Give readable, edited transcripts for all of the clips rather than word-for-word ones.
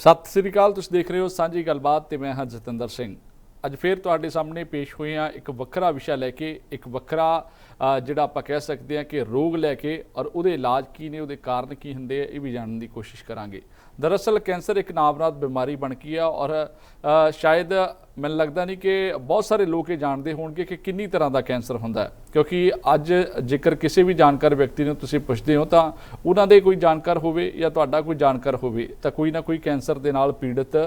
ਸਤਿ ਸ੍ਰੀ ਅਕਾਲ। ਤੁਸੀਂ ਦੇਖ ਰਹੇ ਹੋ ਸਾਂਝੀ ਗੱਲਬਾਤ ਤੇ ਮੈਂ ਹਾਂ ਜਤਿੰਦਰ ਸਿੰਘ। ਅੱਜ ਫਿਰ ਤੁਹਾਡੇ ਸਾਹਮਣੇ ਪੇਸ਼ ਹੋਏ ਹਾਂ ਇੱਕ ਵੱਖਰਾ ਵਿਸ਼ਾ ਲੈ ਕੇ, ਇੱਕ ਵੱਖਰਾ ਜਿਹੜਾ ਆਪਾਂ ਕਹਿ ਸਕਦੇ ਹਾਂ ਕਿ ਰੋਗ ਲੈ ਕੇ, ਔਰ ਉਹਦੇ ਇਲਾਜ ਕੀ ਨੇ, ਉਹਦੇ ਕਾਰਨ ਕੀ ਹੁੰਦੇ ਆ, ਇਹ ਵੀ ਜਾਣਨ ਦੀ ਕੋਸ਼ਿਸ਼ ਕਰਾਂਗੇ। ਦਰਅਸਲ ਕੈਂਸਰ ਇੱਕ ਨਾਮਨਾਦ ਬਿਮਾਰੀ ਬਣ ਗਈ ਆ, ਔਰ ਸ਼ਾਇਦ ਮੈਨੂੰ ਲੱਗਦਾ ਨਹੀਂ ਕਿ ਬਹੁਤ ਸਾਰੇ ਲੋਕ ਇਹ ਜਾਣਦੇ ਹੋਣਗੇ ਕਿ ਕਿੰਨੀ ਤਰ੍ਹਾਂ ਦਾ ਕੈਂਸਰ ਹੁੰਦਾ ਹੈ, ਕਿਉਂਕਿ ਅੱਜ ਜੇਕਰ ਕਿਸੇ ਵੀ ਜਾਣਕਾਰ ਵਿਅਕਤੀ ਨੂੰ ਤੁਸੀਂ ਪੁੱਛਦੇ ਹੋ ਤਾਂ ਉਹਨਾਂ ਦੇ ਕੋਈ ਜਾਣਕਾਰ ਹੋਵੇ ਜਾਂ ਤੁਹਾਡਾ ਕੋਈ ਜਾਣਕਾਰ ਹੋਵੇ ਤਾਂ ਕੋਈ ਨਾ ਕੋਈ ਕੈਂਸਰ ਦੇ ਨਾਲ ਪੀੜਤ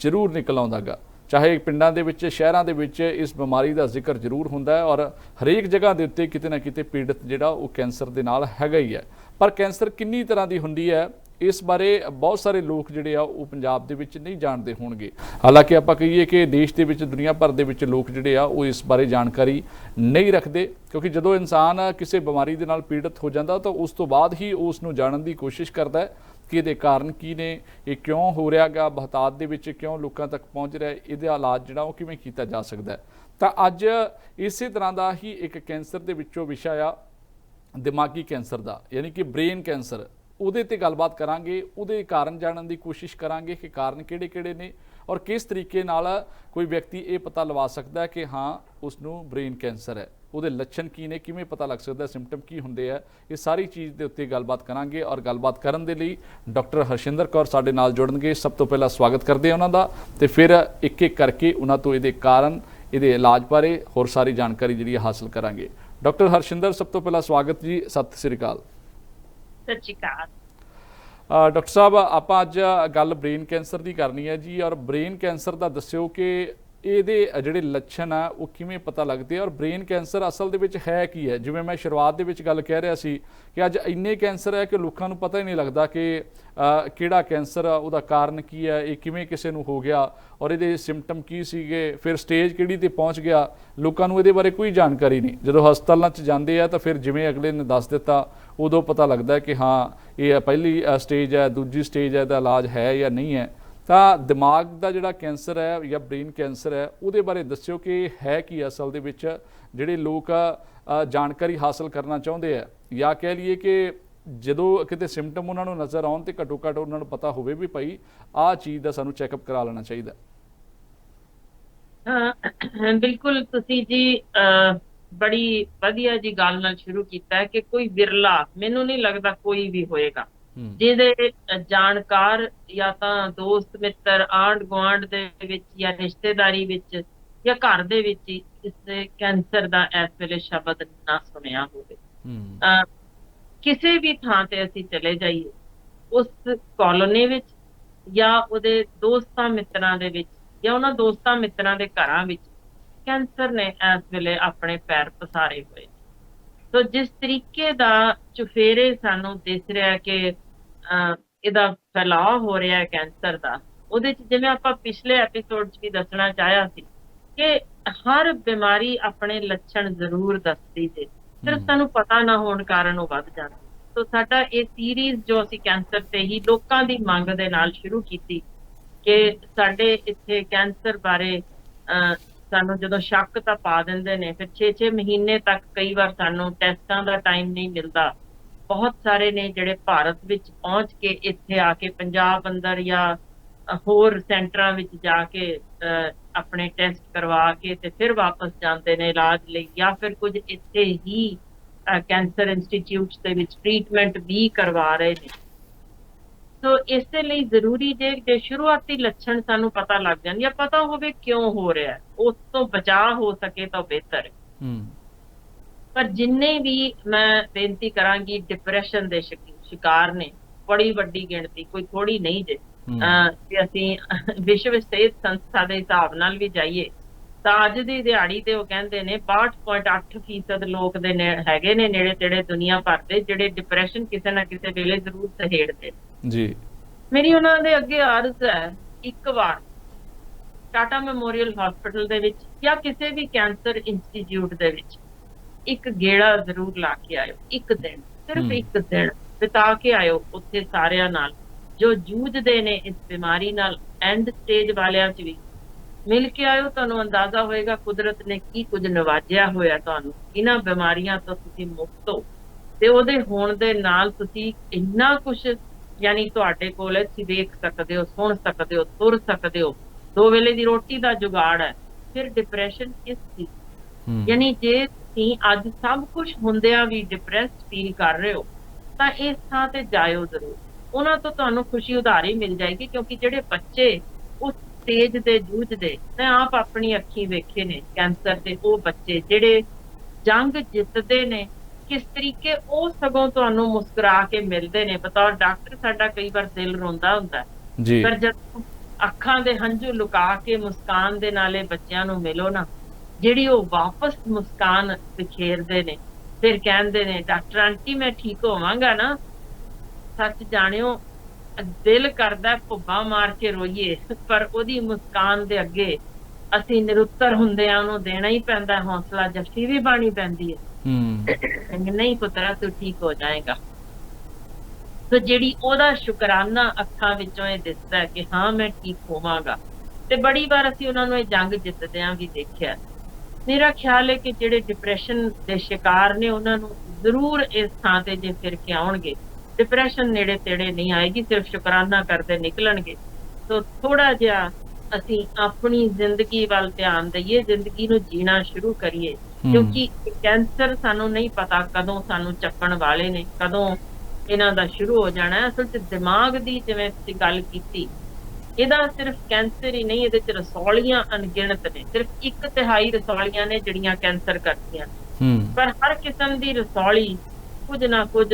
ਜ਼ਰੂਰ ਨਿਕਲ ਆਉਂਦਾ ਗਾ। ਚਾਹੇ ਪਿੰਡਾਂ ਦੇ ਵਿੱਚ, ਸ਼ਹਿਰਾਂ ਦੇ ਵਿੱਚ ਇਸ ਬਿਮਾਰੀ ਦਾ ਜ਼ਿਕਰ ਜ਼ਰੂਰ ਹੁੰਦਾ ਹੈ, ਔਰ ਹਰੇਕ ਜਗ੍ਹਾ ਦੇ ਉੱਤੇ ਕਿਤੇ ਨਾ ਕਿਤੇ ਪੀੜਤ ਜਿਹੜਾ ਉਹ ਕੈਂਸਰ ਦੇ ਨਾਲ ਹੈਗਾ ਹੀ ਹੈ। ਪਰ ਕੈਂਸਰ ਕਿੰਨੀ ਤਰ੍ਹਾਂ ਦੀ ਹੁੰਦੀ ਹੈ, ਇਸ ਬਾਰੇ ਬਹੁਤ ਸਾਰੇ ਲੋਕ ਜਿਹੜੇ ਆ ਉਹ ਪੰਜਾਬ ਦੇ ਵਿੱਚ ਨਹੀਂ ਜਾਣਦੇ ਹੋਣਗੇ। ਹਾਲਾਂਕਿ ਆਪਾਂ ਕਹੀਏ ਕਿ ਦੇਸ਼ ਦੇ ਵਿੱਚ, ਦੁਨੀਆ ਭਰ ਦੇ ਵਿੱਚ ਲੋਕ ਜਿਹੜੇ ਆ ਉਹ ਇਸ ਬਾਰੇ ਜਾਣਕਾਰੀ ਨਹੀਂ ਰੱਖਦੇ, ਕਿਉਂਕਿ ਜਦੋਂ ਇਨਸਾਨ ਕਿਸੇ ਬਿਮਾਰੀ ਦੇ ਨਾਲ ਪੀੜਤ ਹੋ ਜਾਂਦਾ ਤਾਂ ਉਸ ਤੋਂ ਬਾਅਦ ਹੀ ਉਸ ਨੂੰ ਜਾਣਨ ਦੀ ਕੋਸ਼ਿਸ਼ ਕਰਦਾ ਹੈ ਕਿ ਇਹਦੇ ਕਾਰਨ ਕੀ ਨੇ, ਇਹ ਕਿਉਂ ਹੋ ਰਿਹਾ ਗਾ, ਬਹੁਤਾਤ ਦੇ ਵਿੱਚ ਕਿਉਂ ਲੋਕਾਂ ਤੱਕ ਪਹੁੰਚ ਰਿਹਾ, ਇਹਦਾ ਇਲਾਜ ਜਿਹੜਾ ਉਹ ਕਿਵੇਂ ਕੀਤਾ ਜਾ ਸਕਦਾ ਹੈ। ਤਾਂ ਅੱਜ ਇਸੇ ਤਰ੍ਹਾਂ ਦਾ ਹੀ ਇੱਕ ਕੈਂਸਰ ਦੇ ਵਿੱਚੋਂ ਵਿਸ਼ਾ ਆ ਦਿਮਾਗੀ ਕੈਂਸਰ ਦਾ, ਯਾਨੀ ਕਿ ਬ੍ਰੇਨ ਕੈਂਸਰ। ਉਹਦੇ ਤੇ ਗੱਲਬਾਤ ਕਰਾਂਗੇ, ਉਹਦੇ ਕਾਰਨ ਜਾਣਨ ਦੀ ਕੋਸ਼ਿਸ਼ ਕਰਾਂਗੇ ਕਿ ਕਾਰਨ ਕਿਹੜੇ ਕਿਹੜੇ ਨੇ ਔਰ ਕਿਸ ਤਰੀਕੇ ਨਾਲ ਕੋਈ ਵਿਅਕਤੀ ਇਹ ਪਤਾ ਲਵਾ ਸਕਦਾ ਹੈ ਕਿ ਹਾਂ ਉਸ ਨੂੰ ਬ੍ਰੇਨ ਕੈਂਸਰ ਹੈ, ਉਹਦੇ ਲੱਛਣ ਕੀ ਨੇ, ਕਿਵੇਂ ਪਤਾ ਲੱਗ ਸਕਦਾ, ਸਿੰਪਟਮ ਕੀ ਹੁੰਦੇ ਆ। ਇਹ ਸਾਰੀ ਚੀਜ਼ ਦੇ ਉੱਤੇ ਗੱਲਬਾਤ ਕਰਾਂਗੇ, ਔਰ ਗੱਲਬਾਤ ਕਰਨ ਦੇ ਲਈ ਡਾਕਟਰ ਹਰਸ਼ਿੰਦਰ ਕੌਰ ਸਾਡੇ ਨਾਲ ਜੁੜਨਗੇ। ਸਭ ਤੋਂ ਪਹਿਲਾਂ ਸਵਾਗਤ ਕਰਦੇ ਹਾਂ ਉਹਨਾਂ ਦਾ, ਤੇ ਫਿਰ ਇੱਕ ਇੱਕ ਕਰਕੇ ਉਹਨਾਂ ਤੋਂ ਇਹਦੇ ਕਾਰਨ, ਇਹਦੇ ਇਲਾਜ ਬਾਰੇ ਹੋਰ ਸਾਰੀ ਜਾਣਕਾਰੀ ਜਿਹੜੀ ਹਾਸਲ ਕਰਾਂਗੇ। ਡਾਕਟਰ ਹਰਸ਼ਿੰਦਰ, ਸਭ ਤੋਂ ਪਹਿਲਾਂ ਸਵਾਗਤ ਜੀ, ਸਤਿ ਸ੍ਰੀ ਅਕਾਲ। ਸਤਿ ਸ਼੍ਰੀ ਅਕਾਲ ਡਾਕਟਰ ਸਾਹਿਬ, ਆਪਾਂ ਅੱਜ ਗੱਲ ਬ੍ਰੇਨ ਕੈਂਸਰ ਦੀ ਕਰਨੀ ਹੈ ਜੀ, ਔਰ ਬ੍ਰੇਨ ਕੈਂਸਰ ਦਾ ਦੱਸਿਓ ਕਿ ਇਹਦੇ ਜਿਹੜੇ ਲੱਛਣ ਆ ਉਹ ਕਿਵੇਂ ਪਤਾ ਲੱਗਦੇ ਆ, ਔਰ ਬ੍ਰੇਨ ਕੈਂਸਰ ਅਸਲ ਦੇ ਵਿੱਚ ਹੈ ਕੀ ਹੈ। ਜਿਵੇਂ ਮੈਂ ਸ਼ੁਰੂਆਤ ਦੇ ਵਿੱਚ ਗੱਲ ਕਹਿ ਰਿਹਾ ਸੀ ਕਿ ਅੱਜ ਇੰਨੇ ਕੈਂਸਰ ਹੈ ਕਿ ਲੋਕਾਂ ਨੂੰ ਪਤਾ ਹੀ ਨਹੀਂ ਲੱਗਦਾ ਕਿ ਕਿਹੜਾ ਕੈਂਸਰ ਆ, ਉਹਦਾ ਕਾਰਨ ਕੀ ਹੈ, ਇਹ ਕਿਵੇਂ ਕਿਸੇ ਨੂੰ ਹੋ ਗਿਆ, ਔਰ ਇਹਦੇ ਸਿੰਪਟਮ ਕੀ ਸੀਗੇ, ਫਿਰ ਸਟੇਜ ਕਿਹੜੀ ਤੇ ਪਹੁੰਚ ਗਿਆ। ਲੋਕਾਂ ਨੂੰ ਇਹਦੇ ਬਾਰੇ ਕੋਈ ਜਾਣਕਾਰੀ ਨਹੀਂ। ਜਦੋਂ ਹਸਪਤਾਲਾਂ 'ਚ ਜਾਂਦੇ ਆ ਤਾਂ ਫਿਰ ਜਿਵੇਂ ਅਗਲੇ ਨੇ ਦੱਸ ਦਿੱਤਾ ਉਦੋਂ ਪਤਾ ਲੱਗਦਾ ਕਿ ਹਾਂ ਇਹ ਪਹਿਲੀ ਸਟੇਜ ਹੈ, ਦੂਜੀ ਸਟੇਜ ਹੈ, ਇਹਦਾ ਇਲਾਜ ਹੈ ਜਾਂ ਨਹੀਂ ਹੈ। ਤਾਂ ਦਿਮਾਗ ਦਾ ਜਿਹੜਾ ਕੈਂਸਰ ਹੈ ਜਾਂ ਬ੍ਰੇਨ ਕੈਂਸਰ ਹੈ, ਉਹਦੇ ਬਾਰੇ ਦੱਸਿਓ ਕਿ ਹੈ ਕੀ ਅਸਲ ਦੇ ਵਿੱਚ, ਜਿਹੜੇ ਲੋਕ ਜਾਣਕਾਰੀ ਹਾਸਲ ਕਰਨਾ ਚਾਹੁੰਦੇ ਆ, ਜਾਂ ਕਹਿ ਲਈਏ ਕਿ ਜਦੋਂ ਕਿਤੇ ਸਿੰਪਟਮ ਉਹਨਾਂ ਨੂੰ ਨਜ਼ਰ ਆਉਣ ਤੇ ਘੱਟੋ ਘੱਟ ਉਹਨਾਂ ਨੂੰ ਪਤਾ ਹੋਵੇ ਵੀ ਭਾਈ ਆਹ ਚੀਜ਼ ਦਾ ਸਾਨੂੰ ਚੈੱਕਅਪ ਕਰਾ ਲੈਣਾ ਚਾਹੀਦਾ। ਬਿਲਕੁਲ, ਤੁਸੀਂ ਜੀ ਬੜੀ ਵਧੀਆ ਜੀ ਗੱਲ ਨਾਲ ਸ਼ੁਰੂ ਕੀਤਾ ਹੈ ਕਿ ਕੋਈ ਵਿਰਲਾ, ਮੈਨੂੰ ਨਹੀਂ ਲੱਗਦਾ ਕੋਈ ਵੀ ਹੋਏਗਾ ਜਿਹਦੇ ਜਾਣਕਾਰ ਜਾਂ ਤਾਂ ਦੋਸਤ ਮਿੱਤਰ, ਆਂਢ ਗੁਆਂਢ ਦੇ ਵਿੱਚ ਜਾਂ ਰਿਸ਼ਤੇਦਾਰੀ ਵਿੱਚ ਜਾਂ ਘਰ ਦੇ ਵਿੱਚ ਕਿਸੇ ਕੈਂਸਰ ਦਾ ਇਸ ਵੇਲੇ ਸ਼ਬਦ ਨਾ ਸੁਣਿਆ ਹੋਵੇ। ਕਿਸੇ ਵੀ ਥਾਂ ਤੇ ਅਸੀਂ ਚਲੇ ਜਾਈਏ, ਉਸ ਕਾਲੋਨੀ ਵਿੱਚ ਜਾਂ ਉਹਦੇ ਦੋਸਤਾਂ ਮਿੱਤਰਾਂ ਦੇ ਵਿੱਚ ਜਾਂ ਉਹਨਾਂ ਦੋਸਤਾਂ ਮਿੱਤਰਾਂ ਦੇ ਘਰਾਂ ਵਿੱਚ ਕੈਂਸਰ ਨੇ ਇਸ ਵੇਲੇ ਆਪਣੇ ਪੈਰ ਪਸਾਰੇ ਹੋਏ। ਸੋ ਜਿਸ ਤਰੀਕੇ ਦਾ ਚੁਫੇਰੇ ਸਾਨੂੰ ਦਿਸ ਰਿਹਾ ਕਿ ਇਹਦਾ ਫੈਲਾਅ ਹੋ ਰਿਹਾ ਹੈ ਕੈਂਸਰ ਦਾ, ਉਹਦੇ 'ਚ ਜਿਵੇਂ ਆਪਾਂ ਪਿਛਲੇ ਐਪੀਸੋਡ 'ਚ ਵੀ ਦੱਸਣਾ ਚਾਹਿਆ ਸੀ ਕਿ ਹਰ ਬਿਮਾਰੀ ਆਪਣੇ ਲੱਛਣ ਜ਼ਰੂਰ ਦੱਸਦੀ ਜੇ, ਸਿਰਫ ਸਾਨੂੰ ਪਤਾ ਨਾ ਹੋਣ ਕਾਰਨ ਉਹ ਵੱਧ ਜਾਂਦੀ। ਸੋ ਸਾਡਾ ਇਹ ਸੀਰੀਜ਼ ਜੋ ਅਸੀਂ ਕੈਂਸਰ ਤੇ ਹੀ ਲੋਕਾਂ ਦੀ ਮੰਗ ਦੇ ਨਾਲ ਸ਼ੁਰੂ ਕੀਤੀ ਕਿ ਸਾਡੇ ਇੱਥੇ ਕੈਂਸਰ ਬਾਰੇ ਸਾਨੂੰ ਜਦੋਂ ਸ਼ੱਕ ਤਾਂ ਪਾ ਦਿੰਦੇ ਨੇ, ਫਿਰ 6-6 ਮਹੀਨੇ ਤੱਕ ਕਈ ਵਾਰ ਸਾਨੂੰ ਟੈਸਟਾਂ ਦਾ ਟਾਈਮ ਨਹੀਂ ਮਿਲਦਾ। ਬਹੁਤ ਸਾਰੇ ਨੇ ਜਿਹੜੇ ਭਾਰਤ ਵਿੱਚ ਪਹੁੰਚ ਕੇ ਇੱਥੇ ਆ ਕੇ ਪੰਜਾਬ ਅੰਦਰ ਜਾਂ ਹੋਰ ਸੈਂਟਰਾਂ ਵਿੱਚ ਜਾ ਕੇ ਆਪਣੇ ਟੈਸਟ ਕਰਵਾ ਕੇ ਤੇ ਫਿਰ ਵਾਪਸ ਜਾਂਦੇ ਨੇ ਇਲਾਜ ਲਈ, ਜਾਂ ਫਿਰ ਕੁਝ ਇੱਥੇ ਹੀ ਕੈਂਸਰ ਇੰਸਟੀਚਿਊਟ ਦੇ ਵਿੱਚ ਟ੍ਰੀਟਮੈਂਟ ਵੀ ਕਰਵਾ ਰਹੇ ਨੇ। ਸੋ ਇਸੇ ਲਈ ਜ਼ਰੂਰੀ ਜੇ ਸ਼ੁਰੂਆਤੀ ਲੱਛਣ ਸਾਨੂੰ ਪਤਾ ਲੱਗ ਜਾਣ ਜਾਂ ਪਤਾ ਹੋਵੇ ਕਿਉਂ ਹੋ ਰਿਹਾ, ਉਸ ਤੋਂ ਬਚਾਅ ਹੋ ਸਕੇ ਤਾਂ ਬਿਹਤਰ ਹੈ। ਪਰ ਜਿੰਨੇ ਵੀ ਮੈਂ ਬੇਨਤੀ ਕਰਾਂਗੀ ਡਿਪਰੈਸ਼ਨ ਦੇ ਸ਼ਿਕਾਰ ਨੇ, ਬੜੀ ਵੱਡੀ ਗਿਣਤੀ, ਕੋਈ ਥੋੜੀ ਨਹੀਂ ਜੇ। ਜੇ ਅਸੀਂ ਵਿਸ਼ਵ ਸਿਹਤ ਸੰਸਥਾ ਦੇ ਹਿਸਾਬ ਨਾਲ ਵੀ ਜਾਈਏ ਤਾਂ ਅੱਜ ਦੀ ਦਿਹਾੜੀ ਤੇ ਉਹ ਕਹਿੰਦੇ ਨੇ 62.8% ਲੋਕ ਦੇ ਹੈਗੇ ਨੇ ਨੇੜੇ ਤੇੜੇ ਦੁਨੀਆ ਭਰ ਦੇ ਜਿਹੜੇ ਡਿਪਰੈਸ਼ਨ ਕਿਸੇ ਨਾ ਕਿਸੇ ਵੇਲੇ ਜ਼ਰੂਰ ਸਹੇੜਦੇ ਜੀ। ਮੇਰੀ ਉਹਨਾਂ ਦੇ ਅੱਗੇ ਅਰਜ਼ ਹੈ, ਇੱਕ ਵਾਰ ਟਾਟਾ ਮੈਮੋਰੀਅਲ ਹਸਪੀਟਲ ਦੇ ਵਿੱਚ ਜਾਂ ਕਿਸੇ ਵੀ ਕੈਂਸਰ ਇੰਸਟੀਚਿਊਟ ਦੇ ਵਿੱਚ ਇੱਕ ਗੇੜਾ ਜ਼ਰੂਰ ਲਾ ਕੇ ਆਇਓ। ਇੱਕ ਦਿਨ, ਸਿਰਫ ਇੱਕ ਦਿਨ ਬਿਤਾ ਕੇ ਆਇਓ ਉੱਥੇ ਸਾਰਿਆਂ ਨਾਲ ਜੋ ਜੂਝਦੇ ਨੇ ਇਸ ਬਿਮਾਰੀ ਨਾਲ, ਐਂਡ ਸਟੇਜ ਵਾਲਿਆਂ 'ਚ ਵੀ ਮਿਲ ਕੇ ਆਇਓ। ਤੁਹਾਨੂੰ ਅੰਦਾਜ਼ਾ ਹੋਏਗਾ ਕੁਦਰਤ ਨੇ ਕੀ ਕੁਝ ਨਵਾਜਿਆ ਹੋਇਆ ਤੁਹਾਨੂੰ, ਇਹਨਾਂ ਬਿਮਾਰੀਆਂ ਤੋਂ ਤੁਸੀਂ ਮੁਕਤ ਹੋ ਤੇ ਉਹਦੇ ਹੋਣ ਦੇ ਨਾਲ ਤੁਸੀਂ ਇੰਨਾ ਕੁਛ ਯਾਨੀ ਤੁਹਾਡੇ ਕੋਲ ਤੁਸੀਂ ਦੇਖ ਸਕਦੇ ਹੋ, ਸੁਣ ਸਕਦੇ ਹੋ, ਤੁਰ ਸਕਦੇ ਹੋ, 2 ਵੇਲੇ ਦੀ ਰੋਟੀ ਦਾ ਜੁਗਾੜ ਹੈ, ਫਿਰ ਡਿਪਰੈਸ਼ਨ ਕਿਸ ਦੀ? ਯਾਨੀ ਜੇ ਤੁਸੀਂ ਅੱਜ ਸਭ ਕੁਝ ਹੁੰਦਿਆਂ ਵੀ ਡਿਪਰੈਸਡ ਫੀਲ ਕਰ ਰਹੇ ਹੋ ਤਾਂ ਇਸ ਥਾਂ ਤੇ ਜਾਇਓ ਜ਼ਰੂਰ। ਉਹਨਾਂ ਤੋਂ ਤੁਹਾਨੂੰ ਖੁਸ਼ੀ ਉਧਾਰੀ ਮਿਲ ਜਾਏਗੀ, ਕਿਉਂਕਿ ਜਿਹੜੇ ਬੱਚੇ ਉਸ ਸਟੇਜ ਦੇ ਜੂਝਦੇ, ਮੈਂ ਆਪ ਆਪਣੀ ਅੱਖੀਂ ਵੇਖੇ ਨੇ ਕੈਂਸਰ ਦੇ ਉਹ ਬੱਚੇ ਜਿਹੜੇ ਜੰਗ ਜਿੱਤਦੇ ਨੇ, ਕਿਸ ਤਰੀਕੇ ਉਹ ਸਗੋਂ ਤੁਹਾਨੂੰ ਮੁਸਕਰਾ ਕੇ ਮਿਲਦੇ ਨੇ। ਬਤੌਰ ਡਾਕਟਰ ਸਾਡਾ ਕਈ ਵਾਰ ਦਿਲ ਰੋਂਦਾ ਹੁੰਦਾ, ਜੀ ਪਰ ਜਦ ਅੱਖਾਂ ਦੇ ਹੰਝੂ ਲੁਕਾ ਕੇ ਮੁਸਕਾਨ ਦੇ ਨਾਲੇ ਬੱਚਿਆਂ ਨੂੰ ਮਿਲੋ ਨਾ, ਜਿਹੜੀ ਉਹ ਵਾਪਸ ਮੁਸਕਾਨ ਬਿਖੇਰਦੇ ਨੇ, ਫਿਰ ਕਹਿੰਦੇ ਨੇ ਡਾਕਟਰ ਆਂਟੀ ਮੈਂ ਠੀਕ ਹੋਵਾਂਗਾ ਨਾ। ਸੱਚ ਜਾਣਿਓ, ਦਿਲ ਕਰਦਾ ਭੁੱਬਾ ਮਾਰ ਕੇ ਰੋਈਏ, ਪਰ ਉਹਦੀ ਮੁਸਕਾਨ ਦੇ ਅੱਗੇ ਅਸੀਂ ਨਿਰੁੱਤਰ ਹੁੰਦੇ ਆ, ਉਹਨੂੰ ਦੇਣਾ ਹੀ ਪੈਂਦਾ ਹੌਸਲਾ, ਜੱਫੀ ਵੀ ਬਾਣੀ ਪੈਂਦੀ ਹੈ। ਨਹੀਂ ਪੁੱਤਰਾ ਤੂੰ ਠੀਕ ਹੋ ਜਾਏਗਾ। ਤੇ ਜਿਹੜੀ ਉਹਦਾ ਸ਼ੁਕਰਾਨਾ ਅੱਖਾਂ ਵਿੱਚੋਂ ਇਹ ਦਿਸਦਾ ਕਿ ਹਾਂ ਮੈਂ ਠੀਕ ਹੋਵਾਂਗਾ। ਤੇ ਬੜੀ ਵਾਰ ਅਸੀਂ ਉਹਨਾਂ ਨੂੰ ਇਹ ਜੰਗ ਜਿੱਤਦਿਆਂ ਵੀ ਦੇਖਿਆ। ਮੇਰਾ ਖਿਆਲ ਹੈ ਕਿ ਜਿਹੜੇ ਡਿਪਰੈਸ਼ਨ ਦੇ ਸ਼ਿਕਾਰ ਨੇ ਉਹਨਾਂ ਨੂੰ ਜ਼ਰੂਰ ਇਸ ਥਾਂ ਤੇ ਜੇ ਫਿਰ ਕੇ ਆਉਣਗੇ, ਡਿਪਰੈਸ਼ਨ ਨੇੜੇ ਤੇੜੇ ਨਹੀਂ ਆਏਗੀ, ਸਿਰਫ ਸ਼ੁਕਰਾਨਾ ਕਰਦੇ ਨਿਕਲਣਗੇ। ਸੋ ਥੋੜਾ ਜਿਹਾ ਅਸੀਂ ਆਪਣੀ ਜ਼ਿੰਦਗੀ ਵੱਲ ਧਿਆਨ ਦਈਏ, ਜ਼ਿੰਦਗੀ ਨੂੰ ਜੀਣਾ ਸ਼ੁਰੂ ਕਰੀਏ, ਕਿਉਂਕਿ ਕੈਂਸਰ ਸਾਨੂੰ ਨਹੀਂ ਪਤਾ ਕਦੋਂ ਸਾਨੂੰ ਚੱਕਣ ਵਾਲੇ ਨੇ, ਕਦੋਂ ਇਹਨਾਂ ਦਾ ਸ਼ੁਰੂ ਹੋ ਜਾਣਾ। ਅਸਲ 'ਚ ਦਿਮਾਗ ਦੀ ਜਿਵੇਂ ਤੁਸੀਂ ਗੱਲ ਕੀਤੀ, ਇਹਦਾ ਸਿਰਫ ਕੈਂਸਰ ਹੀ ਨਹੀਂ, ਇਹਦੇ 'ਚ ਰਸੌਲੀਆਂ ਅਣਗਿਣਤ ਨੇ। ਸਿਰਫ 1/3 ਰਸੌਲੀਆਂ ਨੇ ਜਿਹੜੀਆਂ ਕੈਂਸਰ ਕਰਦੀਆਂ, ਪਰ ਹਰ ਕਿਸਮ ਦੀ ਰਸੌਲੀ ਕੁਝ ਨਾ ਕੁਝ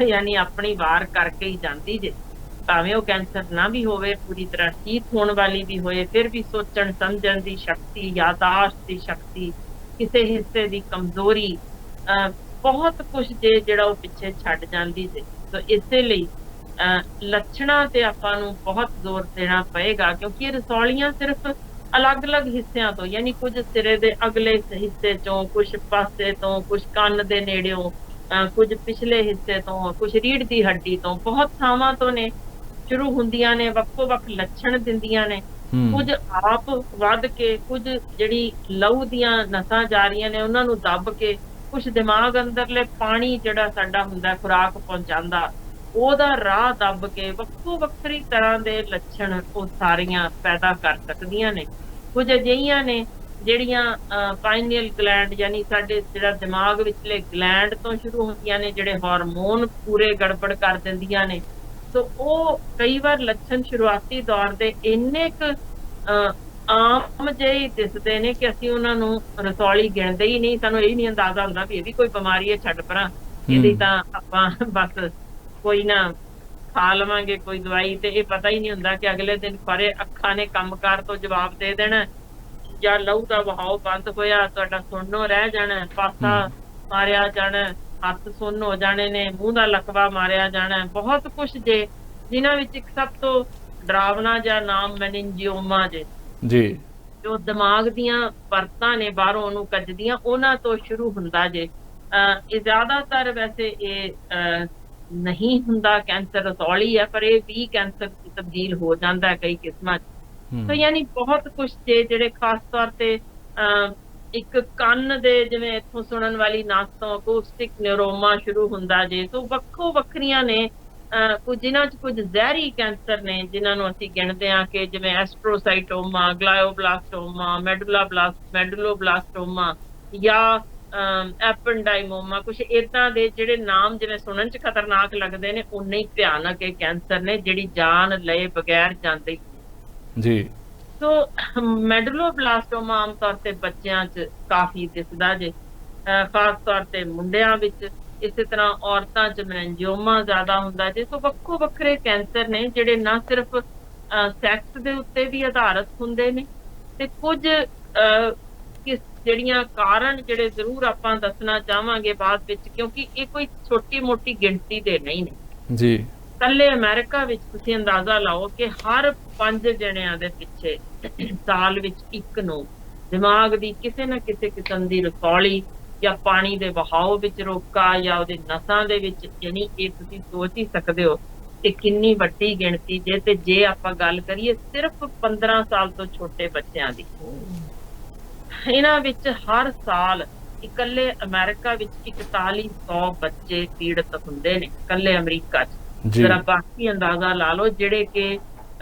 ਯਾਨੀ ਆਪਣੀ ਵਾਰ ਕਰਕੇ ਹੀ ਜਾਂਦੀ ਜੇ। ਭਾਵੇਂ ਉਹ ਕੈਂਸਰ ਨਾ ਵੀ ਹੋਵੇ, ਪੂਰੀ ਤਰ੍ਹਾਂ ਠੀਕ ਹੋਣ ਵਾਲੀ ਵੀ ਹੋਏ, ਫਿਰ ਵੀ ਸੋਚਣ ਸਮਝਣ ਦੀ ਸ਼ਕਤੀ, ਯਾਦਾਸ਼ਤ ਦੀ ਸ਼ਕਤੀ, ਕਿਸੇ ਹਿੱਸੇ ਦੀ ਕਮਜ਼ੋਰੀ, ਬਹੁਤ ਕੁਝ ਜੇ ਜਿਹੜਾ ਉਹ ਪਿੱਛੇ ਛੱਡ ਜਾਂਦੀ ਜੇ। ਸੋ ਇਸੇ ਲਈ ਲੱਛਣਾਂ ਤੇ ਆਪਾਂ ਨੂੰ ਬਹੁਤ ਜ਼ੋਰ ਦੇਣਾ ਪਏਗਾ, ਕਿਉਂਕਿ ਇਹ ਰਸੌਲੀਆਂ ਸਿਰਫ ਅਲੱਗ-ਅਲੱਗ ਹਿੱਸਿਆਂ ਤੋਂ, ਯਾਨੀ ਕੁਝ ਸਿਰੇ ਦੇ ਅਗਲੇ ਹਿੱਸੇ ਚੋਂ, ਕੁਝ ਪਾਸੇ ਤੋਂ, ਕੁਝ ਕੰਨ ਦੇ ਨੇੜਿਓਂ, ਕੁਝ ਪਿਛਲੇ ਹਿੱਸੇ ਤੋਂ, ਕੁਝ ਰੀੜ੍ਹ ਦੀ ਹੱਡੀ ਤੋਂ, ਬਹੁਤ ਥਾਵਾਂ ਤੋਂ ਨੇ ਸ਼ੁਰੂ ਹੁੰਦੀਆਂ ਨੇ, ਵੱਖੋ ਵੱਖ ਲੱਛਣ ਦਿੰਦੀਆਂ ਨੇ। ਕੁਝ ਆਪ ਵੱਧ ਕੇ, ਕੁਝ ਜਿਹੜੀ ਲਹੂ ਦੀਆਂ ਨਸਾਂ ਜਾ ਰਹੀਆਂ ਨੇ ਉਹਨਾਂ ਨੂੰ ਦੱਬ ਕੇ, ਕੁਝ ਦਿਮਾਗ ਅੰਦਰਲੇ ਪਾਣੀ ਜਿਹੜਾ ਸਾਡਾ ਹੁੰਦਾ ਖੁਰਾਕ ਪਹੁੰਚਾਉਂਦਾ, ਉਹਦਾ ਰਾਹ ਦੱਬ ਕੇ, ਵੱਖੋ ਵੱਖਰੀ ਤਰ੍ਹਾਂ ਦੇ ਲੱਛਣ ਉਹ ਸਾਰੀਆਂ ਪੈਦਾ ਕਰ ਸਕਦੀਆਂ ਨੇ। ਕੁਝ ਅਜਿਹੀਆਂ ਨੇ ਜਿਹੜੀਆਂ ਪਾਈਨੀਅਲ ਗਲੈਂਡ, ਯਾਨੀ ਸਾਡੇ ਜਿਹੜਾ ਦਿਮਾਗ ਵਿਚਲੇ ਗਲੈਂਡ ਤੋਂ ਸ਼ੁਰੂ ਹੁੰਦੀਆਂ ਨੇ, ਜਿਹੜੇ ਹਾਰਮੋਨ ਪੂਰੇ ਗੜਬੜ ਕਰ ਦਿੰਦੀਆਂ ਨੇ। ਸੋ ਉਹ ਕਈ ਵਾਰ ਲੱਛਣ ਸ਼ੁਰੂਆਤੀ ਦੌਰ ਦੇ ਇੰਨੇ ਕੁ ਆਮ ਜਿਹੇ ਦਿਸਦੇ ਨੇ ਕਿ ਅਸੀਂ ਉਹਨਾਂ ਨੂੰ ਰਸੌਲੀ ਗਿਣਦੇ ਹੀ ਨਹੀਂ, ਸਾਨੂੰ ਇਹ ਨਹੀਂ ਅੰਦਾਜ਼ਾ ਹੁੰਦਾ ਵੀ ਇਹ ਵੀ ਕੋਈ ਬਿਮਾਰੀ ਹੈ, ਛੱਡ ਪਰਾਂ, ਇਹਦੀ ਤਾਂ ਆਪਾਂ ਬਸ ਕੋਈ ਨਾ ਖਾ ਲਵਾਂਗੇ ਕੋਈ ਦਵਾਈ, ਤੇ ਇਹ ਪਤਾ ਹੀ ਨਹੀਂ ਹੁੰਦਾ ਕਿ ਅਗਲੇ ਦਿਨ ਖਰੇ ਅੱਖਾਂ ਨੇ ਕੰਮਕਾਰ ਤੋਂ ਜਵਾਬ ਦੇ ਦੇਣਾ, ਜਾਂ ਲਹੂ ਦਾ ਵਹਾਓ ਬੰਦ ਹੋਇਆ, ਤੁਹਾਡਾ ਸੁਣਨੋਂ ਰਹਿ ਜਾਣਾ, ਪਾਸਾ ਮਾਰਿਆ ਜਾਣਾ, ਹੱਥ ਸੁੰਨ ਹੋ ਜਾਣੇ ਨੇ, ਮੂੰਹ ਦਾ ਲਕਵਾ ਮਾਰਿਆ ਜਾਣਾ, ਬਹੁਤ ਕੁਛ ਜੇ, ਜਿਨ੍ਹਾਂ ਵਿੱਚ ਇੱਕ ਸਭ ਤੋਂ ਡਰਾਵਨਾ ਜਿਹਾ ਨਾਮ ਮੈਨਿੰਜੀਓਮਾ ਜੇ, ਜੀ, ਜੋ ਦਿਮਾਗ ਦੀਆਂ ਪਰਤਾਂ ਨੇ ਬਾਹਰੋਂ ਉਹਨੂੰ ਕੱਜਦੀਆਂ, ਉਹਨਾਂ ਤੋਂ ਸ਼ੁਰੂ ਹੁੰਦਾ ਜੇ। ਇਹ ਜ਼ਿਆਦਾਤਰ ਵੈਸੇ ਇਹ ਨਹੀਂ ਹੁੰਦਾ, ਕੈਂਸਰ ਰਸੌਲੀ ਹੈ, ਪਰ ਇਹ ਵੀ ਕੈਂਸਰ ਚ ਤਬਦੀਲ ਹੋ ਜਾਂਦਾ ਕਈ ਕਿਸਮਾਂ ਚ। ਸੋ ਯਾਨੀ ਬਹੁਤ ਕੁਛ ਜੇ ਜਿਹੜੇ ਖਾਸ ਤੌਰ ਤੇ ਇੱਕ ਕੰਨ ਦੇ ਜਿਵੇਂ ਇੱਥੋਂ ਸੁਣਨ ਵਾਲੀ ਨਸ ਤੋਂ ਅਕੂਸਟਿਕ ਨਿਊਰੋਮਾ ਸ਼ੁਰੂ ਹੁੰਦਾ ਜੇ। ਸੋ ਵੱਖੋ ਵੱਖਰੀਆਂ ਨੇ, ਕੁਝ ਜਿਨ੍ਹਾਂ ਚ ਕੁਝ ਜ਼ਹਿਰੀ ਕੈਂਸਰ ਨੇ ਜਿਨ੍ਹਾਂ ਨੂੰ ਅਸੀਂ ਗਿਣਦੇ ਹਾਂ ਕਿ ਜਿਵੇਂ ਐਸਟਰੋਸਾਈਟੋਮਾ, ਗਲਾਇਓਬਲਾਸਟੋਮਾ, ਮੈਡੂਲੋਬਲਾਸਟੋਮਾ ਜਾਂ ਐਪਨਡਾਈਮੋਮਾ, ਕੁਛ ਏਦਾਂ ਦੇ ਜਿਹੜੇ ਨਾਮ ਜਿਵੇਂ ਸੁਣਨ ਚ ਖਤਰਨਾਕ ਲੱਗਦੇ ਨੇ, ਉਨੇ ਹੀ ਭਿਆਨਕ ਇਹ ਕੈਂਸਰ ਨੇ ਜਿਹੜੀ ਜਾਨ ਲਏ ਬਗੈਰ ਜਾਂਦੇ ਜੀ। ਸੋ ਮੈਡੂਲੋਬਲਾਸਟੋਮਾ ਆਮ ਤੌਰ ਤੇ ਬੱਚਿਆਂ ਚ ਕਾਫੀ ਦਿਸਦਾ ਜੇ, ਖਾਸ ਤੌਰ ਤੇ ਮੁੰਡਿਆਂ ਵਿੱਚ। ਇਸੇ ਤਰ੍ਹਾਂ ਔਰਤਾਂ ਚ ਮੈਨਿੰਜੀਓਮਾ ਜ਼ਿਆਦਾ ਹੁੰਦਾ ਜੇ। ਸੋ ਵੱਖੋ ਵੱਖਰੇ ਕੈਂਸਰ ਨੇ ਜਿਹੜੇ ਨਾ ਸਿਰਫ ਸੈਕਸ ਦੇ ਉੱਤੇ ਵੀ ਆਧਾਰਿਤ ਹੁੰਦੇ ਨੇ, ਤੇ ਕੁਝ ਜਿਹੜੀਆਂ ਕਾਰਨ ਜਿਹੜੇ ਜ਼ਰੂਰ ਆਪਾਂ ਦੱਸਣਾ ਚਾਹਾਂਗੇ ਬਾਅਦ ਵਿੱਚ, ਕਿਉਂਕਿ ਇਹ ਕੋਈ ਛੋਟੀ ਮੋਟੀ ਗਿਣਤੀ ਦੇ ਨਹੀਂ ਨੇ ਜੀ। ਇਕੱਲੇ ਅਮਰੀਕਾ ਵਿੱਚ ਤੁਸੀਂ ਅੰਦਾਜ਼ਾ ਲਾਓ ਕਿ ਹਰ 5 ਜਣਿਆਂ ਦੇ ਪਿੱਛੇ ਸਾਲ ਵਿੱਚ ਇੱਕ ਨੂੰ ਦਿਮਾਗ ਦੀ ਕਿਸੇ ਨਾ ਕਿਸੇ ਕਿਸਮ ਦੀ ਰਸੌਲੀ ਜਾਂ ਪਾਣੀ ਦੇ ਵਹਾਓ ਵਿੱਚ ਰੋਕਾ ਜਾਂ ਉਹਦੇ ਨਸਾਂ ਦੇ ਵਿੱਚ, ਯਾਨੀ ਇਹ ਤੁਸੀਂ ਸੋਚ ਹੀ ਸਕਦੇ ਹੋ ਕਿ ਕਿੰਨੀ ਵੱਡੀ ਗਿਣਤੀ ਜੇ। ਤੇ ਜੇ ਆਪਾਂ ਗੱਲ ਕਰੀਏ ਸਿਰਫ 15 ਸਾਲ ਤੋਂ ਛੋਟੇ ਬੱਚਿਆਂ ਦੀ, ਇਹਨਾਂ ਵਿੱਚ ਹਰ ਸਾਲ ਇਕੱਲੇ ਅਮਰੀਕਾ ਵਿੱਚ 4100 ਬੱਚੇ ਪੀੜਤ ਹੁੰਦੇ ਨੇ, ਇਕੱਲੇ ਅਮਰੀਕਾ 'ਚ। ਜੀ जरा बाकी अंदाजा ला लो ਜਿਹੜੇ ਕਿ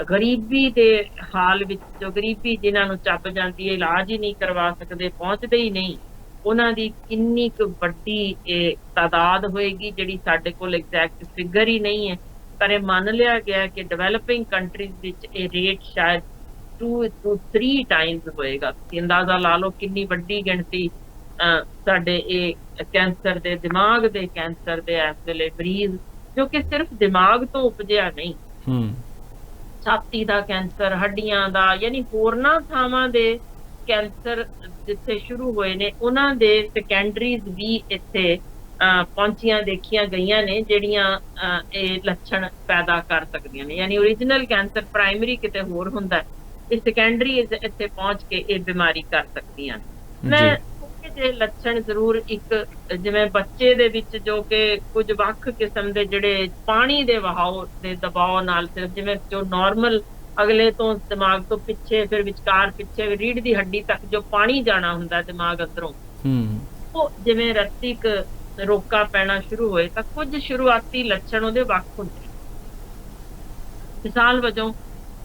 ਗਰੀਬੀ ਦੇ ਹਾਲ ਵਿੱਚ, ਜੋ ਗਰੀਬੀ ਜਿਨ੍ਹਾਂ ਨੂੰ ਚੱਪ ਜਾਂਦੀ ਹੈ, ਇਲਾਜ ਹੀ ਨਹੀਂ ਕਰਵਾ ਸਕਦੇ, ਪਹੁੰਚਦੇ ਹੀ ਨਹੀਂ, ਉਹਨਾਂ ਦੀ ਕਿੰਨੀ ਕੁ ਵੱਡੀ ਇਹ ਤਾਦਾਦ ਹੋਏਗੀ, ਜਿਹੜੀ ਸਾਡੇ ਕੋਲ ਐਗਜ਼ੈਕਟ ਫਿਗਰ ਹੀ ਨਹੀਂ ਹੈ। ਪਰ ਇਹ ਮੰਨ ਲਿਆ ਗਿਆ ਕਿ ਡਿਵੈਲਪਿੰਗ ਕੰਟਰੀਜ਼ ਵਿੱਚ ਇਹ ਰੇਟ ਸ਼ਾਇਦ 2 to 3 ਟਾਈਮਸ ਹੋਏਗਾ। ਤੁਸੀਂ ਅੰਦਾਜ਼ਾ ਲਾ ਲਓ ਕਿੰਨੀ ਵੱਡੀ ਗਿਣਤੀ ਸਾਡੇ ਇਹ ਕੈਂਸਰ ਦੇ, ਦਿਮਾਗ ਦੇ ਕੈਂਸਰ ਦੇ ਇਸ ਵੇਲੇ ਮਰੀਜ਼, ਜੋ ਕਿ ਸਿਰਫ ਦਿਮਾਗ ਤੋਂ ਉਪਜਿਆ ਨਹੀਂ, ਛਾਤੀ ਦਾ ਕੈਂਸਰ, ਹੱਡੀਆਂ ਦਾ, ਯਾਨੀ ਹੋਰਨਾਂ ਥਾਵਾਂ ਦੇ ਕੈਂਸਰ ਜਿੱਥੇ ਸ਼ੁਰੂ ਹੋਏ ਨੇ, ਉਹਨਾਂ ਦੇ ਸੈਕੰਡਰੀਜ਼ ਵੀ ਇੱਥੇ ਪਹੁੰਚੀਆਂ ਦੇਖੀਆਂ ਗਈਆਂ ਨੇ, ਜਿਹੜੀਆਂ ਇਹ ਲੱਛਣ ਪੈਦਾ ਕਰ ਸਕਦੀਆਂ ਨੇ। ਯਾਨੀ ਓਰੀਜਨਲ ਕੈਂਸਰ ਪ੍ਰਾਇਮਰੀ ਕਿਤੇ ਹੋਰ ਹੁੰਦਾ, ਇਹ ਸੈਕੰਡਰੀ ਇੱਥੇ ਪਹੁੰਚ ਕੇ ਇਹ ਬਿਮਾਰੀ ਕਰ ਸਕਦੀਆਂ ਨੇ। ਮੈਂ ਜੇ ਲੱਛਣ ਜ਼ਰੂਰ ਇੱਕ, ਜਿਵੇਂ ਬੱਚੇ ਦੇ ਵਿੱਚ ਜੋ ਕਿ ਕੁਝ ਵੱਖ ਕਿਸਮ ਦੇ ਜਿਹੜੇ ਪਾਣੀ ਦੇ ਵਹਾਅ ਦੇ ਦਬਾਅ ਨਾਲ, ਸਿਰਫ ਜਿਵੇਂ ਜੋ ਨਾਰਮਲ ਅਗਲੇ ਤੋਂ ਦਿਮਾਗ ਤੋਂ ਪਿੱਛੇ, ਫਿਰ ਵਿਚਕਾਰ ਪਿੱਛੇ ਰੀੜ੍ਹ ਦੀ ਹੱਡੀ ਤੱਕ ਜੋ ਪਾਣੀ ਜਾਣਾ ਹੁੰਦਾ ਦਿਮਾਗ ਅੰਦਰੋਂ, ਉਹ ਜਿਵੇਂ ਰਕਤਿਕ ਰੋਕਾ ਪੈਣਾ ਸ਼ੁਰੂ ਹੋਏ ਤਾਂ ਕੁਝ ਸ਼ੁਰੂਆਤੀ ਲੱਛਣ ਉਹਦੇ ਵੱਖ ਹੁੰਦੇ। ਮਿਸਾਲ ਵਜੋਂ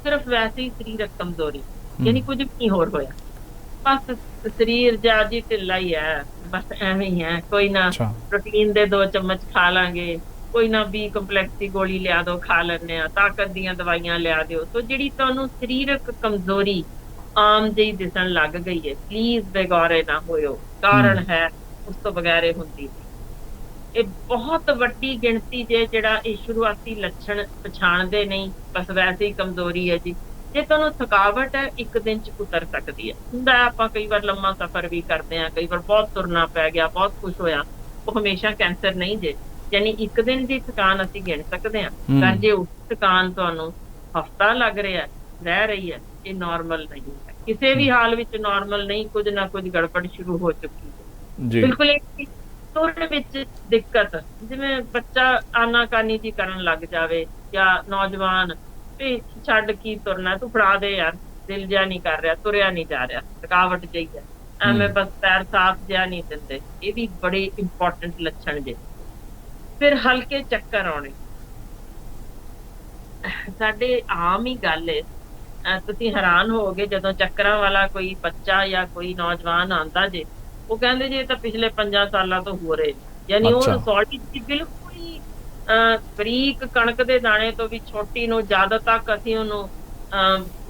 ਸਿਰਫ ਵੈਸੇ ਹੀ ਸਰੀਰਕ ਕਮਜ਼ੋਰੀ, ਯਾਨੀ ਕੁਝ ਵੀ ਨਹੀਂ ਹੋਰ ਹੋਇਆ, ਬਸ ਸਰੀਰ ਜਿਹਾ ਜੀ ਢਿੱਲਾ ਹੀ ਹੈ, ਬਸ ਐਵੇਂ ਹੀ ਹੈ, ਕੋਈ ਨਾ ਪ੍ਰੋਟੀਨ ਦੇ 2 ਚਮਚ ਖਾ ਲਾਂਗੇ, ਕੋਈ ਨਾ B ਕੰਪਲੈਕਸ ਦੀ ਗੋਲੀ ਲਿਆ ਦੋ, ਖਾ ਲੈਂਦੇ ਆ, ਤਾਕਤ ਦੀਆਂ ਦਵਾਈਆਂ ਲਿਆ ਦਿਓ। ਸੋ ਜਿਹੜੀ ਤੁਹਾਨੂੰ ਸਰੀਰਕ ਕਮਜ਼ੋਰੀ ਆਮ ਜਿਹੀ ਦਿਸਣ ਲੱਗ ਗਈ ਹੈ, ਪਲੀਜ਼ ਬੇਗੌਰੇ ਨਾ ਹੋਇਓ, ਕਾਰਨ ਹੈ ਉਸ ਤੋਂ ਬਗੈਰ ਹੁੰਦੀ ਨਹੀਂ। ਇਹ ਬਹੁਤ ਵੱਡੀ ਗਿਣਤੀ ਜੇ ਜਿਹੜਾ ਇਹ ਸ਼ੁਰੂਆਤੀ ਲੱਛਣ ਪਛਾਣਦੇ ਨਹੀਂ, ਬਸ ਵੈਸੇ ਹੀ ਕਮਜ਼ੋਰੀ ਹੈ ਜੀ। ਜੇ ਤੁਹਾਨੂੰ ਥਕਾਵਟ ਹੈ, 1 ਦਿਨ ਚ ਉਤਰ ਸਕਦੀ ਹੈ। ਹੁੰਦਾ ਆਪਾਂ ਕਈ ਵਾਰ ਲੰਮਾ ਸਫ਼ਰ ਵੀ ਕਰਦੇ ਹਾਂ, ਕਈ ਵਾਰ ਬਹੁਤ ਤੁਰਨਾ ਪੈ ਗਿਆ, ਬਹੁਤ ਕੁਛ ਹੋਇਆ, ਉਹ ਹਮੇਸ਼ਾ ਕੈਂਸਰ ਨਹੀਂ ਜੇ। ਯਾਨੀ 1 ਦਿਨ ਦੀ ਥਕਾਨ ਅਸੀਂ ਗਿਣ ਸਕਦੇ ਹਾਂ, ਪਰ ਜੇ ਉਸ ਥਕਾਨ ਤੁਹਾਨੂੰ ਹਫ਼ਤਾ ਲੱਗ ਰਿਹਾ, ਰਹਿ ਰਹੀ ਹੈ, ਇਹ ਨਾਰਮਲ ਨਹੀਂ ਹੈ। ਕਿਸੇ ਵੀ ਹਾਲ ਵਿੱਚ ਨਾਰਮਲ ਨਹੀਂ, ਕੁਝ ਨਾ ਕੁਝ ਗੜਬੜ ਸ਼ੁਰੂ ਹੋ ਚੁੱਕੀ ਹੈ। ਬਿਲਕੁਲ ਤੁਰਨ ਵਿੱਚ ਦਿੱਕਤ, ਜਿਵੇਂ ਬੱਚਾ ਆਨਾਕਾਨੀ ਜੀ ਕਰਨ ਲੱਗ ਜਾਵੇ, ਜਾਂ ਨੌਜਵਾਨ ਵੀ ਛੱਡ ਕੀ ਤੁਰਨਾ, ਤੂੰ ਫੜਾ ਦੇ ਯਾਰ, ਦਿਲ ਜਿਹਾ ਨਹੀਂ ਕਰ ਰਿਹਾ, ਤੁਰਿਆ ਨਹੀਂ ਜਾ ਰਿਹਾ, ਥਕਾਵਟ ਜਿਹੀ ਹੈ, ਐਵੇਂ ਬਸ ਪੈਰ ਸਾਥ ਜਿਹਾ ਨਹੀਂ ਦਿੰਦੇ, ਇਹ ਵੀ ਬੜੇ ਇੰਪੋਰਟੈਂਟ ਲੱਛਣ ਜੇ। ਫਿਰ ਹਲਕੇ ਚੱਕਰ ਆਉਣੇ, ਸਾਡੇ ਆਮ ਹੀ ਗੱਲ ਹੈ। ਤੁਸੀਂ ਹੈਰਾਨ ਹੋਵੋਗੇ ਜਦੋਂ ਚੱਕਰਾਂ ਵਾਲਾ ਕੋਈ ਬੱਚਾ ਜਾਂ ਕੋਈ ਨੌਜਵਾਨ ਆਉਂਦਾ ਜੇ, ਉਹ ਕਹਿੰਦੇ ਜੇ ਤਾਂ ਪਿਛਲੇ 5 ਸਾਲਾਂ ਤੋਂ ਹੋ ਰਹੇ, ਯਾਨੀ ਉਹ ਰਸੌਲੀ ਦੀ ਬਿਲਕੁਲ ਹੀ ਬਰੀਕ ਕਣਕ ਦੇ ਦਾਣੇ ਤੋਂ ਵੀ ਛੋਟੀ ਨੂੰ ਜਦ ਤੱਕ ਅਸੀਂ ਉਹਨੂੰ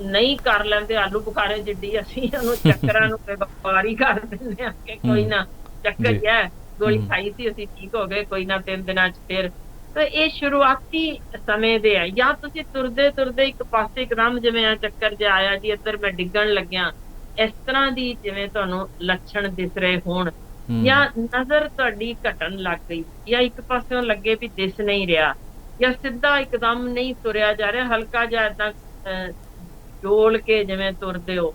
ਨਹੀਂ ਕਰ ਲੈਂਦੇ ਆਲੂ ਬੁਖਾਰੇ ਜਿੱਡੀ, ਅਸੀਂ ਉਹਨੂੰ ਚੱਕਰਾਂ ਨੂੰ ਵਪਾਰੀ ਕਰ ਦਿੰਦੇ ਹਾਂ ਕਿ ਕੋਈ ਨਾ ਚੱਕਰ ਹੀ ਹੈ, ਗੋਲੀ ਖਾਈ ਸੀ ਅਸੀਂ, ਠੀਕ ਹੋ ਗਏ, ਕੋਈ ਨਾ 3 ਦਿਨਾਂ ਚ ਫਿਰ। ਤਾਂ ਇਹ ਸ਼ੁਰੂਆਤੀ ਸਮੇਂ ਦੇ ਆ, ਜਾਂ ਤੁਸੀਂ ਤੁਰਦੇ ਤੁਰਦੇ ਇੱਕ ਪਾਸੇ ਇੱਕਦਮ ਜਿਵੇਂ ਆ ਚੱਕਰ ਜਿਹਾ ਆਇਆ ਜੀ, ਇੱਧਰ ਮੈਂ ਡਿੱਗਣ ਲੱਗਿਆ, ਇਸ ਤਰ੍ਹਾਂ ਦੀ ਜਿਵੇਂ ਤੁਹਾਨੂੰ ਲੱਛਣ ਦਿਸ ਰਹੇ ਹੋਣ, ਜਾਂ ਨਜ਼ਰ ਤੁਹਾਡੀ ਘਟਣ ਲੱਗ ਗਈ, ਜਾਂ ਇੱਕ ਪਾਸਿਓਂ ਲੱਗੇ ਵੀ ਦਿਸ ਨਹੀਂ ਰਿਹਾ, ਜਾਂ ਸਿੱਧਾ ਇੱਕਦਮ ਨਹੀਂ ਤੁਰਿਆ ਜਾ ਰਿਹਾ, ਹਲਕਾ ਜਿਹਾ ਏਦਾਂ ਡੋਲ ਕੇ ਜਿਵੇਂ ਤੁਰਦੇ ਹੋ,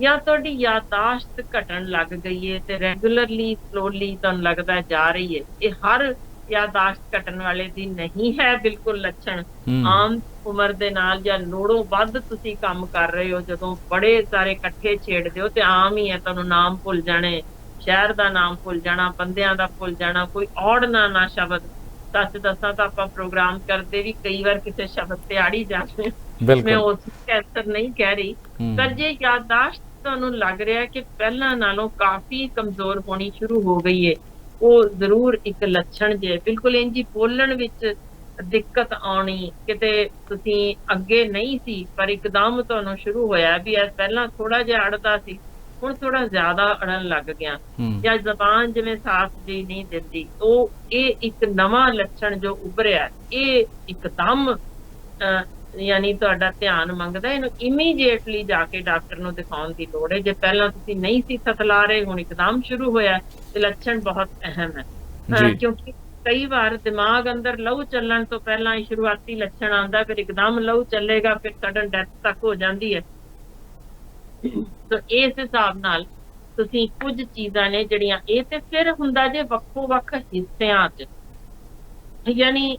ਜਾਂ ਤੁਹਾਡੀ ਯਾਦਾਸ਼ਤ ਘਟਣ ਲੱਗ ਗਈ ਹੈ ਤੇ ਰੈਗੂਲਰਲੀ ਸਲੋਲੀ ਤੁਹਾਨੂੰ ਲੱਗਦਾ ਜਾ ਰਹੀ ਹੈ। ਇਹ ਹਰ ਯਾਦਾਸ਼ਤ ਘਟਣ ਵਾਲੇ ਦੀ ਨਹੀਂ ਹੈ ਬਿਲਕੁਲ ਲੱਛਣ। ਆਮ ਉਮਰ ਦੇ ਨਾਲ ਜਾਂ ਲੋੜੋਂ ਵੱਧ ਤੁਸੀਂ ਕੰਮ ਕਰ ਰਹੇ ਹੋ, ਜਦੋਂ ਬੜੇ ਸਾਰੇ ਇਕੱਠੇ ਛੇੜਦੇ ਹੋ, ਤੇ ਆਮ ਹੀ ਹੈ ਤੁਹਾਨੂੰ ਨਾਮ ਭੁੱਲ ਜਾਣੇ, ਸ਼ਹਿਰ ਦਾ ਨਾਮ ਭੁੱਲ ਜਾਣਾ, ਬੰਦਿਆਂ ਦਾ ਭੁੱਲ ਜਾਣਾ, ਕੋਈ ਔੜ ਨਾ ਸ਼ਬਦ। ਸੱਚ ਦੱਸਾਂ ਤਾਂ ਆਪਾਂ ਪ੍ਰੋਗਰਾਮ ਕਰਦੇ ਵੀ ਕਈ ਵਾਰ ਕਿਸੇ ਸ਼ਬਦ ਤੇ ਆੜੀ ਜਾਂਦੇ, ਮੈਂ ਉਸ ਕੈਂਸਰ ਨਹੀਂ ਕਹਿ ਰਹੀ, ਪਰ ਜੇ ਯਾਦਾਸ਼ਤ ਤੁਹਾਨੂੰ ਲੱਗ ਰਿਹਾ ਕਿ ਪਹਿਲਾਂ ਨਾਲੋਂ ਕਾਫੀ ਕਮਜ਼ੋਰ ਹੋਣੀ ਸ਼ੁਰੂ ਹੋ ਗਈ ਹੈ, ਉਹ ਜ਼ਰੂਰ ਇੱਕ ਲੱਛਣ ਜੇ। ਬਿਲਕੁਲ ਇੰਝ ਬੋਲਣ ਵਿੱਚ ਦਿੱਕਤ ਆਉਣੀ, ਕਿਤੇ ਤੁਸੀਂ ਅੱਗੇ ਨਹੀਂ ਸੀ ਪਰ ਇੱਕਦਮ ਤੁਹਾਨੂੰ ਸ਼ੁਰੂ ਹੋਇਆ ਵੀ ਪਹਿਲਾਂ ਥੋੜਾ ਜਿਹਾ ਅੜਦਾ ਸੀ, ਹੁਣ ਥੋੜਾ ਜ਼ਿਆਦਾ ਅੜਨ ਲੱਗ ਗਿਆ, ਜਾਂ ਜ਼ਬਾਨ ਜਿਵੇਂ ਸਾਫ਼ ਜੀ ਨਹੀਂ ਦਿੰਦੀ, ਉਹ ਇਹ ਇੱਕ ਨਵਾਂ ਲੱਛਣ ਜੋ ਉੱਭਰਿਆ, ਇਹ ਇੱਕਦਮ ਯਾਨੀ ਤੁਹਾਡਾ ਧਿਆਨ ਮੰਗਦਾ, ਇਹਨੂੰ ਇਮੀਡੀਏਟਲੀ ਜਾ ਕੇ ਡਾਕਟਰ ਨੂੰ ਦਿਖਾਉਣ ਦੀ ਲੋੜ ਹੈ। ਜੇ ਪਹਿਲਾਂ ਤੁਸੀਂ ਨਹੀਂ ਸੀ ਥਥਲਾ ਰਹੇ, ਹੁਣ ਇੱਕਦਮ ਸ਼ੁਰੂ ਹੋਇਆ, ਤੇ ਲੱਛਣ ਬਹੁਤ ਅਹਿਮ ਹੈ, ਕਿਉਂਕਿ ਕਈ ਵਾਰ ਦਿਮਾਗ ਅੰਦਰ ਲਹੂ ਚੱਲਣ ਤੋਂ ਪਹਿਲਾਂ ਹੀ ਸ਼ੁਰੂਆਤੀ ਲੱਛਣ ਆਉਂਦਾ, ਫਿਰ ਇੱਕਦਮ ਲਹੂ ਚੱਲੇਗਾ, ਫਿਰ ਸਡਨ ਡੈਥ ਤੱਕ ਹੋ ਜਾਂਦੀ ਹੈ। ਤਾਂ ਇਸ ਹਿਸਾਬ ਨਾਲ ਤੁਸੀਂ ਕੁਝ ਚੀਜ਼ਾਂ ਨੇ ਜਿਹੜੀਆਂ, ਇਹ ਤੇ ਫਿਰ ਹੁੰਦਾ ਜੇ ਵੱਖੋ ਵੱਖ ਹਿੱਸਿਆਂ 'ਚ, ਯਾਨੀ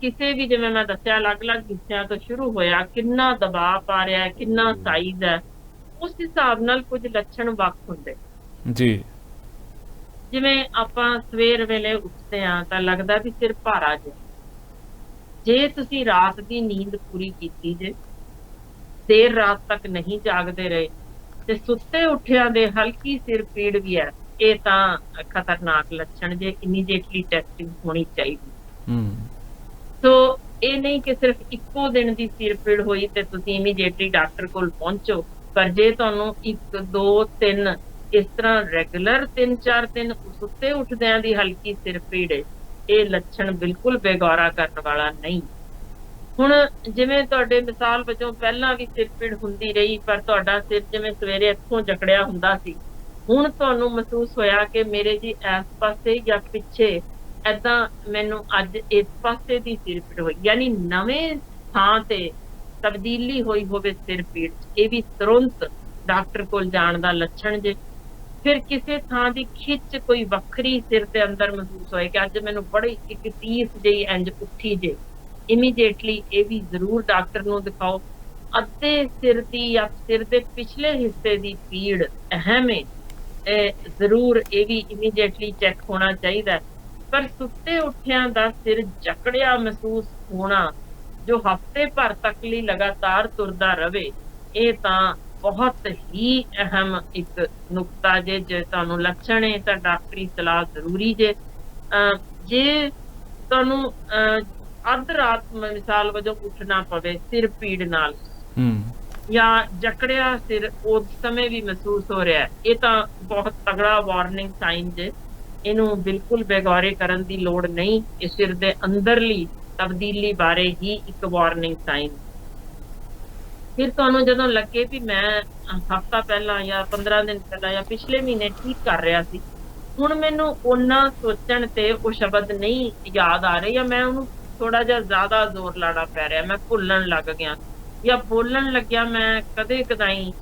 ਕਿਸੇ ਵੀ, ਜਿਵੇਂ ਮੈਂ ਦੱਸਿਆ, ਅਲੱਗ-ਅਲੱਗ ਹਿੱਸਿਆਂ ਤੋਂ ਸ਼ੁਰੂ ਹੋਇਆ, ਕਿੰਨਾ ਦਬਾਅ ਪਾ ਰਿਹਾ, ਕਿੰਨਾ ਸਾਈਜ਼ ਹੈ, ਉਸ ਹਿਸਾਬ ਨਾਲ ਕੁਝ ਲੱਛਣ ਵੱਖ ਹੁੰਦੇ ਜੀ। ਜਿਵੇਂ ਆਪਾਂ ਸਵੇਰ ਵੇਲੇ ਉੱਠਦੇ ਹਾਂ ਤਾਂ ਲੱਗਦਾ ਵੀ ਸਿਰ ਭਾਰਾ ਜਿਹਾ, ਜੇ ਤੁਸੀਂ ਰਾਤ ਦੀ ਨੀਂਦ ਪੂਰੀ ਕੀਤੀ ਜੇ, ਦੇਰ ਰਾਤ ਤੱਕ ਨਹੀਂ ਜਾਗਦੇ ਰਹੇ, ਤੇ ਸੁੱਤੇ ਉੱਠਿਆਂ ਦੇ ਹਲਕੀ ਸਿਰ ਪੀੜ ਵੀ ਹੈ, ਇਹ ਤਾਂ ਖਤਰਨਾਕ ਲੱਛਣ ਜੇ, ਇਮੀਡੀਏਟਲੀ ਟੈਸਟਿੰਗ ਹੋਣੀ ਚਾਹੀਦੀ। ਹੂੰ ਸੋ ਇਹ ਨਹੀਂ ਕਿ ਸਿਰਫ ਇੱਕੋ ਦਿਨ ਦੀ ਸਿਰ ਪੀੜ ਹੋਈ ਤੇ ਤੁਸੀਂ ਇਮੀਡੀਏਟਲੀ ਡਾਕਟਰ ਕੋਲ ਪਹੁੰਚੋ, ਪਰ ਜੇ ਤੁਹਾਨੂੰ 1 2 3 ਇਸ ਤਰ੍ਹਾਂ ਰੈਗੂਲਰ 3-4 ਦਿਨ ਸੁੱਤੇ ਉੱਠਦਿਆਂ ਦੀ ਹਲਕੀ ਸਿਰ ਪੀੜ ਹੈ, ਇਹ ਲੱਛਣ ਬਿਲਕੁਲ ਬੇਗੌਰਾ ਕਰਨ ਵਾਲਾ ਨਹੀਂ। ਹੁਣ ਜਿਵੇਂ ਤੁਹਾਡੇ ਮਿਸਾਲ ਵਜੋਂ ਪਹਿਲਾਂ ਵੀ ਸਿਰ ਪੀੜ ਹੁੰਦੀ ਰਹੀ, ਪਰ ਤੁਹਾਡਾ ਸਿਰ ਜਿਵੇਂ ਸਵੇਰੇ ਇੱਥੋਂ ਜਕੜਿਆ ਹੁੰਦਾ ਸੀ, ਹੁਣ ਤੁਹਾਨੂੰ ਮਹਿਸੂਸ ਹੋਇਆ ਕਿ ਮੇਰੇ ਜੀ ਇਸ ਪਾਸੇ ਜਾਂ ਪਿੱਛੇ ਏਦਾਂ ਮੈਨੂੰ ਅੱਜ ਇਸ ਪਾਸੇ ਦੀ ਸਿਰ ਪੀੜ ਹੋਈ, ਯਾਨੀ ਨਵੇਂ ਥਾਂ ਤੇ ਤਬਦੀਲੀ ਹੋਈ ਹੋਵੇ ਸਿਰ ਪੀੜ 'ਚ, ਇਹ ਵੀ ਤੁਰੰਤ ਡਾਕਟਰ ਕੋਲ ਜਾਣ ਦਾ ਲੱਛਣ ਜੇ। ਫਿਰ ਕਿਸੇ ਥਾਂ ਦੀ ਖਿੱਚ ਕੋਈ ਵੱਖਰੀ ਸਿਰ ਦੇ ਅੰਦਰ ਮਹਿਸੂਸ ਹੋਏ ਕਿ ਅੱਜ ਮੈਨੂੰ ਬੜੀ ਇੱਕ ਤੀਸ ਜਿਹੀ ਇੰਜ ਉੱਠੀ ਜੇ, ਇਮੀਡੀਏਟਲੀ ਇਹ ਵੀ ਜ਼ਰੂਰ ਡਾਕਟਰ ਨੂੰ ਦਿਖਾਓ। ਅੱਧੇ ਸਿਰ ਦੀ ਜਾਂ ਸਿਰ ਦੇ ਪਿਛਲੇ ਹਿੱਸੇ ਦੀ ਪੀੜ ਅਹਿਮ ਹੈ, ਜ਼ਰੂਰ ਇਹ ਵੀ ਇਮੀਡੀਏਟਲੀ ਚੈੱਕ ਹੋਣਾ ਚਾਹੀਦਾ। ਪਰ ਸੁੱਤੇ ਉੱਠਿਆਂ ਦਾ ਸਿਰ ਜਕੜਿਆ ਮਹਿਸੂਸ ਹੋਣਾ ਜੋ ਹਫ਼ਤੇ ਭਰ ਤੱਕ ਲਈ ਲਗਾਤਾਰ ਤੁਰਦਾ ਰਵੇ, ਇਹ ਤਾਂ ਬਹੁਤ ਹੀ ਅਹਿਮ ਇੱਕ ਨੁਕਤਾ ਜੇ। ਜੇ ਤੁਹਾਨੂੰ ਲੱਛਣ ਹੈ ਤਾਂ ਡਾਕਟਰੀ ਸਲਾਹ ਜ਼ਰੂਰੀ ਜੇ। ਜੇ ਤੁਹਾਨੂੰ ਅੱਧ ਰਾਤ ਮਿਸਾਲ ਵਜੋਂ ਉੱਠਣਾ ਪਵੇ ਸਿਰ ਪੀੜ ਨਾਲ, ਜਾਂ ਜਕੜਿਆ ਸਿਰ ਉਸ ਸਮੇਂ ਵੀ ਮਹਿਸੂਸ ਹੋ ਰਿਹਾ, ਇਹ ਤਾਂ ਬਹੁਤ ਤਗੜਾ ਵਾਰਨਿੰਗ ਸਾਈਨ ਜੇ। ਇਹਨੂੰ ਬਿਲਕੁਲ ਬੇਗੌਰੇ ਕਰਨ ਦੀ ਲੋੜ ਨਹੀਂ, ਇਹ ਸਿਰ ਦੇ ਅੰਦਰਲੀ ਤਬਦੀਲੀ ਬਾਰੇ ਹੀ ਇੱਕ ਵਾਰਨਿੰਗ ਸਾਈਨ। ਫਿਰ ਤੁਹਾਨੂੰ ਜਦੋਂ ਲੱਗੇ ਵੀ ਮੈਂ ਹਫ਼ਤਾ ਪਹਿਲਾਂ ਜਾਂ 15 ਦਿਨ ਪਹਿਲਾਂ ਜਾਂ ਪਿਛਲੇ ਮਹੀਨੇ ਠੀਕ ਕਰ ਰਿਹਾ ਸੀ, ਹੁਣ ਮੈਨੂੰ ਉਹਨਾਂ ਸੋਚਣ ਤੇ ਉਹ ਸ਼ਬਦ ਨਹੀਂ ਯਾਦ ਆ ਰਹੇ, ਜਾਂ ਮੈਂ ਉਹਨੂੰ ਥੋੜਾ ਜਿਹਾ ਜ਼ਿਆਦਾ ਜ਼ੋਰ ਲਾਣਾ ਪੈ ਰਿਹਾ, ਮੈਂ ਭੁੱਲਣ ਲੱਗ ਗਿਆ, ਜਾਂ ਬੋਲਣ ਲੱਗਿਆ ਮੈਂ ਕਦੇ ਕਦਾਈ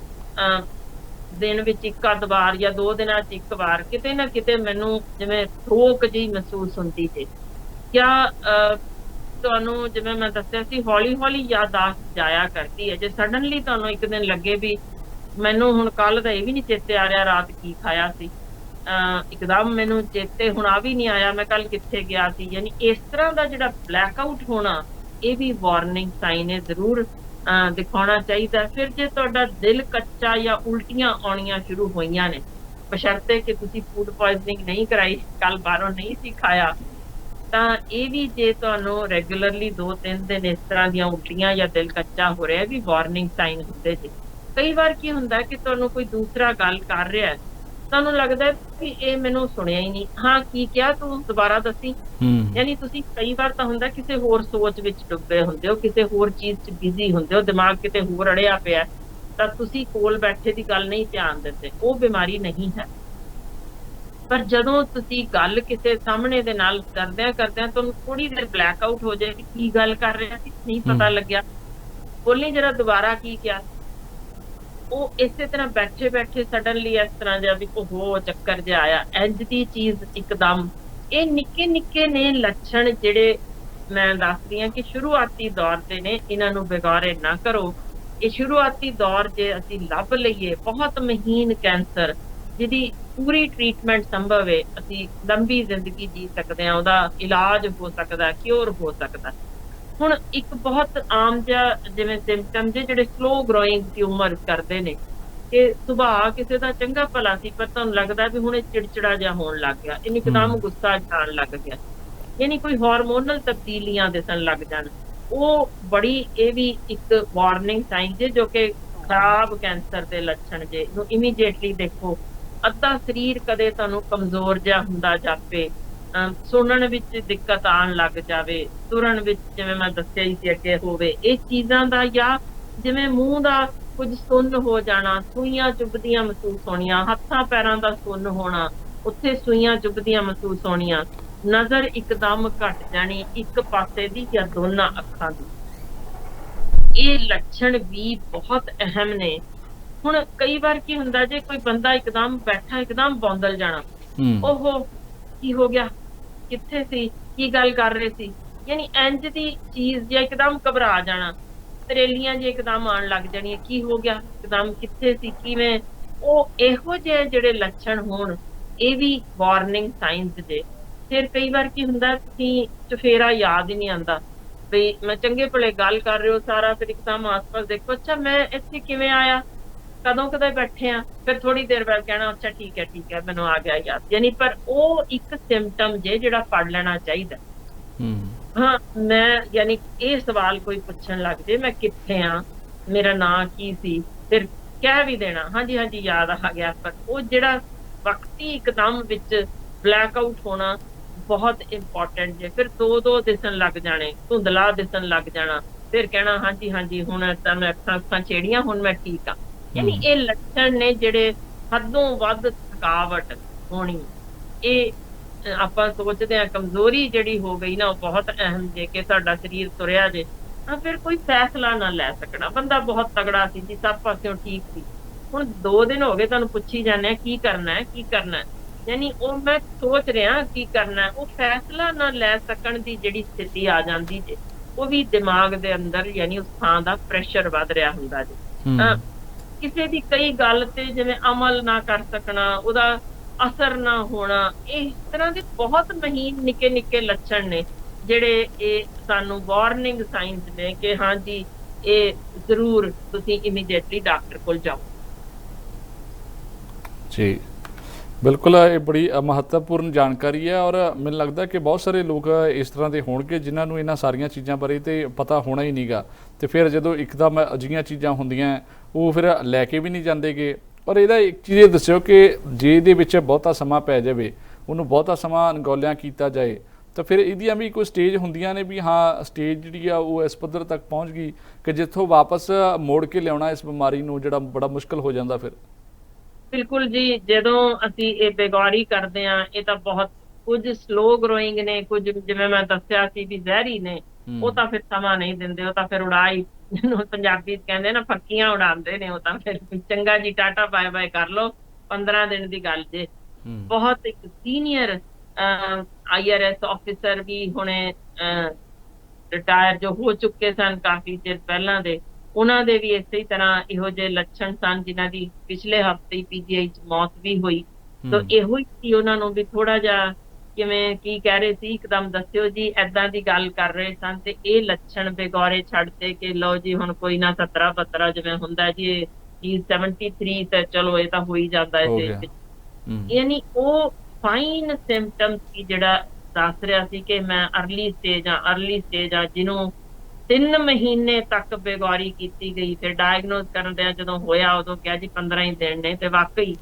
ਦਿਨ ਵਿੱਚ 1 ਵਾਰ ਜਾਂ 2 ਦਿਨਾਂ 'ਚ 1 ਵਾਰ ਕਿਤੇ ਨਾ ਕਿਤੇ ਮੈਨੂੰ ਜਿਵੇਂ ਥੋਕ ਜਿਹੀ ਮਹਿਸੂਸ ਹੁੰਦੀ ਜੇ। ਜਾਂ ਤੁਹਾਨੂੰ ਜਿਵੇਂ ਮੈਂ ਦੱਸਿਆ ਸੀ ਹੌਲੀ ਹੌਲੀ ਯਾਦਾਸ਼ਤ ਜਾਇਆ ਕਰਦੀ ਹੈ। ਜੇ ਸਡਨਲੀ ਤੁਹਾਨੂੰ ਇੱਕ ਦਿਨ ਲੱਗੇ ਵੀ ਮੈਨੂੰ ਹੁਣ ਕੱਲ ਦਾ ਇਹ ਵੀ ਨਹੀਂ ਚੇਤੇ ਆ ਰਿਹਾ ਰਾਤ ਕੀ ਖਾਇਆ ਸੀ, ਇੱਕਦਮ ਮੈਨੂੰ ਚੇਤੇ ਹੁਣ ਆ ਵੀ ਨਹੀਂ ਆਇਆ ਮੈਂ ਕੱਲ ਕਿੱਥੇ ਗਿਆ ਸੀ, ਯਾਨੀ ਇਸ ਤਰ੍ਹਾਂ ਦਾ ਜਿਹੜਾ ਬਲੈਕ ਆਊਟ ਹੋਣਾ, ਇਹ ਵੀ ਵਾਰਨਿੰਗ ਸਾਈਨ ਹੈ, ਜ਼ਰੂਰ ਦਿਖਾਉਣਾ ਚਾਹੀਦਾ। ਫਿਰ ਜੇ ਤੁਹਾਡਾ ਦਿਲ ਕੱਚਾ ਜਾਂ ਉਲਟੀਆਂ ਆਉਣੀਆਂ ਸ਼ੁਰੂ ਹੋਈਆਂ ਨੇ, ਬਸ਼ਰਤੇ ਕਿ ਤੁਸੀਂ ਫੂਡ ਪੋਇਜ਼ਨਿੰਗ ਨਹੀਂ ਕਰਾਈ, ਕੱਲ ਬਾਹਰੋਂ ਨਹੀਂ ਸੀ ਖਾਇਆ, ਤਾਂ ਇਹ ਵੀ ਜੇ ਤੁਹਾਨੂੰ ਰੈਗੂਲਰਲੀ 2-3 ਦਿਨ ਇਸ ਤਰ੍ਹਾਂ ਦੀਆਂ ਉਲਟੀਆਂ ਜਾਂ ਦਿਲ ਕੱਚਾ ਹੋ ਰਿਹਾ, ਵੀ ਵਾਰਨਿੰਗ ਸਾਈਨ ਹੁੰਦੇ ਜੀ। ਕਈ ਵਾਰ ਕੀ ਹੁੰਦਾ ਕਿ ਤੁਹਾਨੂੰ ਕੋਈ ਦੂਸਰਾ ਗੱਲ ਕਰ ਰਿਹਾ, ਤੁਹਾਨੂੰ ਲੱਗਦਾ ਕਿ ਇਹ ਮੈਨੂੰ ਸੁਣਿਆ ਹੀ ਨਹੀਂ, ਹਾਂ ਕੀ ਕਿਹਾ ਤੂੰ ਦੁਬਾਰਾ ਦੱਸੀ, ਯਾਨੀ ਤੁਸੀਂ ਕਈ ਵਾਰ ਤਾਂ ਹੁੰਦਾ ਕਿਸੇ ਹੋਰ ਸੋਚ ਵਿੱਚ ਡੁੱਬੇ ਹੁੰਦੇ ਹੋ, ਕਿਸੇ ਹੋਰ ਚੀਜ਼ 'ਚ ਬਿਜ਼ੀ ਹੁੰਦੇ ਹੋ, ਦਿਮਾਗ ਕਿਤੇ ਹੋਰ ਅੜਿਆ ਪਿਆ, ਤਾਂ ਤੁਸੀਂ ਕੋਲ ਬੈਠੇ ਦੀ ਗੱਲ ਨਹੀਂ ਧਿਆਨ ਦਿੰਦੇ, ਉਹ ਬਿਮਾਰੀ ਨਹੀਂ ਹੈ। ਪਰ ਜਦੋਂ ਤੁਸੀਂ ਗੱਲ ਕਿਸੇ ਸਾਹਮਣੇ ਦੇ ਨਾਲ ਕਰਦਿਆਂ ਤੁਹਾਨੂੰ ਥੋੜੀ ਦੇਰ ਬਲੈਕ ਆਊਟ ਹੋ ਜਾਏ, ਕੀ ਗੱਲ ਕਰ ਰਿਹਾ ਸੀ ਨਹੀਂ ਪਤਾ ਲੱਗਿਆ, ਬੋਲੀ ਜਰਾ ਦੁਬਾਰਾ ਕੀ ਕਿਹਾ, ਉਹ ਇਸੇ ਤਰ੍ਹਾਂ ਬੈਠੇ ਬੈਠੇ ਸਡਨਲੀ ਇਸ ਤਰ੍ਹਾਂ ਜਿਹਾ ਵੀ ਉਹ ਚੱਕਰ ਜਿਹਾ ਆਇਆ, ਇੰਜ ਦੀ ਚੀਜ਼ ਇੱਕਦਮ। ਇਹ ਨਿੱਕੇ ਨਿੱਕੇ ਨੇ ਲੱਛਣ ਜਿਹੜੇ ਮੈਂ ਦੱਸਦੀ ਹਾਂ ਕਿ ਸ਼ੁਰੂਆਤੀ ਦੌਰ ਤੇ ਨੇ, ਇਹਨਾਂ ਨੂੰ ਬੇਗਾਰੇ ਨਾ ਕਰੋ। ਇਹ ਸ਼ੁਰੂਆਤੀ ਦੌਰ ਜੇ ਅਸੀਂ ਲੱਭ ਲਈਏ ਬਹੁਤ ਮਹੀਨ ਕੈਂਸਰ ਜਿਹਦੀ ਪੂਰੀ ਟ੍ਰੀਟਮੈਂਟ ਸੰਭਵ ਹੈ, ਅਸੀਂ ਲੰਬੀ ਜ਼ਿੰਦਗੀ ਜੀ ਸਕਦੇ ਹਾਂ, ਉਹਦਾ ਇਲਾਜ ਹੋ ਸਕਦਾ, ਕਿਉਰ ਹੋ ਸਕਦਾ। ਹੁਣ ਇੱਕ ਬਹੁਤ ਆਮ ਜਿਹਾ ਜਿਵੇਂ ਸਿੰਪਟਮ ਜਿਹੜੇ ਸਲੋ ਗਰੋਇੰਗ ਟਿਊਮਰ ਕਰਦੇ ਨੇ, ਕਿ ਸੁਭਾਅ ਕਿਸੇ ਦਾ ਚੰਗਾ ਭਲਾ ਸੀ ਪਰ ਤੁਹਾਨੂੰ ਲੱਗਦਾ ਵੀ ਹੁਣ ਇਹ ਚਿੜਚਿੜਾ ਜਿਹਾ ਹੋਣ ਲੱਗ ਗਿਆ, ਇਹਨੂੰ ਇੱਕਦਮ ਗੁੱਸਾ ਜਾਣ ਲੱਗ ਗਿਆ, ਯਾਨੀ ਕੋਈ ਹਾਰਮੋਨਲ ਤਬਦੀਲੀਆਂ ਦਿਸਣ ਲੱਗ ਜਾਣ, ਉਹ ਬੜੀ ਇਹ ਵੀ ਇੱਕ ਵਾਰਨਿੰਗ ਸਾਈਨ ਜੇ, ਜੋ ਕਿ ਖਰਾਬ ਕੈਂਸਰ ਦੇ ਲੱਛਣ ਜੇ। ਇਹਨੂੰ ਇਮੀਡੀਏਟਲੀ ਦੇਖੋ। ਅੱਧਾ ਸਰੀਰ ਕਦੇ ਤੁਹਾਨੂੰ ਕਮਜ਼ੋਰ ਜਿਹਾ ਹੁੰਦਾ ਜਾਪੇ, ਸੁਣਨ ਵਿੱਚ ਦਿੱਕਤ ਆਉਣ ਲੱਗ ਜਾਵੇ, ਤੁਰਨ ਵਿੱਚ ਜਿਵੇਂ ਮੈਂ ਦੱਸਿਆ ਹੀ ਸੀ ਅੱਗੇ ਹੋਵੇ, ਇਹ ਚੀਜ਼ਾਂ ਦਾ, ਜਾਂ ਜਿਵੇਂ ਮੂੰਹ ਦਾ ਕੁਝ ਸੁੰਨ ਹੋ ਜਾਣਾ, ਸੂਈਆਂ ਚੁੱਭਦੀਆਂ ਮਹਿਸੂਸ ਹੋਣੀਆਂ, ਹੱਥਾਂ ਪੈਰਾਂ ਦਾ ਸੁੰਨ ਹੋਣਾ, ਉੱਥੇ ਸੂਈਆਂ ਚੁੱਭਦੀਆਂ ਮਹਿਸੂਸ ਹੋਣੀਆਂ, ਨਜ਼ਰ ਇੱਕਦਮ ਘਟ ਜਾਣੀ ਇੱਕ ਪਾਸੇ ਦੀ ਜਾਂ ਦੋਨਾਂ ਅੱਖਾਂ ਦੀ, ਇਹ ਲੱਛਣ ਵੀ ਬਹੁਤ ਅਹਿਮ ਨੇ। ਹੁਣ ਕਈ ਵਾਰ ਕੀ ਹੁੰਦਾ ਜੇ ਕੋਈ ਬੰਦਾ ਇੱਕਦਮ ਬੈਠਾ ਇੱਕਦਮ ਬੌਂਦਲ ਜਾਣਾ, ਓਹੋ ਕੀ ਹੋ ਗਿਆ, ਕਿੱਥੇ ਸੀ, ਕੀ ਗੱਲ ਕਰ ਰਹੇ ਸੀ, ਯਾਨੀ ਇੰਜ ਦੀ ਚੀਜ਼, ਜਾਂ ਇੱਕਦਮ ਘਬਰਾ ਜਾਣਾ, ਤਰੇਲੀਆਂ ਜੇ ਇੱਕਦਮ ਆਉਣ ਲੱਗ ਜਾਣੀਆਂ, ਕੀ ਹੋ ਗਿਆ, ਇੱਕਦਮ ਕਿੱਥੇ ਸੀ, ਕਿਵੇਂ, ਉਹ ਇਹੋ ਜਿਹੇ ਜਿਹੜੇ ਲੱਛਣ ਹੋਣ, ਇਹ ਵੀ ਵਾਰਨਿੰਗ ਸਾਈਨਸ ਜੇ। ਫਿਰ ਕਈ ਵਾਰ ਕੀ ਹੁੰਦਾ, ਤੁਸੀਂ ਚੁਫੇਰਾ ਯਾਦ ਹੀ ਨਹੀਂ ਆਉਂਦਾ, ਵੀ ਮੈਂ ਚੰਗੇ ਭਲੇ ਗੱਲ ਕਰ ਰਹੇ ਹੋ ਸਾਰਾ, ਫਿਰ ਇੱਕਦਮ ਆਸ-ਪਾਸ ਦੇਖੋ, ਅੱਛਾ ਮੈਂ ਇੱਥੇ ਕਿਵੇਂ ਆਇਆ, ਕਦੋਂ ਕਦੇ ਬੈਠੇ ਆ, ਫਿਰ ਥੋੜੀ ਦੇਰ ਬਾਅਦ ਕਹਿਣਾ ਅੱਛਾ ਠੀਕ ਹੈ ਮੈਨੂੰ ਆ ਗਿਆ ਯਾਦ। ਯਾਨੀ ਪਰ ਉਹ ਇੱਕ ਸਿੰਪਟਮ ਜੇ ਜਿਹੜਾ ਪੜ ਲੈਣਾ ਚਾਹੀਦਾ। ਹਾਂ ਮੈਂ ਯਾਨੀ ਇਹ ਸਵਾਲ ਕੋਈ ਪੁੱਛਣ ਲੱਗ ਜੇ ਮੈਂ ਕਿੱਥੇ ਆ, ਮੇਰਾ ਨਾਂ ਕੀ ਸੀ, ਫਿਰ ਕਹਿ ਵੀ ਦੇਣਾ ਹਾਂਜੀ ਹਾਂਜੀ ਯਾਦ ਆ ਗਿਆ, ਪਰ ਉਹ ਜਿਹੜਾ ਵਕਤੀ ਇੱਕਦਮ ਵਿੱਚ ਬਲੈਕ ਆਊਟ ਹੋਣਾ ਬਹੁਤ ਇੰਪੋਰਟੈਂਟ ਜੇ। ਫਿਰ ਦੋ ਦਿਸਣ ਲੱਗ ਜਾਣੇ, ਧੁੰਦਲਾ ਦਿਸਣ ਲੱਗ ਜਾਣਾ, ਫਿਰ ਕਹਿਣਾ ਹਾਂਜੀ ਹਾਂਜੀ ਹੁਣ ਤਾਂ ਮੈਂ ਅੱਖਾਂ ਛੇੜੀਆਂ, ਹੁਣ ਮੈਂ ਠੀਕ ਆ। ਯਾਨੀ ਇਹ ਲੱਛਣ ਨੇ ਜਿਹੜੇ ਹੱਦੋਂ ਵੱਧ ਥਕਾਵਟ ਹੋਣੀ। ਇਹ ਆਪਾਂ ਸੋਚਦੇ ਹਾਂ ਕਮਜ਼ੋਰੀ ਜਿਹੜੀ ਹੋ ਗਈ ਨਾ ਉਹ ਬਹੁਤ ਅਹਿਮ ਜੇ, ਕਿ ਸਾਡਾ ਸਰੀਰ ਤੁਰਿਆ ਜੇ ਤਾਂ ਫਿਰ ਕੋਈ ਫੈਸਲਾ ਨਾ ਲੈ ਸਕਣਾ। ਬੰਦਾ ਬਹੁਤ ਤਗੜਾ ਸੀ ਜੀ, ਸਭ ਪਾਸਿਓਂ ਠੀਕ ਸੀ, ਹੁਣ 2 ਦਿਨ ਹੋ ਗਏ ਤੁਹਾਨੂੰ ਪੁੱਛੀ ਜਾਂਦੇ ਆ ਕੀ ਕਰਨਾ ਹੈ ਕੀ ਕਰਨਾ ਹੈ, ਯਾਨੀ ਉਹ ਮੈਂ ਸੋਚ ਰਿਹਾ ਕੀ ਕਰਨਾ, ਉਹ ਫੈਸਲਾ ਨਾ ਲੈ ਸਕਣ ਦੀ ਜਿਹੜੀ ਸਥਿਤੀ ਆ ਜਾਂਦੀ ਜੇ, ਉਹ ਵੀ ਦਿਮਾਗ ਦੇ ਅੰਦਰ ਯਾਨੀ ਉਸ ਥਾਂ ਦਾ ਪ੍ਰੈਸ਼ਰ ਵੱਧ ਰਿਹਾ ਹੁੰਦਾ ਜੀ। ਕਿਸੇ ਦੀ ਕਈ ਗੱਲ ਤੇ ਜਿਵੇਂ ਅਮਲ ਨਾ ਕਰ ਸਕਣਾ, ਉਹਦਾ ਅਸਰ ਨਾ ਹੋਣਾ, ਇਸ ਤਰ੍ਹਾਂ ਦੇ ਬਹੁਤ ਮਹੀਨ ਨਿੱਕੇ ਨਿੱਕੇ ਲੱਛਣ ਨੇ ਜਿਹੜੇ ਇਹ ਸਾਨੂੰ ਵਾਰਨਿੰਗ ਸਾਈਨਸ ਨੇ ਕਿ ਹਾਂਜੀ ਇਹ ਜ਼ਰੂਰ ਤੁਸੀਂ ਇਮੀਡੀਏਟਲੀ ਡਾਕਟਰ ਕੋਲ ਜਾਓ। ਜੀ ਬਿਲकुल, ਇਹ ਬੜੀ ਮਹੱਤਵਪੂਰਨ ਜਾਣਕਾਰੀ ਹੈ ਔਰ ਮੈਨੂੰ ਲੱਗਦਾ ਕਿ ਬਹੁਤ ਸਾਰੇ ਲੋਕ ਇਸ ਤਰ੍ਹਾਂ ਦੇ ਹੋਣਗੇ ਜਿਨ੍ਹਾਂ ਨੂੰ ਇਹਨਾਂ ਸਾਰੀਆਂ ਚੀਜ਼ਾਂ ਬਾਰੇ ਤੇ ਪਤਾ ਹੋਣਾ ਹੀ ਨਹੀਂਗਾ, ਤੇ ਫਿਰ ਜਦੋਂ ਇੱਕਦਮ ਅਜਿਹੀਆਂ ਚੀਜ਼ਾਂ ਹੁੰਦੀਆਂ ਉਹ ਫਿਰ ਲੈ ਕੇ ਵੀ ਨਹੀਂ ਜਾਂਦੇਗੇ। ਔਰ ਇਹਦਾ ਇੱਕ ਚੀਜ਼ ਇਹ ਦੱਸਿਓ ਕਿ ਜੇ ਇਹਦੇ ਵਿੱਚ ਬਹੁਤਾ ਸਮਾਂ ਪੈ ਜਾਵੇ, ਉਹਨੂੰ ਬਹੁਤਾ ਸਮਾਂ ਅਣਗੌਲਿਆਂ ਕੀਤਾ ਜਾਏ, ਤਾਂ ਫਿਰ ਇਹਦੀਆਂ ਵੀ ਕੋਈ ਸਟੇਜ ਹੁੰਦੀਆਂ ਨੇ ਵੀ ਹਾਂ ਸਟੇਜ ਜਿਹੜੀ ਆ ਉਹ ਇਸ ਪੱਧਰ ਤੱਕ ਪਹੁੰਚ ਗਈ ਕਿ ਜਿੱਥੋਂ ਵਾਪਸ ਮੋੜ ਕੇ ਲਿਆਉਣਾ ਇਸ ਬਿਮਾਰੀ ਨੂੰ ਜਿਹੜਾ ਬੜਾ ਮੁਸ਼ਕਲ ਹੋ ਜਾਂਦਾ ਫਿਰ। ਬਿਲਕੁਲ ਜੀ, ਜਦੋਂ ਅਸੀਂ ਇਹ ਬੇਗੌਰੀ ਕਰਦੇ ਹਾਂ, ਇਹ ਤਾਂ ਬਹੁਤ ਕੁਝ ਸਲੋ ਗਰੋਇੰਗ ਨੇ, ਕੁਝ ਜਿਵੇਂ ਮੈਂ ਦੱਸਿਆ ਸੀ ਵੀ ਜ਼ਹਿਰੀ ਨੇ, ਉਹ ਤਾਂ ਫਿਰ ਸਮਾਂ ਨਹੀਂ ਦਿੰਦੇ, ਉਹ ਤਾਂ ਫਿਰ ਉਡਾਈ, ਜਿਹਨੂੰ ਪੰਜਾਬੀ ਚ ਕਹਿੰਦੇ ਨਾ ਫੱਕੀਆਂ ਉਡਾਉਂਦੇ ਨੇ, ਉਹ ਤਾਂ ਫਿਰ ਚੰਗਾ ਜੀ ਟਾਟਾ ਬਾਏ ਬਾਏ ਕਰ ਲੋ, 15 ਦਿਨ ਦੀ ਗੱਲ ਜੇ। ਬਹੁਤ ਇੱਕ ਸੀਨੀਅਰ IRS ਆਫਿਸਰ ਵੀ ਹੁਣੇ ਰਿਟਾਇਰ ਜੋ ਹੋ ਚੁੱਕੇ ਸਨ ਕਾਫੀ ਚਿਰ ਪਹਿਲਾਂ ਦੇ, ਉਹਨਾਂ ਦੇ ਵੀ ਇਸੇ ਤਰ੍ਹਾਂ ਇਹੋ ਜਿਹੇ ਲੱਛਣ ਸਨ, ਜਿਨ੍ਹਾਂ ਦੀ ਪਿਛਲੇ ਹਫ਼ਤੇ ਹੀ PGI ਚ ਮੌਤ ਵੀ ਹੋਈ। ਤਾਂ ਇਹੋ ਹੀ ਸੀ ਉਹਨਾਂ ਨੂੰ ਵੀ ਥੋੜਾ ਜਿਹਾ ਕਿਵੇਂ ਕੀ ਕਹਿ ਰਹੇ ਸੀ ਇੱਕਦਮ ਦੱਸਿਓ ਜੀ, ਏਦਾਂ ਦੀ ਗੱਲ ਕਰ ਰਹੇ ਸਨ ਤੇ ਇਹ ਲੱਛਣ ਬੇਗੌਰੇ ਛੱਡਦੇ ਕਿ ਲਓ ਜੀ ਹੁਣ ਕੋਈ ਨਾ 17 72 ਜਿਵੇਂ ਹੁੰਦਾ ਜੀ 73 ਤੇ ਚਲੋ ਇਹ ਤਾਂ ਹੋ ਹੀ ਜਾਂਦਾ ਹੈ ਦੇਸ਼ ਵਿੱਚ। ਯਾਨੀ ਉਹ ਫਾਈਨ ਸਿੰਪਟਮ ਸੀ ਜਿਹੜਾ ਦੱਸ ਰਿਹਾ ਸੀ ਕਿ ਮੈਂ ਅਰਲੀ ਸਟੇਜ ਆ ਜਿਹਨੂੰ 3 ਮਹੀਨੇ ਤੱਕ ਬੇਗੌਰੀ ਕੀਤੀ ਗਈ, ਫਿਰ ਡਾਇਗਨੋਸ ਕਰਨ ਦੇ ਜਦੋਂ ਹੋਇਆ ਉਦੋਂ ਕਿਹਾ ਜੀ 15 ਹੀ ਦਿਨ ਨੇ, ਤੇ ਵਾਕਈ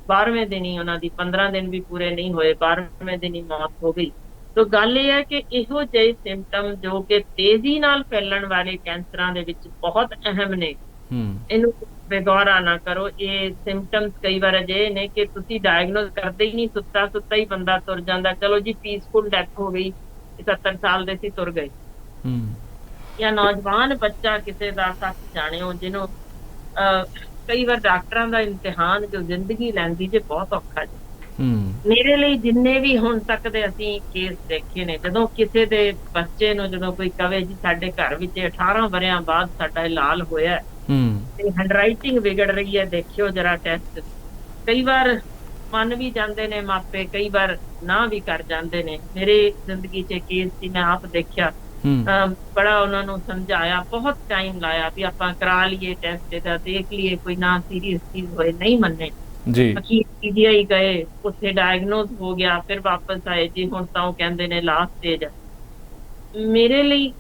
12ਵੇਂ ਦਿਨ ਹੀ ਉਹਨਾਂ ਦੀ 15 ਦਿਨ ਵੀ ਪੂਰੇ ਨਹੀਂ ਹੋਏ, 12ਵੇਂ ਦਿਨ ਹੀ ਮੌਤ ਹੋ ਗਈ। ਤਾਂ ਗੱਲ ਇਹ ਹੈ ਕਿ ਇਹੋ ਜਿਹੇ ਸਿੰਪਟਮ ਜੋ ਕਿ ਤੇਜ਼ੀ ਨਾਲ ਫੈਲਣ ਵਾਲੇ ਕੈਂਸਰਾਂ ਦੇ ਵਿੱਚ ਬਹੁਤ ਅਹਿਮ ਨੇ, ਇਹਨੂੰ ਬੇਗੌਰਾ ਨਾ ਕਰੋ। ਇਹ ਸਿੰਪਟਮਸ ਕਈ ਵਾਰ ਅਜਿਹੇ ਨੇ ਕਿ ਤੁਸੀਂ ਡਾਇਗਨੋਸ ਕਰਦੇ ਹੀ ਨਹੀਂ, ਸੁੱਤਾ ਸੁੱਤਾ ਹੀ ਬੰਦਾ ਤੁਰ ਜਾਂਦਾ, ਚਲੋ ਜੀ ਪੀਸਫੁਲ ਡੈਥ ਹੋ ਗਈ, 70 ਸਾਲ ਦੇ ਸੀ ਤੁਰ ਗਏ। ਜਾਂ ਨੌਜਵਾਨ ਬੱਚਾ ਕਿਸੇ ਦਾ ਸੱਚ ਜਾਣਿਓ, ਜਿਹਨੂੰ ਕਈ ਵਾਰ ਡਾਕਟਰਾਂ ਦਾ ਇਮਤਿਹਾਨ ਜੋ ਜ਼ਿੰਦਗੀ ਲੈਂਦੀ ਜੇ ਬਹੁਤ ਔਖਾ ਜੀ। ਮੇਰੇ ਲਈ ਜਿੰਨੇ ਵੀ ਹੁਣ ਤੱਕ ਦੇ ਅਸੀਂ ਕੇਸ ਦੇਖੇ ਨੇ, ਜਦੋਂ ਕਿਸੇ ਦੇ ਬੱਚੇ ਨੂੰ ਜਦੋਂ ਕੋਈ ਕਵੇ ਜੀ ਸਾਡੇ ਘਰ ਵਿੱਚ 18 ਵਰਿਆਂ ਬਾਅਦ ਸਾਡਾ ਇਲਾਜ ਹੋਇਆ ਤੇ ਹੈਂਡਰਾਈਟਿੰਗ ਵਿਗੜ ਰਹੀ ਹੈ, ਦੇਖਿਓ ਜਰਾ ਟੈਸਟ, ਕਈ ਵਾਰ ਮੰਨ ਵੀ ਜਾਂਦੇ ਨੇ ਮਾਪੇ, ਕਈ ਵਾਰ ਨਾ ਵੀ ਕਰ ਜਾਂਦੇ ਨੇ। ਮੇਰੇ ਜ਼ਿੰਦਗੀ 'ਚ ਕੇਸ ਸੀ, ਮੈਂ ਆਪ ਦੇਖਿਆ, ਬੜਾ ਉਹਨਾਂ ਨੂੰ ਸਮਝਾਇਆ, ਬਹੁਤ ਟਾਈਮ ਲਾਇਆ ਵੀ ਆਪਾਂ ਕਰਾ ਲਈਏ ਟੈਸਟ ਇਹਦਾ, ਦੇਖ ਲਈਏ ਕੋਈ ਨਾ ਸੀਰੀਅਸ ਚੀਜ਼ ਹੋਏ, ਨਹੀਂ ਮੰਨੇ ਜੀ। PGI ਗਏ, ਉੱਥੇ ਡਾਇਗਨੋਸ ਹੋ ਗਿਆ, ਫਿਰ ਵਾਪਸ ਆਏ ਜੀ ਹੁਣ ਤਾਂ ਉਹ ਕਹਿੰਦੇ ਨੇ ਲਾਸਟ ਸਟੇਜ ਹੈ। ਮੇਰੇ ਲਈ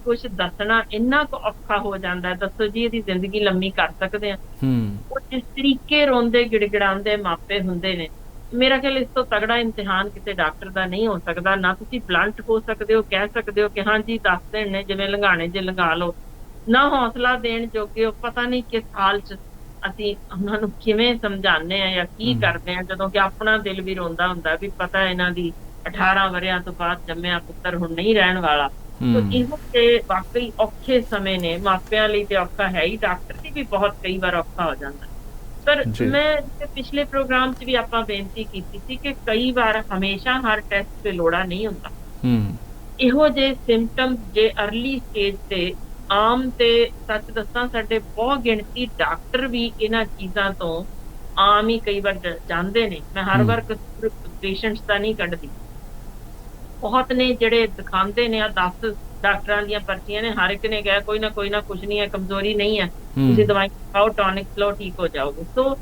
ਕੁਛ ਦੱਸਣਾ ਇੰਨਾ ਕੁ ਔਖਾ ਹੋ ਜਾਂਦਾ, ਦੱਸੋ ਜੀ ਇਹਦੀ ਜ਼ਿੰਦਗੀ ਲੰਮੀ ਕਰ ਸਕਦੇ ਆ? ਉਹ ਜਿਸ ਤਰੀਕੇ ਰੋਂਦੇ ਗਿੜਗਿੜਾਉਂਦੇ ਮਾਪੇ ਹੁੰਦੇ ਨੇ, ਮੇਰਾ ਖਿਆਲ ਇਸ ਤੋਂ ਤਗੜਾ ਇਮਤਿਹਾਨ ਕਿਸੇ ਡਾਕਟਰ ਦਾ ਨਹੀਂ ਹੋ ਸਕਦਾ। ਨਾ ਤੁਸੀਂ ਬਲੰਟ ਹੋ ਸਕਦੇ ਹੋ, ਕਹਿ ਸਕਦੇ ਹੋ ਕਿ ਹਾਂਜੀ ਦੱਸ ਦੇਣ ਨੇ ਜਿਵੇਂ ਲੰਘਾਣੇ ਜੇ ਲੰਘਾ ਲਓ, ਨਾ ਹੌਸਲਾ ਦੇਣ ਜੋਗੇ ਹੋ। ਪਤਾ ਨਹੀਂ ਕਿਸ ਹਾਲ 'ਚ ਅਸੀਂ ਉਹਨਾਂ ਨੂੰ ਕਿਵੇਂ ਸਮਝਾਉਂਦੇ ਆ ਜਾਂ ਕੀ ਕਰਦੇ ਆ, ਜਦੋਂ ਕਿ ਆਪਣਾ ਦਿਲ ਵੀ ਰੋਂਦਾ ਹੁੰਦਾ ਵੀ ਪਤਾ ਇਹਨਾਂ ਦੀ 18 ਵਰਿਆਂ ਤੋਂ ਬਾਅਦ ਜੰਮਿਆ ਪੁੱਤਰ ਹੁਣ ਨਹੀਂ ਰਹਿਣ ਵਾਲਾ। ਇਹੋ ਜਿਹੇ ਵਾਕਈ ਔਖੇ ਸਮੇਂ ਨੇ, ਮਾਪਿਆਂ ਲਈ ਤੇ ਔਖਾ ਹੈ ਹੀ, ਡਾਕਟਰ ਲਈ ਵੀ ਬਹੁਤ ਕਈ ਵਾਰ ਔਖਾ ਹੋ ਜਾਂਦਾ। ਪਰ ਮੈਂ ਪਿਛਲੇ ਪ੍ਰੋਗਰਾਮ 'ਚ ਵੀ ਆਪਾਂ ਬੇਨਤੀ ਕੀਤੀ ਸੀ ਕਿ ਕਈ ਵਾਰ ਹਮੇਸ਼ਾ ਹਰ ਟੈਸਟ ਤੇ ਲੋੜਾ ਨਹੀਂ ਹੁੰਦਾ। ਇਹੋ ਜਿਹੇ ਸਿੰਪਟਮ ਜੇ ਅਰਲੀ ਸਟੇਜ ਤੇ ਆਮ, ਤੇ ਸੱਚ ਦੱਸਾਂ ਸਾਡੇ ਬਹੁਤ ਗਿਣਤੀ ਡਾਕਟਰ ਵੀ ਇਹਨਾਂ ਚੀਜ਼ਾਂ ਤੋਂ ਆਮ ਹੀ ਕਈ ਵਾਰ ਜਾਂਦੇ ਨੇ। ਮੈਂ ਹਰ ਵਾਰ ਪੇਸ਼ੈਂਟਸ ਤਾਂ ਨਹੀਂ ਕੱਢਦੀ, ਬਹੁਤ ਨੇ ਜਿਹੜੇ ਦਿਖਾਉਂਦੇ ਨੇ ਆ 10 ਡਾਕਟਰਾਂ ਦੀਆਂ ਪਰਚੀਆਂ ਨੇ, ਹਰ ਇੱਕ ਨੇ ਕਿਹਾ ਕੋਈ ਨਾ ਕੁਝ ਨਹੀਂ ਹੈ, ਕਮਜ਼ੋਰੀ ਨਹੀਂ ਹੈ, ਤੁਸੀਂ ਦਵਾਈ ਖਾਓ, ਟੌਨਿਕ ਲਓ, ਠੀਕ ਹੋ ਜਾਓਗੇ। ਸੋ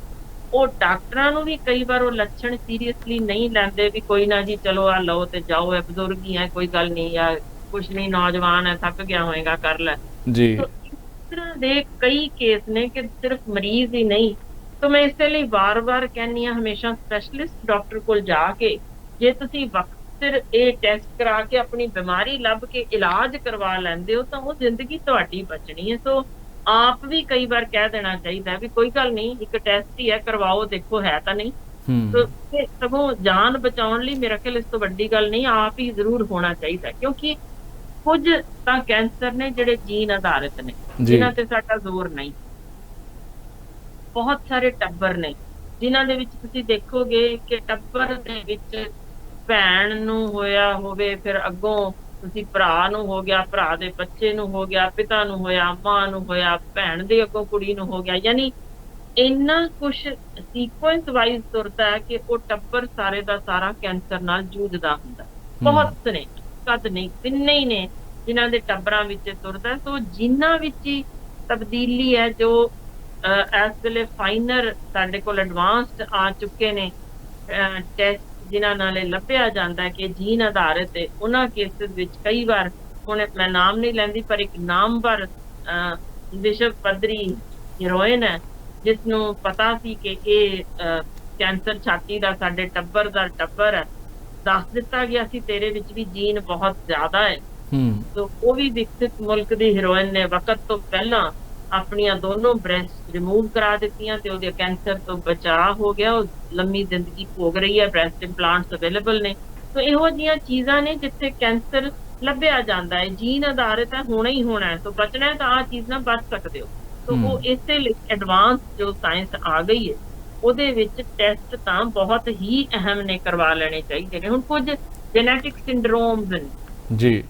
ਉਹ ਡਾਕਟਰਾਂ ਨੂੰ ਵੀ ਕਈ ਵਾਰ ਉਹ ਲੱਛਣ ਸੀਰੀਅਸਲੀ ਨਹੀਂ ਲੈਂਦੇ ਵੀ ਕੋਈ ਨਾ ਜੀ ਚਲੋ ਆ ਲਓ ਤੇ ਜਾਓ, ਇਹ ਬਜ਼ੁਰਗ ਹੀ ਹੈ, ਕੋਈ ਗੱਲ ਨਹੀਂ, ਜਾਂ ਕੁਛ ਨਹੀਂ, ਨੌਜਵਾਨ ਹੈ, ਥੱਕ ਗਿਆ ਹੋਏਗਾ, ਕਰ ਲੈ ਜੀ। ਇਸ ਤਰ੍ਹਾਂ ਦੇ ਕਈ ਕੇਸ ਨੇ ਕਿ ਸਿਰਫ ਮਰੀਜ਼ ਹੀ ਨਹੀਂ। ਤਾਂ ਮੈਂ ਇਸੇ ਲਈ ਵਾਰ-ਵਾਰ ਕਹਿੰਦੀ ਹਾਂ, ਹਮੇਸ਼ਾ ਸਪੈਸ਼ਲਿਸਟ ਡਾਕਟਰ ਕੋਲ ਜਾ ਕੇ ਜੇ ਤੁਸੀਂ ਵਕਤ ਸਿਰ ਇਹ ਟੈਸਟ ਕਰਾ ਕੇ ਆਪਣੀ ਬਿਮਾਰੀ ਲੱਭ ਕੇ ਇਲਾਜ ਕਰਵਾ ਲੈਂਦੇ ਹੋ ਤਾਂ ਉਹ ਜ਼ਿੰਦਗੀ ਤੁਹਾਡੀ ਬਚਣੀ ਹੈ। ਸੋ ਆਪ ਵੀ ਕਈ ਵਾਰ ਕਹਿ ਦੇਣਾ ਚਾਹੀਦਾ ਵੀ ਕੋਈ ਗੱਲ ਨਹੀਂ, ਇੱਕ ਟੈਸਟ ਹੀ ਹੈ, ਕਰਵਾਓ, ਦੇਖੋ ਹੈ ਤਾਂ ਨਹੀਂ। ਸਗੋਂ ਜਾਨ ਬਚਾਉਣ ਲਈ ਮੇਰਾ ਖਿਆਲ ਇਸ ਤੋਂ ਵੱਡੀ ਗੱਲ ਨਹੀਂ, ਆਪ ਹੀ ਜ਼ਰੂਰ ਹੋਣਾ ਚਾਹੀਦਾ। ਕਿਉਂਕਿ ਕੁਝ ਤਾਂ ਕੈਂਸਰ ਨੇ ਜਿਹੜੇ ਜੀਨ ਆਧਾਰਿਤ ਨੇ, ਜਿਨ੍ਹਾਂ ਤੇ ਸਾਡਾ ਜ਼ੋਰ ਨਹੀਂ। ਬਹੁਤ ਸਾਰੇ ਟੱਬਰ ਨੇ ਜਿਨ੍ਹਾਂ ਦੇ ਵਿੱਚ ਤੁਸੀਂ ਦੇਖੋਗੇ ਕਿ ਟੱਬਰ ਦੇ ਵਿੱਚ ਭੈਣ ਨੂੰ ਹੋਇਆ ਹੋਵੇ, ਫਿਰ ਅੱਗੋਂ ਤੁਸੀਂ ਭਰਾ ਨੂੰ ਹੋ ਗਿਆ, ਭਰਾ ਦੇ ਬੱਚੇ ਨੂੰ ਹੋ ਗਿਆ, ਪਿਤਾ ਨੂੰ ਹੋਇਆ, ਮਾਂ ਨੂੰ ਹੋਇਆ, ਭੈਣ ਦੇ ਅੱਗੋਂ ਕੁੜੀ ਨੂੰ ਹੋ ਗਿਆ, ਯਾਨੀ ਇੰਨਾ ਕੁਛ ਸੀਕੁਐਂਸ ਵਾਈਜ਼ ਤੁਰਦਾ ਹੈ ਕਿ ਉਹ ਟੱਬਰ ਸਾਰੇ ਦਾ ਸਾਰਾ ਕੈਂਸਰ ਨਾਲ ਜੂਝਦਾ ਹੁੰਦਾ। ਬਹੁਤ ਨੇ, ਕਦ ਨਹੀਂ, ਕਿੰਨੇ ਹੀ ਨੇ ਜਿਨ੍ਹਾਂ ਦੇ ਟੱਬਰਾਂ ਵਿੱਚ ਤੁਰਦਾ। ਸੋ ਜਿਨ੍ਹਾਂ ਵਿੱਚ ਹੀ ਤਬਦੀਲੀ ਹੈ, ਜੋ ਇਸ ਵੇਲੇ ਫਾਈਨਰ ਸਾਡੇ ਕੋਲ ਐਡਵਾਂਸਡ ਆ ਚੁੱਕੇ ਨੇ ਟੈਸਟ, ਜਿਨ੍ਹਾਂ ਨਾਲ ਇਹ ਲੱਭਿਆ ਜਾਂਦਾ ਕਿ ਜੀਨ ਆਧਾਰਿਤ ਹੈ, ਉਹਨਾਂ ਕੇਸਿਸ ਵਿੱਚ ਕਈ ਵਾਰ, ਹੁਣ ਮੈਂ ਨਾਮ ਨਹੀਂ ਲੈਂਦੀ, ਪਰ ਇੱਕ ਨਾਮਵਰ ਵਿਸ਼ਵ ਪੱਧਰੀ ਹੀਰੋਇਨ ਹੈ ਜਿਸ ਨੂੰ ਪਤਾ ਸੀ ਕਿ ਇਹ ਕੈਂਸਰ ਛਾਤੀ ਦਾ ਸਾਡੇ ਟੱਬਰ ਦਾ ਟੱਬਰ ਹੈ, ਦੱਸ ਦਿੱਤਾ ਗਿਆ ਸੀ ਤੇਰੇ ਵਿੱਚ ਵੀ ਜੀਨ ਬਹੁਤ ਜ਼ਿਆਦਾ ਹੈ। तो वो भी विकसित मुल्क दी हीरोइन ने वक्त तो पहला अपनियां दोनों ब्रेस्ट रिमूव करा दित्तियां ते ओदे कैंसर तो बचाव हो गया, लंबी जिंदगी भोग रही है, ब्रेस्ट इंप्लांट्स अवेलेबल ने। तो इहो जिहियां चीज़ां ने जिथे कैंसर ਲੱਭਿਆ ਜਾਂਦਾ ਹੈ, ਜੀਨ ਆਧਾਰਿਤ ਹੈ, ਹੋਣਾ ਹੀ ਹੋਣਾ ਹੈ, तो बचना है तो आ चीज़ ना बच सकते हो। तो वो इसे एडवांस जो साइंस आ गई है ਉਹਦੇ ਵਿੱਚ ਟੈਸਟ ਤਾਂ ਬਹੁਤ ਹੀ ਅਹਿਮ ਨੇ, ਕਰਵਾ ਲੈਣੇ ਚਾਹੀਦੇ ਨੇ। ਹੁਣ ਕੁਝ ਜੈਨੇਟਿਕ ਸਿੰਡਰੋਮਸ ਨੇ ਜੀ,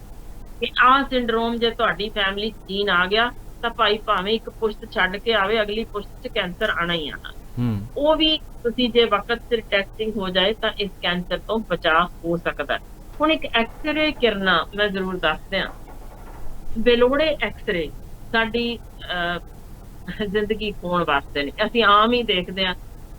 ਕਿ ਆਹ ਸਿੰਡਰੋਮ ਜੇ ਤੁਹਾਡੀ ਫੈਮਿਲੀ ਚ ਜੀਨ ਆ ਗਿਆ ਤਾਂ ਭਾਈ ਭਾਵੇਂ ਇੱਕ ਪੁਸ਼ਤ ਛੱਡ ਕੇ ਆਵੇ, ਅਗਲੀ ਪੁਸ਼ਤ ਚ ਕੈਂਸਰ ਆਣਾ ਹੀ ਆਣਾ। ਉਹ ਵੀ ਤੁਸੀਂ ਜੇ ਵਕਤ ਸਿਰ ਟੈਸਟਿੰਗ ਹੋ ਜਾਏ ਤਾਂ ਇਸ ਕੈਂਸਰ ਤੋਂ ਬਚਾਅ ਹੋ ਸਕਦਾ। ਹੁਣ ਇੱਕ ਐਕਸਰੇ ਕਿਰਨਾਂ ਮੈਂ ਜ਼ਰੂਰ ਦੱਸ ਦਿਆਂ, ਬੇਲੋੜੇ ਐਕਸਰੇ ਸਾਡੀ ਜ਼ਿੰਦਗੀ ਖੋਣ ਵਾਸਤੇ ਨੇ। ਅਸੀਂ ਆਮ ਹੀ ਦੇਖਦੇ ਹਾਂ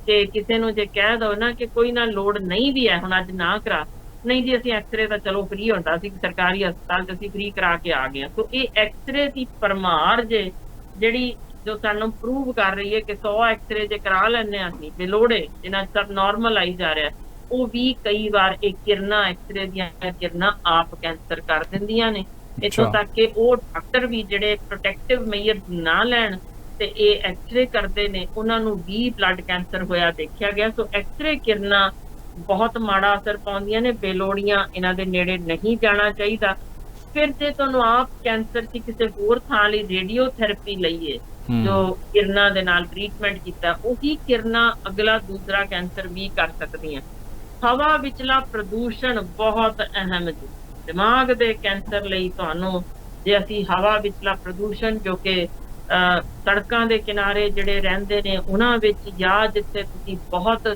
ਕਿ ਕਿਸੇ ਨੂੰ ਜੇ ਕਹਿ ਦੋ ਨਾ ਕਿ ਕੋਈ ਨਾ ਲੋੜ ਨਹੀਂ ਵੀ ਹੈ, ਹੁਣ ਅੱਜ ਨਾ ਕਰਾ, ਨਹੀਂ ਜੀ ਅਸੀਂ ਐਕਸਰੇ ਤਾਂ ਚਲੋ ਫ੍ਰੀ ਹੁੰਦਾ ਸੀ ਸਰਕਾਰੀ ਹਸਪਤਾਲ ਚ, ਅਸੀਂ ਫ੍ਰੀ ਕਰਾ ਕੇ ਆ ਗਏ ਹਾਂ। ਸੋ ਇਹ ਐਕਸਰੇ ਦੀ ਭਰਮਾਰ ਜਿਹੜੀ ਜੋ ਸਾਨੂੰ ਪ੍ਰੂਵ ਕਰ ਰਹੀ ਹੈ ਕਿ 100 ਐਕਸਰੇ ਜੇ ਕਰਾ ਲੈਂਦੇ ਹਾਂ ਅਸੀਂ ਬੇਲੋੜੇ, ਜਿਹਨਾਂ ਸਭ ਨੋਰਮਲ ਆਈ ਜਾ ਰਿਹਾ, ਉਹ ਵੀ ਕਈ ਵਾਰ ਇਹ ਕਿਰਨਾਂ, ਐਕਸਰੇ ਦੀਆਂ ਕਿਰਨਾਂ ਆਪ ਕੈਂਸਰ ਕਰ ਦਿੰਦੀਆਂ ਨੇ। ਇੱਥੋਂ ਤੱਕ ਕਿ ਉਹ ਡਾਕਟਰ ਵੀ ਜਿਹੜੇ ਪ੍ਰੋਟੈਕਟਿਵ ਮੇਜਰ ਨਾ ਲੈਣ ਤੇ ਇਹ ਐਕਸਰੇ ਕਰਦੇ ਨੇ, ਉਹਨਾਂ ਨੂੰ ਵੀ ਬਲੱਡ ਕੈਂਸਰ ਹੋਇਆ ਦੇਖਿਆ ਗਿਆ। ਸੋ ਐਕਸਰੇ ਕਿਰਨਾਂ ਬਹੁਤ ਮਾੜਾ ਅਸਰ ਪਾਉਂਦੀਆਂ ਨੇ, ਬੇਲੋੜੀਆਂ ਇਹਨਾਂ ਦੇ ਨੇੜੇ ਨਹੀਂ ਜਾਣਾ ਚਾਹੀਦਾ। ਫਿਰ ਜੇ ਤੁਹਾਨੂੰ ਆਪ ਕੈਂਸਰ ਦੀ ਕਿਸੇ ਹੋਰ ਥਾਂ ਲਈ ਰੇਡੀਓਥੈਰੇਪੀ ਲਈਏ, ਜੋ ਕਿਰਨਾਂ ਦੇ ਨਾਲ ਟ੍ਰੀਟਮੈਂਟ ਕੀਤਾ, ਉਹੀ ਕਿਰਨਾਂ ਅਗਲਾ ਦੂਸਰਾ ਕੈਂਸਰ ਵੀ ਕਰ ਸਕਦੀਆਂ। ਹਵਾ ਵਿਚਲਾ ਪ੍ਰਦੂਸ਼ਣ ਬਹੁਤ ਅਹਿਮ ਜੀ, ਦਿਮਾਗ ਦੇ ਕੈਂਸਰ ਲਈ ਤੁਹਾਨੂੰ ਜੇ ਅਸੀਂ ਹਵਾ ਵਿਚਲਾ ਪ੍ਰਦੂਸ਼ਣ ਜੋ ਕਿ ਸੜਕਾਂ ਦੇ ਕਿਨਾਰੇ ਜਿਹੜੇ ਰਹਿੰਦੇ ਨੇ ਉਹਨਾਂ ਵਿੱਚ, ਜਾਂ ਜਿੱਥੇ ਤੁਸੀਂ ਬਹੁਤ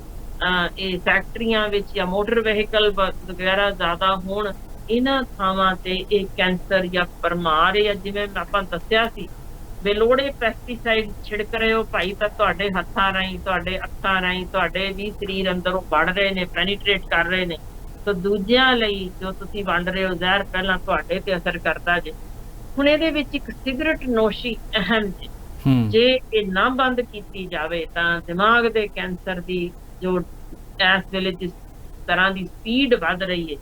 ਇਹ ਫੈਕਟਰੀਆਂ ਵਿੱਚ ਜਾਂ ਮੋਟਰ ਵਹੀਕਲ ਵਗੈਰਾ ਜ਼ਿਆਦਾ ਹੋਣ, ਇਹਨਾਂ ਥਾਵਾਂ ਤੇ ਇਹ ਕੈਂਸਰ ਜਾਂ ਭਰਮਾਰ ਜਾਂ ਜਿਵੇਂ ਆਪਾਂ ਦੱਸਿਆ ਸੀ ਬੇਲੋੜੇ ਪੈਸਟੀਸਾਈਡ ਛਿੜਕ ਰਹੇ ਹੋ ਭਾਈ, ਤਾਂ ਤੁਹਾਡੇ ਹੱਥਾਂ ਰਾਹੀਂ, ਤੁਹਾਡੇ ਅੱਖਾਂ ਰਾਹੀਂ, ਤੁਹਾਡੇ ਵੀ ਸਰੀਰ ਅੰਦਰੋਂ ਵੜ ਰਹੇ ਨੇ, ਪੈਨੀਟ੍ਰੇਟ ਕਰ ਰਹੇ ਨੇ। ਤਾਂ ਦੂਜਿਆਂ ਲਈ ਜੋ ਤੁਸੀਂ ਵੰਡ ਰਹੇ ਹੋ ਜ਼ਹਿਰ, ਪਹਿਲਾਂ ਤੁਹਾਡੇ ਤੇ ਅਸਰ ਕਰਦਾ ਜੇ। ਹੁਣ ਇਹਦੇ ਵਿੱਚ ਇੱਕ ਸਿਗਰਟ ਨੋਸ਼ੀ ਅਹਿਮ ਜੀ, ਜੇ ਇਹ ਨਾ ਬੰਦ ਕੀਤੀ ਜਾਵੇ ਤਾਂ ਦਿਮਾਗ ਦੇ ਕੈਂਸਰ ਦੀ ਜੋ ਇਸ ਵੇਲੇ ਜਿਸ ਤਰ੍ਹਾਂ ਦੀ ਸਪੀਡ ਵੱਧ ਰਹੀ ਹੈ,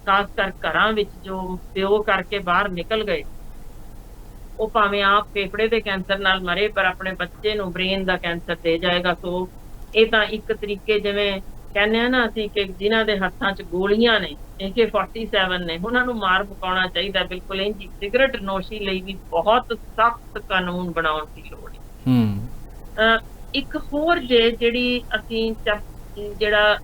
ਖਾਸ ਕਰ ਘਰਾਂ ਵਿੱਚ ਜੋ ਪਿਓ ਕਰਕੇ ਬਾਹਰ ਨਿਕਲ ਗਏ, ਉਹ ਭਾਵੇਂ ਆਪ ਫੇਫੜੇ ਦੇ ਕੈਂਸਰ ਨਾਲ ਮਰੇ ਪਰ ਆਪਣੇ ਬੱਚੇ ਨੂੰ ਬ੍ਰੇਨ ਦਾ ਕੈਂਸਰ ਦੇ ਜਾਏਗਾ। ਸੋ ਇਹ ਤਾਂ ਇੱਕ ਤਰੀਕੇ, ਜਿਵੇਂ ਕਹਿੰਦੇ ਆ ਨਾ ਅਸੀਂ ਕਿ ਜਿਨ੍ਹਾਂ ਦੇ ਹੱਥਾਂ 'ਚ ਗੋਲੀਆਂ ਨੇ, AK-47 ਨੇ, ਉਹਨਾਂ ਨੂੰ ਮਾਰ ਮੁਕਾਉਣਾ ਚਾਹੀਦਾ। ਬਿਲਕੁਲ ਇੰਝ ਸਿਗਰਟ ਨੋਸ਼ੀ ਲਈ ਵੀ ਬਹੁਤ ਸਖਤ ਕਾਨੂੰਨ ਬਣਾਉਣ ਦੀ ਲੋੜ ਹੈ। ਇੱਕ ਹੋਰ ਜਿਹੜੀ ਅਸੀਂ ਜਿਹੜਾ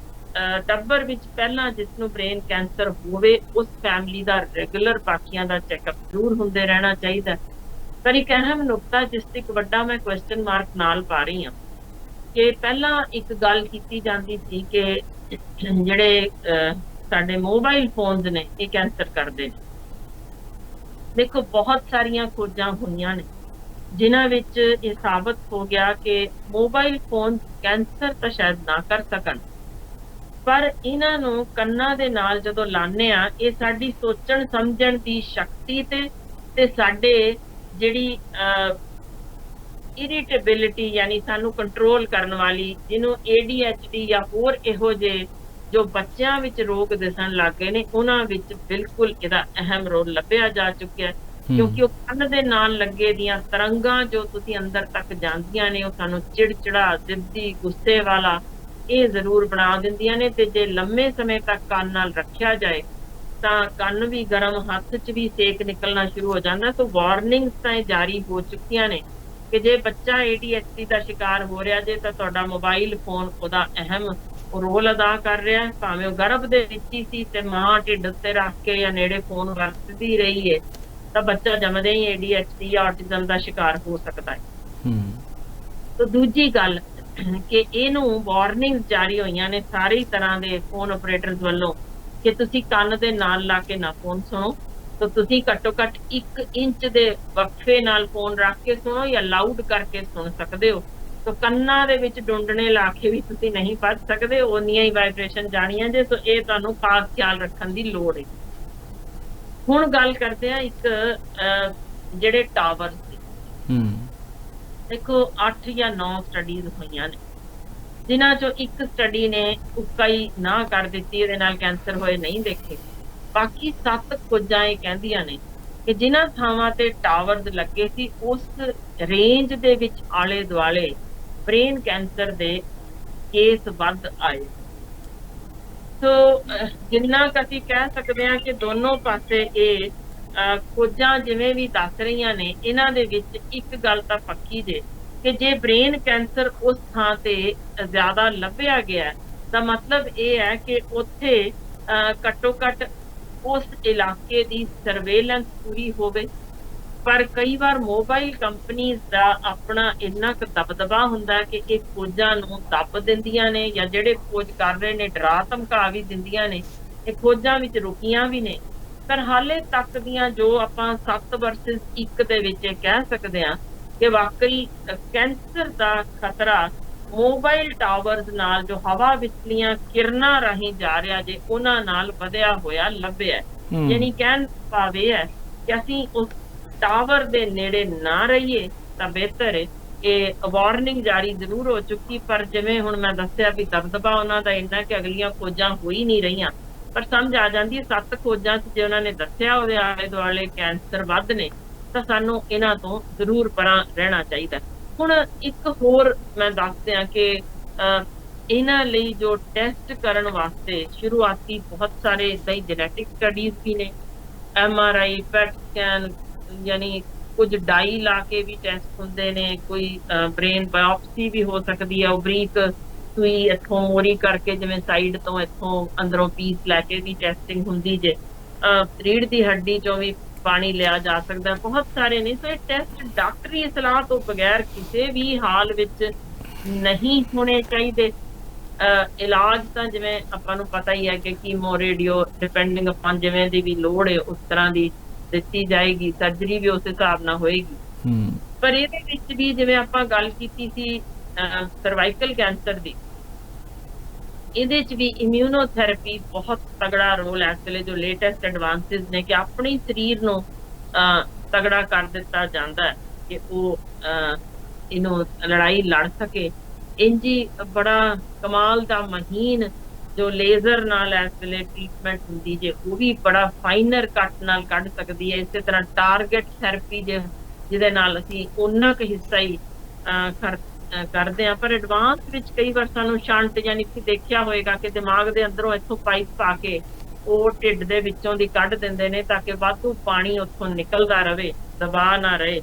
ਟੱਬਰ ਵਿੱਚ ਪਹਿਲਾਂ ਜਿਸ ਨੂੰ ਬ੍ਰੇਨ ਕੈਂਸਰ ਹੋਵੇ, ਉਸ ਫੈਮਿਲੀ ਦਾ ਰੈਗੂਲਰ ਬਾਕੀਆਂ ਦਾ ਚੈੱਕਅਪ ਜ਼ਰੂਰ ਹੁੰਦੇ ਰਹਿਣਾ ਚਾਹੀਦਾ। ਪਰ ਇੱਕ ਅਹਿਮ ਨੁਕਤਾ ਜਿਸ ਤੇ ਇੱਕ ਵੱਡਾ ਮੈਂ ਕੁਐਸਚਨ ਮਾਰਕ ਨਾਲ ਪਾ ਰਹੀ ਹਾਂ ਕਿ ਪਹਿਲਾਂ ਇੱਕ ਗੱਲ ਕੀਤੀ ਜਾਂਦੀ ਸੀ ਕਿ ਜਿਹੜੇ ਸਾਡੇ ਮੋਬਾਈਲ ਫੋਨਸ ਨੇ ਇਹ ਕੈਂਸਰ ਕਰਦੇ ਨੇ। ਦੇਖੋ ਬਹੁਤ ਸਾਰੀਆਂ ਖੋਜਾਂ ਹੋਈਆਂ ਨੇ ਜਿਨ੍ਹਾਂ ਵਿੱਚ ਇਹ ਸਾਬਤ ਹੋ ਗਿਆ ਕਿ ਮੋਬਾਈਲ ਫੋਨ ਕੈਂਸਰ ਤਾਂ ਸ਼ਾਇਦ ਨਾ ਕਰ ਸਕਣ, ਪਰ ਇਹਨਾਂ ਨੂੰ ਕੰਨਾਂ ਦੇ ਨਾਲ ਜਦੋਂ ਲਾਉਂਦੇ ਆ, ਇਹ ਸਾਡੀ ਸੋਚਣ ਸਮਝਣ ਦੀ ਸ਼ਕਤੀ ਤੇ ਸਾਡੇ ਜਿਹੜੀ ਇਰੀਟੇਬਿਲਿਟੀ ਯਾਨੀ ਸਾਨੂੰ ਕੰਟਰੋਲ ਕਰਨ ਵਾਲੀ, ਜਿਹਨੂੰ ADHD ਜਾਂ ਹੋਰ ਇਹੋ ਜਿਹੇ ਜੋ ਬੱਚਿਆਂ ਵਿੱਚ ਰੋਗ ਦਿਸਣ ਲੱਗ ਗਏ ਨੇ, ਉਹਨਾਂ ਵਿੱਚ ਬਿਲਕੁਲ ਇਹਦਾ ਅਹਿਮ ਰੋਲ ਲੱਭਿਆ ਜਾ ਚੁੱਕਿਆ ਹੈ। ਕਿਉਂਕਿ ਉਹ ਕੰਨ ਦੇ ਨਾਲ ਲੱਗੇ ਦੀਆਂ ਤਰੰਗਾਂ ਜੋ ਤੁਸੀਂ ਅੰਦਰ ਤੱਕ ਜਾਂਦੀਆਂ ਨੇ, ਉਹ ਸਾਨੂੰ ਚਿੜਚਿੜਾ, ਜ਼ਿੱਦੀ, ਗੁੱਸੇ ਵਾਲਾ ਇਹ ਜ਼ਰੂਰ ਬਣਾ ਦਿੰਦੀਆਂ ਨੇ। ਤੇ ਜੇ ਲੰਮੇ ਸਮੇਂ ਤੱਕ ਕੰਨ ਨਾਲ ਰੱਖਿਆ ਜਾਏ ਤਾਂ ਕੰਨ ਵੀ ਗਰਮ, ਹੱਥ 'ਚ ਵੀ ਸੇਕ ਨਿਕਲਣਾ ਸ਼ੁਰੂ ਹੋ ਜਾਂਦਾ। ਸੋ ਵਾਰਨਿੰਗਸ ਤਾਂ ਇਹ ਜਾਰੀ ਹੋ ਚੁੱਕੀਆਂ ਨੇ ਕਿ ਜੇ ਬੱਚਾ ADHD ਦਾ ਸ਼ਿਕਾਰ ਹੋ ਰਿਹਾ ਜੇ ਤਾਂ ਤੁਹਾਡਾ ਮੋਬਾਈਲ ਫੋਨ ਉਹਦਾ ਅਹਿਮ ਰੋਲ ਅਦਾ ਕਰ ਰਿਹਾ ਹੈ। ਭਾਵੇਂ ਉਹ ਗਰਭ ਦੇ ਵਿੱਚ ਹੀ ਸੀ ਤੇ ਮਾਂ ਢਿੱਡ ਉੱਤੇ ਰੱਖ ਕੇ ਜਾਂ ਨੇੜੇ ਫੋਨ ਵਰਤਦੀ ਰਹੀ ਹੈ, ਤਾਂ ਬੱਚਾ ਜੰਮਦੇ ਹੀ ADHD ਜਾਂ ਆਟਿਜ਼ਮ ਦਾ ਸ਼ਿਕਾਰ ਹੋ ਸਕਦਾ ਹੈ। ਤਾਂ ਦੂਜੀ ਗੱਲ ਕਿ ਇਹਨੂੰ ਵਾਰਨਿੰਗਸ ਜਾਰੀ ਹੋਈਆਂ ਨੇ ਸਾਰੇ ਤਰ੍ਹਾਂ ਦੇ ਫੋਨ ਆਪਰੇਟਰਸ ਵੱਲੋਂ ਕਿ ਤੁਸੀਂ ਕੰਨ ਦੇ ਨਾਲ ਲਾ ਕੇ ਨਾ ਫੋਨ ਸੁਣੋ। ਤਾਂ ਤੁਸੀਂ ਘੱਟੋ ਘੱਟ 1 ਇੰਚ ਦੇ ਵਕਫੇ ਨਾਲ ਫੋਨ ਰੱਖ ਕੇ ਸੁਣੋ ਜਾਂ ਲਾਊਡ ਕਰਕੇ ਸੁਣ ਸਕਦੇ ਹੋ। ਤਾਂ ਕੰਨਾਂ ਦੇ ਵਿੱਚ ਡੁੰਡਣੇ ਲਾ ਕੇ ਵੀ ਤੁਸੀਂ ਨਹੀਂ ਪੜ ਸਕਦੇ, ਓਨੀਆਂ ਹੀ ਵਾਈਬ੍ਰੇਸ਼ਨ ਜਾਣੀਆਂ ਜੇ। ਸੋ ਇਹ ਤੁਹਾਨੂੰ ਖਾਸ ਖਿਆਲ ਰੱਖਣ ਦੀ ਲੋੜ ਹੈ। ਹੁਣ ਗੱਲ ਕਰਦੇ ਆ ਇੱਕ ਜਿਹੜੇ ਟਾਵਰ ਸੀ। ਦੇਖੋ 8 ਜਾਂ 9 ਸਟੱਡੀਜ਼ ਹੋਈਆਂ ਨੇ ਜਿਨ੍ਹਾਂ ਚੋਂ ਇੱਕ ਸਟੱਡੀ ਨੇ ਉੱਕਾ ਹੀ ਨਾ ਕਰ ਦਿੱਤੀ, ਇਹਦੇ ਨਾਲ ਕੈਂਸਰ ਹੋਏ ਨਹੀਂ ਦੇਖੇ। ਬਾਕੀ 7 ਖੋਜਾਂ ਇਹ ਕਹਿੰਦੀਆਂ ਨੇ ਕਿ ਜਿਨ੍ਹਾਂ ਥਾਵਾਂ ਤੇ ਟਾਵਰਸ ਲੱਗੇ ਸੀ ਉਸ ਰੇਂਜ ਦੇ ਵਿੱਚ ਆਲੇ ਦੁਆਲੇ ਬ੍ਰੇਨ ਕੈਂਸਰ ਦੇ ਕੇਸ ਵੱਧ ਆਏ। ਸੋ ਜਿੰਨਾ ਕੁ ਅਸੀਂ ਕਹਿ ਸਕਦੇ ਹਾਂ ਕਿ ਦੋਨੋਂ ਪਾਸੇ ਇਹ ਖੋਜਾਂ ਜਿਵੇਂ ਵੀ ਦੱਸ ਰਹੀਆਂ ਨੇ, ਇਹਨਾਂ ਦੇ ਵਿੱਚ ਇੱਕ ਗੱਲ ਤਾਂ ਪੱਕੀ ਜੇ ਕਿ ਜੇ ਬ੍ਰੇਨ ਕੈਂਸਰ ਉਸ ਥਾਂ ਤੇ ਜ਼ਿਆਦਾ ਲੱਭਿਆ ਗਿਆ ਤਾਂ ਮਤਲਬ ਇਹ ਹੈ ਕਿ ਉੱਥੇ ਘੱਟੋ ਘੱਟ ਉਸ ਇਲਾਕੇ ਦੀ ਸਰਵੇਲੈਂਸ ਪੂਰੀ ਹੋਵੇ। ਪਰ ਕਈ ਵਾਰ ਮੋਬਾਈਲ ਕੰਪਨੀਜ਼ ਦਾ ਆਪਣਾ ਇੰਨਾ ਕੁ ਦਬਦਬਾ ਹੁੰਦਾ ਕਿ ਇਹ ਖੋਜਾਂ ਨੂੰ ਦੱਬ ਦਿੰਦੀਆਂ ਨੇ, ਜਾਂ ਜਿਹੜੇ ਖੋਜ ਕਰ ਰਹੇ ਨੇ ਡਰਾ ਧਮਕਾ ਵੀ ਦਿੰਦੀਆਂ ਨੇ। ਇਹ ਖੋਜਾਂ ਵਿੱਚ ਰੁਕੀਆਂ ਵੀ ਨੇ, ਪਰ ਹਾਲੇ ਤੱਕ ਦੀਆਂ ਜੋ ਆਪਾਂ 7 ਵਰਸਸ 1 ਦੇ ਵਿੱਚ ਇਹ ਕਹਿ ਸਕਦੇ ਹਾਂ ਕਿ ਵਾਕਈ ਕੈਂਸਰ ਦਾ ਖਤਰਾ ਮੋਬਾਈਲ ਟਾਵਰਸ ਨਾਲ ਜੋ ਹਵਾ ਵਿਚਲੀਆਂ ਕਿਰਨਾਂ ਰਾਹੀਂ ਜਾ ਰਿਹਾ ਜੇ ਉਹਨਾਂ ਨਾਲ ਵਧਿਆ ਹੋਇਆ ਲੱਭਿਆ। ਯਾਨੀ ਕਹਿਣ ਭਾਵ ਇਹ ਹੈ ਕਿ ਅਸੀਂ ਉਸ ਟਾਵਰ ਦੇ ਨੇੜੇ ਨਾ ਰਹੀਏ ਤਾਂ ਬਿਹਤਰ ਹੈ। ਇਹ ਵਾਰਨਿੰਗ ਜਾਰੀ ਜ਼ਰੂਰ ਹੋ ਚੁੱਕੀ, ਪਰ ਜਿਵੇਂ ਹੁਣ ਮੈਂ ਦੱਸਿਆ ਵੀ ਦਬਦਬਾ ਉਹਨਾਂ ਦਾ ਇੰਨਾ ਕਿ ਅਗਲੀਆਂ ਖੋਜਾਂ ਹੋ ਹੀ ਨਹੀਂ ਰਹੀਆਂ। ਪਰ ਸਮਝ ਆ ਜਾਂਦੀ ਹੈ 7 ਖੋਜਾਂ 'ਚ ਜੇ ਉਹਨਾਂ ਨੇ ਦੱਸਿਆ ਉਹਦੇ ਆਲੇ ਦੁਆਲੇ ਕੈਂਸਰ ਵੱਧ ਨੇ ਤਾਂ ਸਾਨੂੰ ਇਹਨਾਂ ਤੋਂ ਜ਼ਰੂਰ ਪਰਾਂ ਰਹਿਣਾ ਚਾਹੀਦਾ। ਹੁਣ ਇੱਕ ਹੋਰ ਮੈਂ ਦੱਸ ਦਿਆਂ ਕਿ ਇਹਨਾਂ ਲਈ ਜੋ ਟੈਸਟ ਕਰਨ ਵਾਸਤੇ ਸ਼ੁਰੂਆਤੀ ਬਹੁਤ ਸਾਰੇ ਇੱਦਾਂ ਹੀ ਜੈਨੇਟਿਕ ਸਟੱਡੀਜ਼ ਵੀ ਨੇ, MRI, PET ਸਕੈਨ, ਯਾਨੀ ਕੁਝ ਡਾਈ ਲਾ ਕੇ ਵੀ ਟੈਸਟ ਹੁੰਦੇ ਨੇ, ਕੋਈ ਬ੍ਰੇਨ ਬਾਇਓਪਸੀ ਵੀ ਹੋ ਸਕਦੀ ਹੈ, ਉਹ ਬਰੀਕ ਸੂਈ ਇੱਥੋਂ ਮੋਰੀ ਕਰਕੇ ਜਿਵੇਂ ਸਾਈਡ ਤੋਂ ਇੱਥੋਂ ਅੰਦਰੋਂ ਪੀਸ ਲੈ ਕੇ ਵੀ ਟੈਸਟਿੰਗ ਹੁੰਦੀ ਜੇ। ਰੀੜ੍ਹ ਦੀ ਹੱਡੀ ਚੋਂ ਵੀ ਪਾਣੀ ਲਿਆ ਜਾ ਸਕਦਾ, ਬਹੁਤ ਸਾਰੇ ਨੇ। ਸੋ ਇਹ ਟੈਸਟ ਡਾਕਟਰੀ ਸਲਾਹ ਤੋਂ ਬਗੈਰ ਕਿਸੇ ਵੀ ਹਾਲ ਵਿੱਚ ਨਹੀਂ ਹੋਣੇ ਚਾਹੀਦੇ। ਇਲਾਜ ਤਾਂ ਜਿਵੇਂ ਆਪਾਂ ਨੂੰ ਪਤਾ ਹੀ ਹੈ ਕਿ ਕੀਮੋ, ਰੇਡੀਓ, ਡਿਪੈਂਡਿੰਗ ਅਪਨ ਜਿਵੇਂ ਦੀ ਵੀ ਲੋੜ ਹੈ ਉਸ ਤਰ੍ਹਾਂ ਦੀ ਦਿੱਤੀ ਜਾਏਗੀ, ਸਰਜਰੀ ਵੀ ਉਸ ਹਿਸਾਬ ਨਾਲ ਹੋਏਗੀ। ਪਰ ਇਹਦੇ ਵਿੱਚ ਵੀ ਜਿਵੇਂ ਆਪਾਂ ਗੱਲ ਕੀਤੀ ਸੀ ਸਰਵਾਈਕਲ ਕੈਂਸਰ ਦੀ, ਇਹਦੇ 'ਚ ਵੀ ਇਮਿਊਨੋਥੈਰੇਪੀ ਬਹੁਤ ਤਗੜਾ ਰੋਲ ਹੈ। ਇਸ ਵੇਲੇ ਜੋ ਲੇਟੈਸਟ ਐਡਵਾਂਸਿਸ ਨੇ ਕਿ ਆਪਣੀ ਸਰੀਰ ਨੂੰ ਤਗੜਾ ਕਰ ਦਿੱਤਾ ਜਾਂਦਾ ਹੈ ਕਿ ਉਹ ਇਹਨੂੰ ਲੜਾਈ ਲੜ ਸਕੇ। ਇੰਜੀ ਬੜਾ ਕਮਾਲ ਦਾ ਮਹੀਨ ਜੋ ਲੇਜ਼ਰ ਨਾਲ ਇਸ ਵੇਲੇ ਟ੍ਰੀਟਮੈਂਟ ਹੁੰਦੀ ਜੇ, ਉਹ ਵੀ ਬੜਾ ਫਾਈਨਰ ਕੱਟ ਨਾਲ ਕੱਢ ਸਕਦੀ ਹੈ। ਇਸੇ ਤਰ੍ਹਾਂ ਟਾਰਗੇਟ ਥੈਰੇਪੀ ਜਿਹਦੇ ਨਾਲ ਅਸੀਂ ਉਹਨਾਂ ਕੁ ਹਿੱਸਾ ਹੀ ਕਰਦੇ ਹਾਂ। ਪਰ ਐਡਵਾਂਸ ਵਿੱਚ ਕਈ ਵਾਰ ਸਾਨੂੰ ਸ਼ੰਟ, ਯਾਨੀ ਕਿ ਦੇਖਿਆ ਹੋਏਗਾ ਕਿ ਦਿਮਾਗ ਦੇ ਅੰਦਰੋਂ ਇੱਥੋਂ ਪਾਈਪ ਪਾ ਕੇ ਉਹ ਢਿੱਡ ਦੇ ਵਿੱਚੋਂ ਦੀ ਕੱਢ ਦਿੰਦੇ ਨੇ ਤਾਂ ਕਿ ਵਾਧੂ ਪਾਣੀ ਉੱਥੋਂ ਨਿਕਲਦਾ ਰਵੇ, ਦਬਾਅ ਨਾ ਰਹੇ।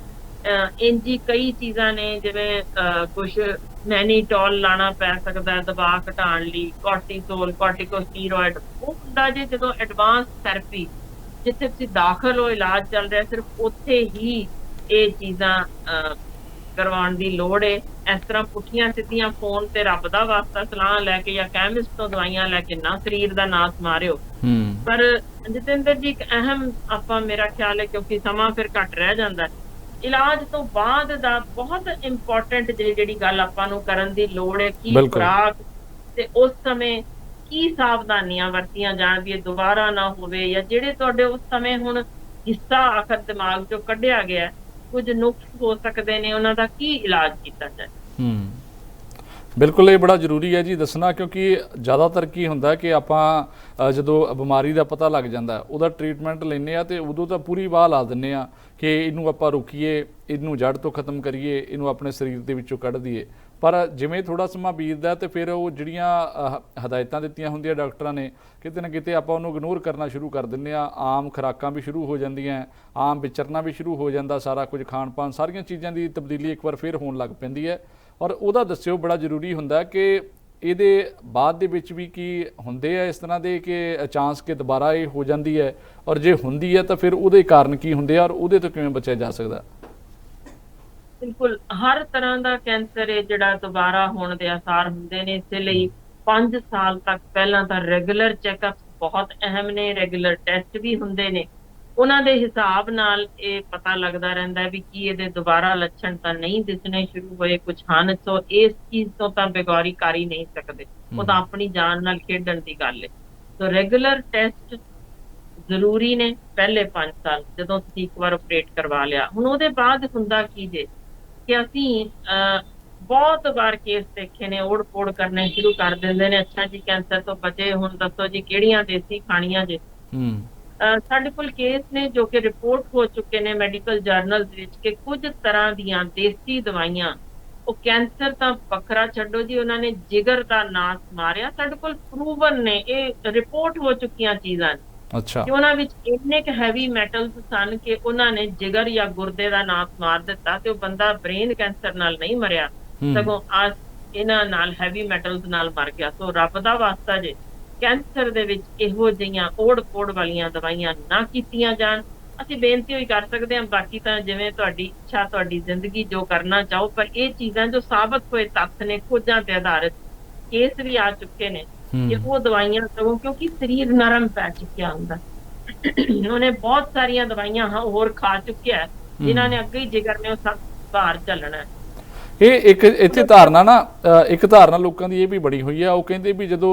ਇੰਜੀ ਕਈ ਚੀਜ਼ਾਂ ਨੇ, ਜਿਵੇਂ ਕੁਝ ਮੈਨੀਟੋਲ ਲਾਣਾ ਪੈ ਸਕਦਾ ਦਬਾਅ ਘਟਾਉਣ ਲਈ, ਕੋਰਟੀਸੋਲ, ਕੋਰਟੀਕੋਸਟੀਰੋਇਡ। ਉਹ ਹੁੰਦਾ ਜੇ ਜਦੋਂ ਐਡਵਾਂਸ ਥੈਰੇਪੀ ਜਿੱਥੇ ਤੁਸੀਂ ਦਾਖਲ ਹੋ, ਇਲਾਜ ਚੱਲ ਰਿਹਾ, ਸਿਰਫ ਉੱਥੇ ਹੀ ਇਹ ਚੀਜ਼ਾਂ ਕਰਵਾਉਣ ਦੀ ਲੋੜ ਹੈ। ਇਸ ਤਰ੍ਹਾਂ ਪੁੱਠੀਆਂ ਸਿੱਧੀਆਂ ਫੋਨ ਤੇ ਰੱਬ ਦਾ ਵਾਸਤਾ ਸਲਾਹ ਲੈ ਕੇ ਜਾਂ ਕੈਮਿਸਟ ਤੋਂ ਦਵਾਈਆਂ ਲੈ ਕੇ ਨਾ ਸਰੀਰ ਦਾ ਨਾਸ ਮਾਰਿਓ। ਪਰ ਜਤਿੰਦਰ ਜੀ, ਇੱਕ ਅਹਿਮ ਆਪਾਂ, ਮੇਰਾ ਖਿਆਲ ਹੈ, ਕਿਉਂਕਿ ਸਮਾਂ ਫਿਰ ਘੱਟ ਰਹਿ ਜਾਂਦਾ, ਇਲਾਜ ਤੋਂ ਬਾਅਦ ਦਾ ਬਹੁਤ ਇੰਪੋਰਟੈਂਟ ਜਿਹੜੀ ਗੱਲ ਆਪਾਂ ਨੂੰ ਕਰਨ ਦੀ ਲੋੜ ਹੈ, ਕੀ ਖੁਰਾਕ ਤੇ ਉਸ ਸਮੇਂ ਕੀ ਸਾਵਧਾਨੀਆਂ ਵਰਤੀਆਂ ਜਾਣ ਵੀ ਇਹ ਦੁਬਾਰਾ ਨਾ ਹੋਵੇ, ਜਾਂ ਜਿਹੜੇ ਤੁਹਾਡੇ ਉਸ ਸਮੇਂ ਹੁਣ ਹਿੱਸਾ ਆਖਰ ਦਿਮਾਗ ਚੋਂ ਕੱਢਿਆ ਗਿਆ, ਕੁਝ ਨੁਕਸ ਹੋ ਸਕਦੇ ਨੇ, ਉਹਨਾਂ ਦਾ ਕੀ ਇਲਾਜ ਕੀਤਾ ਜਾਏ। ਬਿਲਕੁਲ, ਇਹ ਬੜਾ ਜ਼ਰੂਰੀ ਹੈ ਜੀ ਦੱਸਣਾ, ਕਿਉਂਕਿ ਜ਼ਿਆਦਾਤਰ ਕੀ ਹੁੰਦਾ ਕਿ ਆਪਾਂ ਜਦੋਂ ਬਿਮਾਰੀ ਦਾ ਪਤਾ ਲੱਗ ਜਾਂਦਾ ਉਹਦਾ ਟ੍ਰੀਟਮੈਂਟ ਲੈਂਦੇ ਆ ਤੇ ਉਦੋਂ ਤਾਂ ਪੂਰੀ ਵਾਹ ਲਾ ਦਿੰਦੇ ਆ ਕਿ ਇਹਨੂੰ ਆਪਾਂ ਰੋਕੀਏ, ਇਹਨੂੰ ਜੜ ਤੋਂ ਖਤਮ ਕਰੀਏ, ਇਹਨੂੰ ਆਪਣੇ ਸਰੀਰ ਦੇ ਵਿੱਚੋਂ ਕੱਢ ਦਈਏ। ਪਰ ਜਿਵੇਂ ਥੋੜਾ ਸਮਾਂ ਬੀਤਦਾ ਤੇ ਫਿਰ ਉਹ ਜਿਹੜੀਆਂ ਹਦਾਇਤਾਂ ਦਿੱਤੀਆਂ ਹੁੰਦੀਆਂ ਡਾਕਟਰਾਂ ਨੇ, ਕਿਤੇ ਨਾ ਕਿਤੇ ਆਪਾਂ ਉਹਨੂੰ ਇਗਨੋਰ ਕਰਨਾ ਸ਼ੁਰੂ ਕਰ ਦਿੰਦੇ ਆ। ਆਮ ਖੁਰਾਕਾਂ ਵੀ ਸ਼ੁਰੂ ਹੋ ਜਾਂਦੀਆਂ, ਆਮ ਵਿਚਰਨਾ ਵੀ ਸ਼ੁਰੂ ਹੋ ਜਾਂਦਾ, ਸਾਰਾ ਕੁਝ ਖਾਣ ਪਾਣ, ਸਾਰੀਆਂ ਚੀਜ਼ਾਂ ਦੀ ਤਬਦੀਲੀ ਇੱਕ ਵਾਰ ਫਿਰ ਹੋਣ ਲੱਗ ਪੈਂਦੀ ਹੈ। ਔਰ ਉਹਦਾ ਦੱਸਿਓ ਬੜਾ ਜ਼ਰੂਰੀ ਹੁੰਦਾ ਕਿ ਇਹਦੇ ਬਾਅਦ ਦੇ ਵਿੱਚ ਵੀ ਕੀ ਹੁੰਦੇ ਆ ਇਸ ਤਰ੍ਹਾਂ ਦੇ ਕਿ ਚਾਂਸ ਕਿ ਦੁਬਾਰਾ ਇਹ ਹੋ ਜਾਂਦੀ ਹੈ, ਔਰ ਜੇ ਹੁੰਦੀ ਹੈ ਤਾਂ ਫਿਰ ਉਹਦੇ ਕਾਰਨ ਕੀ ਹੁੰਦੇ ਆ ਔਰ ਉਹਦੇ ਤੋਂ ਕਿਵੇਂ ਬਚਿਆ ਜਾ ਸਕਦਾ? ਬਿਲਕੁਲ, ਹਰ ਤਰ੍ਹਾਂ ਦਾ ਕੈਂਸਰ ਹੈ ਜਿਹੜਾ ਦੁਬਾਰਾ ਹੋਣ ਦੇ ਆਸਾਰ ਹੁੰਦੇ ਨੇ। ਇਸੇ ਲਈ 5 ਸਾਲ ਤੱਕ ਪਹਿਲਾਂ ਤਾਂ ਰੈਗੂਲਰ ਚੈੱਕਅਪ ਬਹੁਤ ਅਹਿਮ ਨੇ, ਰੈਗੂਲਰ ਟੈਸਟ ਵੀ ਹੁੰਦੇ ਨੇ। ਉਹਨਾਂ ਦੇ ਹਿਸਾਬ ਨਾਲ ਇਹ ਪਤਾ ਲੱਗਦਾ ਰਹਿੰਦਾ ਹੈ ਵੀ ਕੀ ਇਹਦੇ ਦੁਬਾਰਾ ਲੱਛਣ ਤਾਂ ਨਹੀਂ ਦਿਸਣੇ ਸ਼ੁਰੂ ਹੋਏ, ਕੁਝ ਹਨ। ਸੋ ਇਸ ਚੀਜ਼ ਤੋਂ ਤਾਂ ਬੇਗੌਰੀ ਕਰ ਹੀ ਨਹੀਂ ਸਕਦੇ, ਉਹ ਤਾਂ ਆਪਣੀ ਜਾਨ ਨਾਲ ਖੇਡਣ ਦੀ ਗੱਲ ਹੈ। ਸੋ ਰੈਗੂਲਰ ਟੈਸਟ ਜ਼ਰੂਰੀ ਨੇ ਪਹਿਲੇ 5 ਸਾਲ, ਜਦੋਂ ਤੁਸੀਂ ਇੱਕ ਵਾਰ ਆਪਰੇਟ ਕਰਵਾ ਲਿਆ। ਹੁਣ ਉਹਦੇ ਬਾਅਦ ਹੁੰਦਾ ਕੀ ਜੇ ਕਿ ਅਸੀਂ ਬਹੁਤ ਵਾਰ ਕੇਸ ਦੇਖੇ ਨੇ, ਓੜ ਪੋੜ ਕਰਨੇ ਸ਼ੁਰੂ ਕਰ ਦਿੰਦੇ ਨੇ, ਅੱਛਾ ਜੀ ਕੈਂਸਰ ਤੋਂ ਬਚੇ, ਹੁਣ ਦੱਸੋ ਜੀ ਕਿਹੜੀਆਂ ਦੇਸੀ ਖਾਣੀਆਂ ਜੇ। ਸਾਡੇ ਕੋਲ ਕੇਸ ਨੇ ਜੋ ਕਿ ਰਿਪੋਰਟ ਹੋ ਚੁੱਕੇ ਨੇ ਮੈਡੀਕਲ ਜਰਨਲਸ ਵਿੱਚ ਕਿ ਕੁਝ ਤਰ੍ਹਾਂ ਦੀਆਂ ਦੇਸੀ ਦਵਾਈਆਂ, ਉਹ ਕੈਂਸਰ ਤਾਂ ਵੱਖਰਾ ਛੱਡੋ ਜੀ, ਉਹਨਾਂ ਨੇ ਜਿਗਰ ਦਾ ਨਾਸ ਮਾਰਿਆ। ਸਾਡੇ ਕੋਲ ਪ੍ਰੂਵਨ ਨੇ, ਇਹ ਰਿਪੋਰਟ ਹੋ ਚੁੱਕੀਆਂ ਚੀਜ਼ਾਂ ਨੇ ਕਿ ਉਹਨਾਂ ਵਿੱਚ ਇੰਨੇ ਕੁ ਹੈਵੀ ਮੈਟਲਸ ਸਨ ਕਿ ਉਹਨਾਂ ਨੇ ਜਿਗਰ ਜਾਂ ਗੁਰਦੇ ਦਾ ਨਾਸ ਮਾਰ ਦਿੱਤਾ, ਤੇ ਉਹ ਬੰਦਾ ਬ੍ਰੇਨ ਕੈਂਸਰ ਨਾਲ ਨਹੀਂ ਮਰਿਆ, ਸਗੋਂ ਇਹਨਾਂ ਨਾਲ ਹੈਵੀ ਮੈਟਲਸ ਨਾਲ ਮਰ ਗਿਆ। ਸੋ ਰੱਬ ਦਾ ਵਾਸਤਾ ਜੇ ਕੈਂਸਰ ਦੇ ਵਿੱਚ ਇਹੋ ਜਿਹੀਆਂ ਓੜ ਪੋੜ ਵਾਲੀਆਂ ਦਵਾਈਆਂ ਨਾ ਕੀਤੀਆਂ ਜਾਣ। ਅਸੀਂ ਬੇਨਤੀ ਹੋਈ ਕਰ ਸਕਦੇ ਹਾਂ, ਬਾਕੀ ਤਾਂ ਜਿਵੇਂ ਤੁਹਾਡੀ ਇੱਛਾ, ਤੁਹਾਡੀ ਜ਼ਿੰਦਗੀ, ਜੋ ਕਰਨਾ ਚਾਹੋ। ਪਰ ਇਹ ਚੀਜ਼ਾਂ ਜੋ ਸਾਬਤ ਹੋਏ ਤੱਥ ਨੇ, ਖੋਜਾਂ ਤੇ ਆਧਾਰਿਤ ਕੇਸ ਵੀ ਆ ਚੁੱਕੇ ਨੇ ਕਿ ਉਹ ਦਵਾਈਆਂ ਸਗੋਂ, ਕਿਉਂਕਿ ਸਰੀਰ ਨਰਮ ਪੈ ਚੁੱਕਿਆ ਹੁੰਦਾ, ਉਹਨੇ ਬਹੁਤ ਸਾਰੀਆਂ ਦਵਾਈਆਂ ਹੋਰ ਖਾ ਚੁੱਕਿਆ ਜਿਨ੍ਹਾਂ ਨੇ ਅੱਗੇ ਹੀ ਜਿਗਰ ਨੇ ਉਹ ਸਭ ਭਾਰ ਚੱਲਣਾ। ਇਹ ਇੱਕ ਇੱਥੇ ਧਾਰਨਾ ਨਾ, ਇੱਕ ਧਾਰਨਾ ਲੋਕਾਂ ਦੀ ਇਹ ਵੀ ਬੜੀ ਹੋਈ ਆ, ਉਹ ਕਹਿੰਦੇ ਵੀ ਜਦੋਂ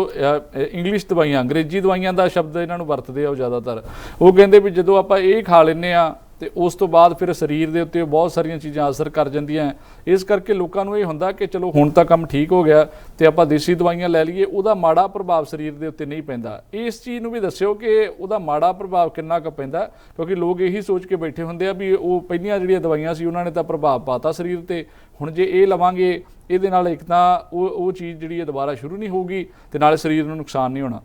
ਇੰਗਲਿਸ਼ ਦਵਾਈਆਂ, ਅੰਗਰੇਜ਼ੀ ਦਵਾਈਆਂ ਦਾ ਸ਼ਬਦ ਇਹਨਾਂ ਨੂੰ ਵਰਤਦੇ ਆ ਉਹ ਜ਼ਿਆਦਾਤਰ, ਉਹ ਕਹਿੰਦੇ ਵੀ ਜਦੋਂ ਆਪਾਂ ਇਹ ਖਾ ਲੈਂਦੇ ਆ ਤੇ ਉਸ ਤੋਂ ਬਾਅਦ ਫਿਰ ਸਰੀਰ ਦੇ ਉੱਤੇ ਬਹੁਤ ਸਾਰੀਆਂ ਚੀਜ਼ਾਂ ਅਸਰ ਕਰ ਜਾਂਦੀਆਂ। ਇਸ ਕਰਕੇ ਲੋਕਾਂ ਨੂੰ ਇਹ ਹੁੰਦਾ ਕਿ ਚਲੋ ਹੁਣ ਤਾਂ ਕੰਮ ਠੀਕ ਹੋ ਗਿਆ ਤੇ ਆਪਾਂ ਦੇਸੀ ਦਵਾਈਆਂ ਲੈ ਲਈਏ, ਉਹਦਾ ਮਾੜਾ ਪ੍ਰਭਾਵ ਸਰੀਰ ਦੇ ਉੱਤੇ ਨਹੀਂ ਪੈਂਦਾ। ਇਸ ਚੀਜ਼ ਨੂੰ ਵੀ ਦੱਸਿਓ ਕਿ ਉਹਦਾ ਮਾੜਾ ਪ੍ਰਭਾਵ ਕਿੰਨਾ ਕੁ ਪੈਂਦਾ, ਕਿਉਂਕਿ ਲੋਕ ਇਹੀ ਸੋਚ ਕੇ ਬੈਠੇ ਹੁੰਦੇ ਆ ਵੀ ਉਹ ਪਹਿਲੀਆਂ ਜਿਹੜੀਆਂ ਦਵਾਈਆਂ ਸੀ ਉਹਨਾਂ ਨੇ ਤਾਂ ਪ੍ਰਭਾਵ ਪਾਤਾ ਸਰੀਰ ਤੇ, ਹੁਣ ਜੇ ਇਹ ਲਵਾਂਗੇ ਇਹਦੇ ਨਾਲ ਇੱਕ ਤਾਂ ਉਹ ਚੀਜ਼ ਜਿਹੜੀ ਹੈ ਦੁਬਾਰਾ ਸ਼ੁਰੂ ਨਹੀਂ ਹੋਊਗੀ ਤੇ ਨਾਲੇ ਸਰੀਰ ਨੂੰ ਨੁਕਸਾਨ ਨਹੀਂ ਹੋਣਾ।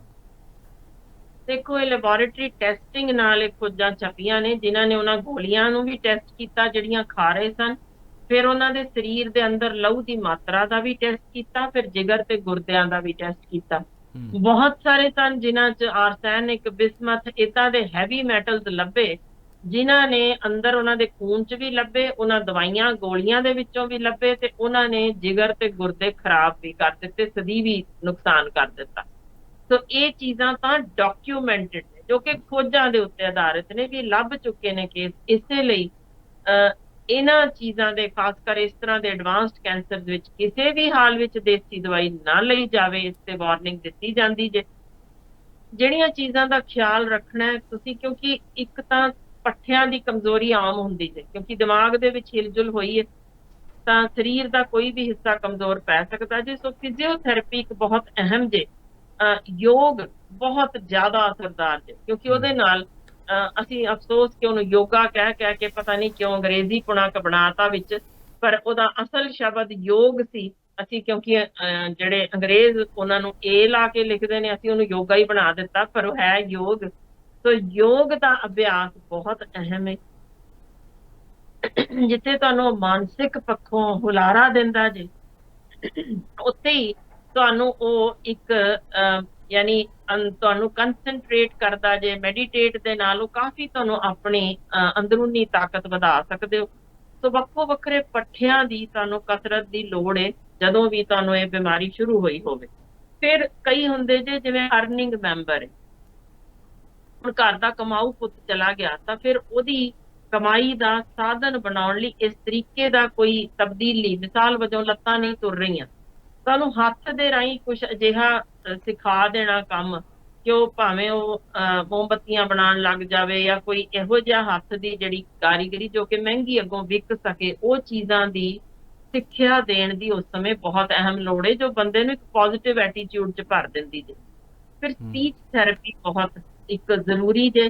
ਦੇਖੋ, ਇਹ ਲੈਬੋਰੇਟਰੀ ਟੈਸਟਿੰਗ ਨਾਲ ਇਹ ਖੋਜਾਂ ਛਪੀਆਂ ਨੇ, ਜਿਨ੍ਹਾਂ ਨੇ ਉਹਨਾਂ ਗੋਲੀਆਂ ਨੂੰ ਵੀ ਟੈਸਟ ਕੀਤਾ ਜਿਹੜੀਆਂ ਖਾ ਰਹੇ ਸਨ, ਫਿਰ ਉਹਨਾਂ ਦੇ ਸਰੀਰ ਦੇ ਅੰਦਰ ਲਹੂ ਦੀ ਮਾਤਰਾ ਦਾ ਵੀ ਟੈਸਟ ਕੀਤਾ, ਫਿਰ ਜਿਗਰ ਤੇ ਗੁਰਦਿਆਂ ਦਾ ਵੀ ਟੈਸਟ ਕੀਤਾ। ਬਹੁਤ ਸਾਰੇ ਸਨ ਜਿਨ੍ਹਾਂ 'ਚ ਆਰਸੈਨਿਕ, ਬਿਸਮਥ, ਏਦਾਂ ਦੇ ਹੈਵੀ ਮੈਟਲਸ ਲੱਭੇ, ਜਿਨ੍ਹਾਂ ਨੇ ਅੰਦਰ ਉਹਨਾਂ ਦੇ ਖੂਨ 'ਚ ਵੀ ਲੱਭੇ, ਉਹਨਾਂ ਦਵਾਈਆਂ ਗੋਲੀਆਂ ਦੇ ਵਿੱਚੋਂ ਵੀ ਲੱਭੇ, ਤੇ ਉਹਨਾਂ ਨੇ ਜਿਗਰ ਤੇ ਗੁਰਦੇ ਖਰਾਬ ਵੀ ਕਰ ਦਿੱਤੇ, ਸਦੀਵੀ ਨੁਕਸਾਨ ਕਰ ਦਿੱਤਾ। ਸੋ ਇਹ ਚੀਜ਼ਾਂ ਤਾਂ ਡਾਕੂਮੈਂਟਡ ਨੇ, ਜੋ ਕਿ ਖੋਜਾਂ ਦੇ ਉੱਤੇ ਆਧਾਰਿਤ ਨੇ, ਵੀ ਲੱਭ ਚੁੱਕੇ ਨੇ ਕੇਸ। ਇਸੇ ਲਈ ਇਹਨਾਂ ਚੀਜ਼ਾਂ ਦੇ, ਖਾਸ ਕਰ ਇਸ ਤਰ੍ਹਾਂ ਦੇ ਐਡਵਾਂਸਡ ਕੈਂਸਰ ਵਿੱਚ ਕਿਸੇ ਵੀ ਹਾਲ ਵਿੱਚ ਦੇਸੀ ਦਵਾਈ ਨਾ ਲਈ ਜਾਵੇ, ਇਸ ਤੇ ਵਾਰਨਿੰਗ ਦਿੱਤੀ ਜਾਂਦੀ ਜੇ। ਜਿਹੜੀਆਂ ਚੀਜ਼ਾਂ ਦਾ ਖਿਆਲ ਰੱਖਣਾ ਤੁਸੀਂ, ਕਿਉਂਕਿ ਇੱਕ ਤਾਂ ਪੱਠਿਆਂ ਦੀ ਕਮਜ਼ੋਰੀ ਆਮ ਹੁੰਦੀ ਜੇ, ਕਿਉਂਕਿ ਦਿਮਾਗ ਦੇ ਵਿੱਚ ਹਿਲਜੁਲ ਹੋਈ ਹੈ ਤਾਂ ਸਰੀਰ ਦਾ ਕੋਈ ਵੀ ਹਿੱਸਾ ਕਮਜ਼ੋਰ ਪੈ ਸਕਦਾ ਜੇ। ਸੋ ਫਿਜ਼ੀਓਥੈਰੇਪੀ ਇੱਕ ਬਹੁਤ ਅਹਿਮ ਜੇ, ਯੋਗ ਬਹੁਤ ਜ਼ਿਆਦਾ ਅਸਰਦਾਰ ਜੇ, ਕਿਉਂਕਿ ਉਹਦੇ ਨਾਲ ਅਸੀਂ ਅਫਸੋਸ ਕਿ ਉਹਨੂੰ ਯੋਗਾ ਕਹਿ ਕੇ ਪਤਾ ਨਹੀਂ ਕਿਉਂ ਅੰਗਰੇਜ਼ੀ ਪੁਣਾ ਬਣਾਤਾ ਵਿੱਚ, ਪਰ ਉਹਦਾ ਅਸਲ ਸ਼ਬਦ ਯੋਗ ਸੀ। ਅਸੀਂ ਕਿਉਂਕਿ ਜਿਹੜੇ ਅੰਗਰੇਜ਼ ਉਹਨਾਂ ਨੂੰ ਏ ਲਾ ਕੇ ਲਿਖਦੇ ਨੇ, ਅਸੀਂ ਉਹਨੂੰ ਯੋਗਾ ਹੀ ਬਣਾ ਦਿੱਤਾ, ਪਰ ਉਹ ਹੈ ਯੋਗ। ਸੋ ਯੋਗ ਦਾ ਅਭਿਆਸ ਬਹੁਤ ਅਹਿਮ ਹੈ, ਜਿੱਥੇ ਤੁਹਾਨੂੰ ਮਾਨਸਿਕ ਪੱਖੋਂ ਹੁਲਾਰਾ ਦਿੰਦਾ ਜੇ, ਉੱਥੇ ਹੀ ਤੁਹਾਨੂੰ ਉਹ ਇੱਕ ਯਾਨੀ ਤੁਹਾਨੂੰ ਕੰਸੈਂਟਰੇਟ ਕਰਦਾ ਜੇ। ਮੈਡੀਟੇਟ ਦੇ ਨਾਲ ਉਹ ਕਾਫੀ ਤੁਹਾਨੂੰ ਆਪਣੀ ਅੰਦਰੂਨੀ ਤਾਕਤ ਵਧਾ ਸਕਦੇ ਹੋ। ਸੋ ਵੱਖੋ ਵੱਖਰੇ ਪੱਠਿਆਂ ਦੀ ਤੁਹਾਨੂੰ ਕਸਰਤ ਦੀ ਲੋੜ ਹੈ ਜਦੋਂ ਵੀ ਤੁਹਾਨੂੰ ਇਹ ਬਿਮਾਰੀ ਸ਼ੁਰੂ ਹੋਈ ਹੋਵੇ। ਫਿਰ ਕਈ ਹੁੰਦੇ ਜੇ ਜਿਵੇਂ ਅਰਨਿੰਗ ਮੈਂਬਰ, ਹੁਣ ਘਰ ਦਾ ਕਮਾਊ ਪੁੱਤ ਚਲਾ ਗਿਆ ਤਾਂ ਫਿਰ ਉਹਦੀ ਕਮਾਈ ਦਾ ਸਾਧਨ ਬਣਾਉਣ ਲਈ ਇਸ ਤਰੀਕੇ ਦਾ ਕੋਈ ਤਬਦੀਲੀ, ਮਿਸਾਲ ਵਜੋਂ ਲੱਤਾਂ ਨਹੀਂ ਤੁਰ ਰਹੀਆਂ, ਤੁਹਾਨੂੰ ਹੱਥ ਦੇ ਰਾਹੀਂ ਕੁਝ ਅਜਿਹਾ ਸਿਖਾ ਦੇਣਾ ਕੰਮ ਕਿ ਉਹ ਭਾਵੇਂ ਉਹ ਮੋਮਬੱਤੀਆਂ ਬਣਾਉਣ ਲੱਗ ਜਾਵੇ ਜਾਂ ਕੋਈ ਇਹੋ ਜਿਹਾ ਹੱਥ ਦੀ ਜਿਹੜੀ ਕਾਰੀਗਰੀ ਜੋ ਕਿ ਮਹਿੰਗੀ ਅੱਗੋਂ ਵਿਕ ਸਕੇ, ਉਹ ਚੀਜ਼ਾਂ ਦੀ ਸਿੱਖਿਆ ਦੇਣ ਦੀ ਉਸ ਸਮੇਂ ਬਹੁਤ ਅਹਿਮ ਲੋੜ ਹੈ ਜੋ ਬੰਦੇ ਨੂੰ ਇੱਕ ਪੋਜ਼ਿਟਿਵ ਐਟੀਟਿਊਡ 'ਚ ਭਰ ਦਿੰਦੀ ਜੇ। ਫਿਰ ਸਪੀਚ ਥੈਰੇਪੀ ਬਹੁਤ ਇੱਕ ਜ਼ਰੂਰੀ ਜੇ।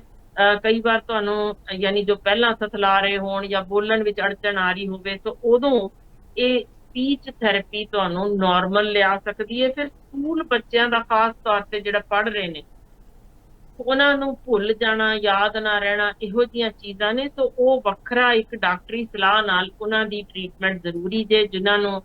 ਕਈ ਵਾਰ ਤੁਹਾਨੂੰ ਯਾਨੀ ਜੋ ਪਹਿਲਾਂ ਸਥਲਾ ਰਹੇ ਹੋਣ ਜਾਂ ਬੋਲਣ ਵਿੱਚ ਅੜਚਣ ਆ ਰਹੀ ਹੋਵੇ ਤਾਂ ਉਦੋਂ ਇਹ ਸਪੀਚ ਥੈਰੇਪੀ ਤੁਹਾਨੂੰ ਨਾਰਮਲ ਲਿਆ ਸਕਦੀ ਹੈ। ਫਿਰ ਸਕੂਲ ਬੱਚਿਆਂ ਦਾ ਖਾਸ ਤੌਰ ਤੇ ਜਿਹੜਾ ਪੜ੍ਹ ਰਹੇ ਨੇ ਉਹਨਾਂ ਨੂੰ ਭੁੱਲ ਜਾਣਾ, ਯਾਦ ਨਾ ਰਹਿਣਾ, ਇਹੋ ਜਿਹੀਆਂ ਚੀਜ਼ਾਂ ਨੇ, ਸੋ ਉਹ ਵੱਖਰਾ ਇੱਕ ਡਾਕਟਰੀ ਸਲਾਹ ਨਾਲ ਉਹਨਾਂ ਦੀ ਟ੍ਰੀਟਮੈਂਟ ਜ਼ਰੂਰੀ ਜੇ, ਜਿਨ੍ਹਾਂ ਨੂੰ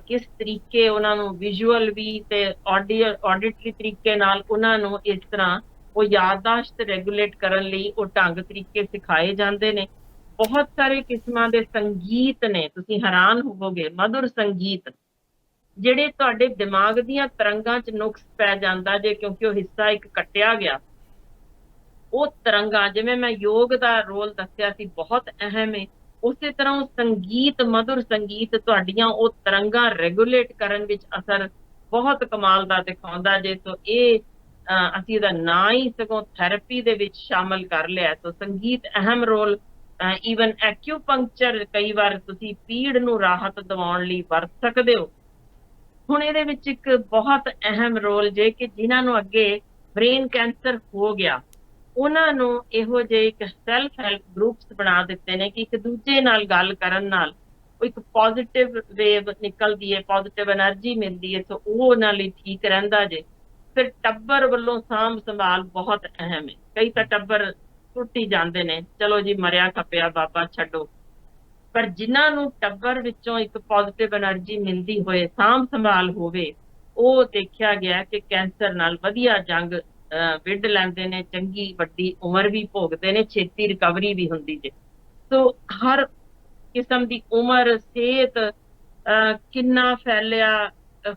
ਕਿਸ ਤਰੀਕੇ ਉਹਨਾਂ ਨੂੰ ਵਿਜ਼ੂਅਲ ਵੀ ਤੇ ਆਡੀਟਰੀ ਤਰੀਕੇ ਨਾਲ ਉਹਨਾਂ ਨੂੰ ਇਸ ਤਰ੍ਹਾਂ ਉਹ ਯਾਦਦਾਸ਼ਤ ਰੈਗੂਲੇਟ ਕਰਨ ਲਈ ਉਹ ਢੰਗ ਤਰੀਕੇ ਸਿਖਾਏ ਜਾਂਦੇ ਨੇ। ਬਹੁਤ ਸਾਰੇ ਕਿਸਮਾਂ ਦੇ ਸੰਗੀਤ ਨੇ, ਤੁਸੀਂ ਹੈਰਾਨ ਹੋਵੋਗੇ, ਮਧੁਰ ਸੰਗੀਤ ਜਿਹੜੇ ਤੁਹਾਡੇ ਦਿਮਾਗ ਦੀਆਂ ਤਰੰਗਾਂ 'ਚ ਨੁਕਸ ਪੈ ਜਾਂਦਾ ਜੇ ਕਿਉਂਕਿ ਉਹ ਹਿੱਸਾ ਇੱਕ ਕੱਟਿਆ ਗਿਆ। ਉਹ ਤਰੰਗਾਂ, ਜਿਵੇਂ ਮੈਂ ਯੋਗ ਦਾ ਰੋਲ ਦੱਸਿਆ ਸੀ ਬਹੁਤ ਅਹਿਮ ਹੈ, ਉਸੇ ਤਰ੍ਹਾਂ ਉਹ ਸੰਗੀਤ, ਮਧੁਰ ਸੰਗੀਤ ਤੁਹਾਡੀਆਂ ਉਹ ਤਰੰਗਾਂ ਰੈਗੂਲੇਟ ਕਰਨ ਵਿੱਚ ਅਸਰ ਬਹੁਤ ਕਮਾਲ ਦਾ ਦਿਖਾਉਂਦਾ ਜੇ। ਸੋ ਇਹ ਅਸੀਂ ਇਹਦਾ ਨਾਂ ਹੀ ਸਗੋਂ ਥੈਰੇਪੀ ਦੇ ਵਿੱਚ ਸ਼ਾਮਲ ਕਰ ਲਿਆ। ਸੋ ਸੰਗੀਤ ਅਹਿਮ ਰੋਲ, ਈਵਨ ਐਕਿਊਪੰਕਚਰ ਕਈ ਵਾਰ ਤੁਸੀਂ ਪੀੜ ਨੂੰ ਰਾਹਤ ਦਿਵਾਉਣ ਲਈ ਵਰਤ ਸਕਦੇ ਹੋ। ਹੁਣ ਇਹਦੇ ਵਿੱਚ ਇੱਕ ਬਹੁਤ ਅਹਿਮ ਰੋਲ ਜੇ ਕਿ ਜਿਨ੍ਹਾਂ ਨੂੰ ਅੱਗੇ ਬ੍ਰੇਨ ਕੈਂਸਰ ਹੋ ਗਿਆ ਉਹਨਾਂ ਨੂੰ ਇਹੋ ਜਿਹੇ ਇੱਕ ਸੈਲਫ ਹੈਲਪ ਗਰੁੱਪਸ ਬਣਾ ਦਿੱਤੇ ਨੇ ਕਿ ਇੱਕ ਦੂਜੇ ਨਾਲ ਗੱਲ ਕਰਨ ਨਾਲ ਉਹ ਇੱਕ ਪੋਜ਼ਿਟਿਵ ਵੇਵ ਨਿਕਲਦੀ ਹੈ, ਪੋਜ਼ਿਟਿਵ એનર્ਜੀ ਮਿਲਦੀ ਹੈ, ਸੋ ਉਹ ਉਹਨਾਂ ਲਈ ਠੀਕ ਰਹਿੰਦਾ ਜੇ। ਫਿਰ ਟੱਬਰ ਵੱਲੋਂ ਸਾਂਭ ਸੰਭਾਲ ਬਹੁਤ ਅਹਿਮ ਹੈ। ਕਈ ਤਾਂ ਟੱਬਰ ਟੁੱਟ ਹੀ ਜਾਂਦੇ ਨੇ, ਚਲੋ ਜੀ ਮਰਿਆ ਖਪਿਆ ਬਾਬਾ ਛੱਡੋ, ਪਰ ਜਿਨ੍ਹਾਂ ਨੂੰ ਟੱਬਰ ਵਿੱਚੋਂ ਇੱਕ ਪੋਜ਼ਿਟਿਵ એનર્ਜੀ ਮਿਲਦੀ ਹੋਏ, ਸਾਂਭ ਸੰਭਾਲ ਹੋਵੇ, ਉਹ ਦੇਖਿਆ ਗਿਆ ਕਿ ਕੈਂਸਰ ਨਾਲ ਵਧੀਆ ਜੰਗ ਵਿੱਢ ਲੈਂਦੇ ਨੇ, ਚੰਗੀ ਵੱਡੀ ਉਮਰ ਵੀ ਭੋਗਦੇ ਨੇ, ਛੇਤੀ ਰਿਕਵਰੀ ਵੀ ਹੁੰਦੀ ਜੇ। ਸੋ ਹਰ ਕਿਸਮ ਦੀ ਉਮਰ, ਸਿਹਤ, ਕਿੰਨਾ ਫੈਲਿਆ,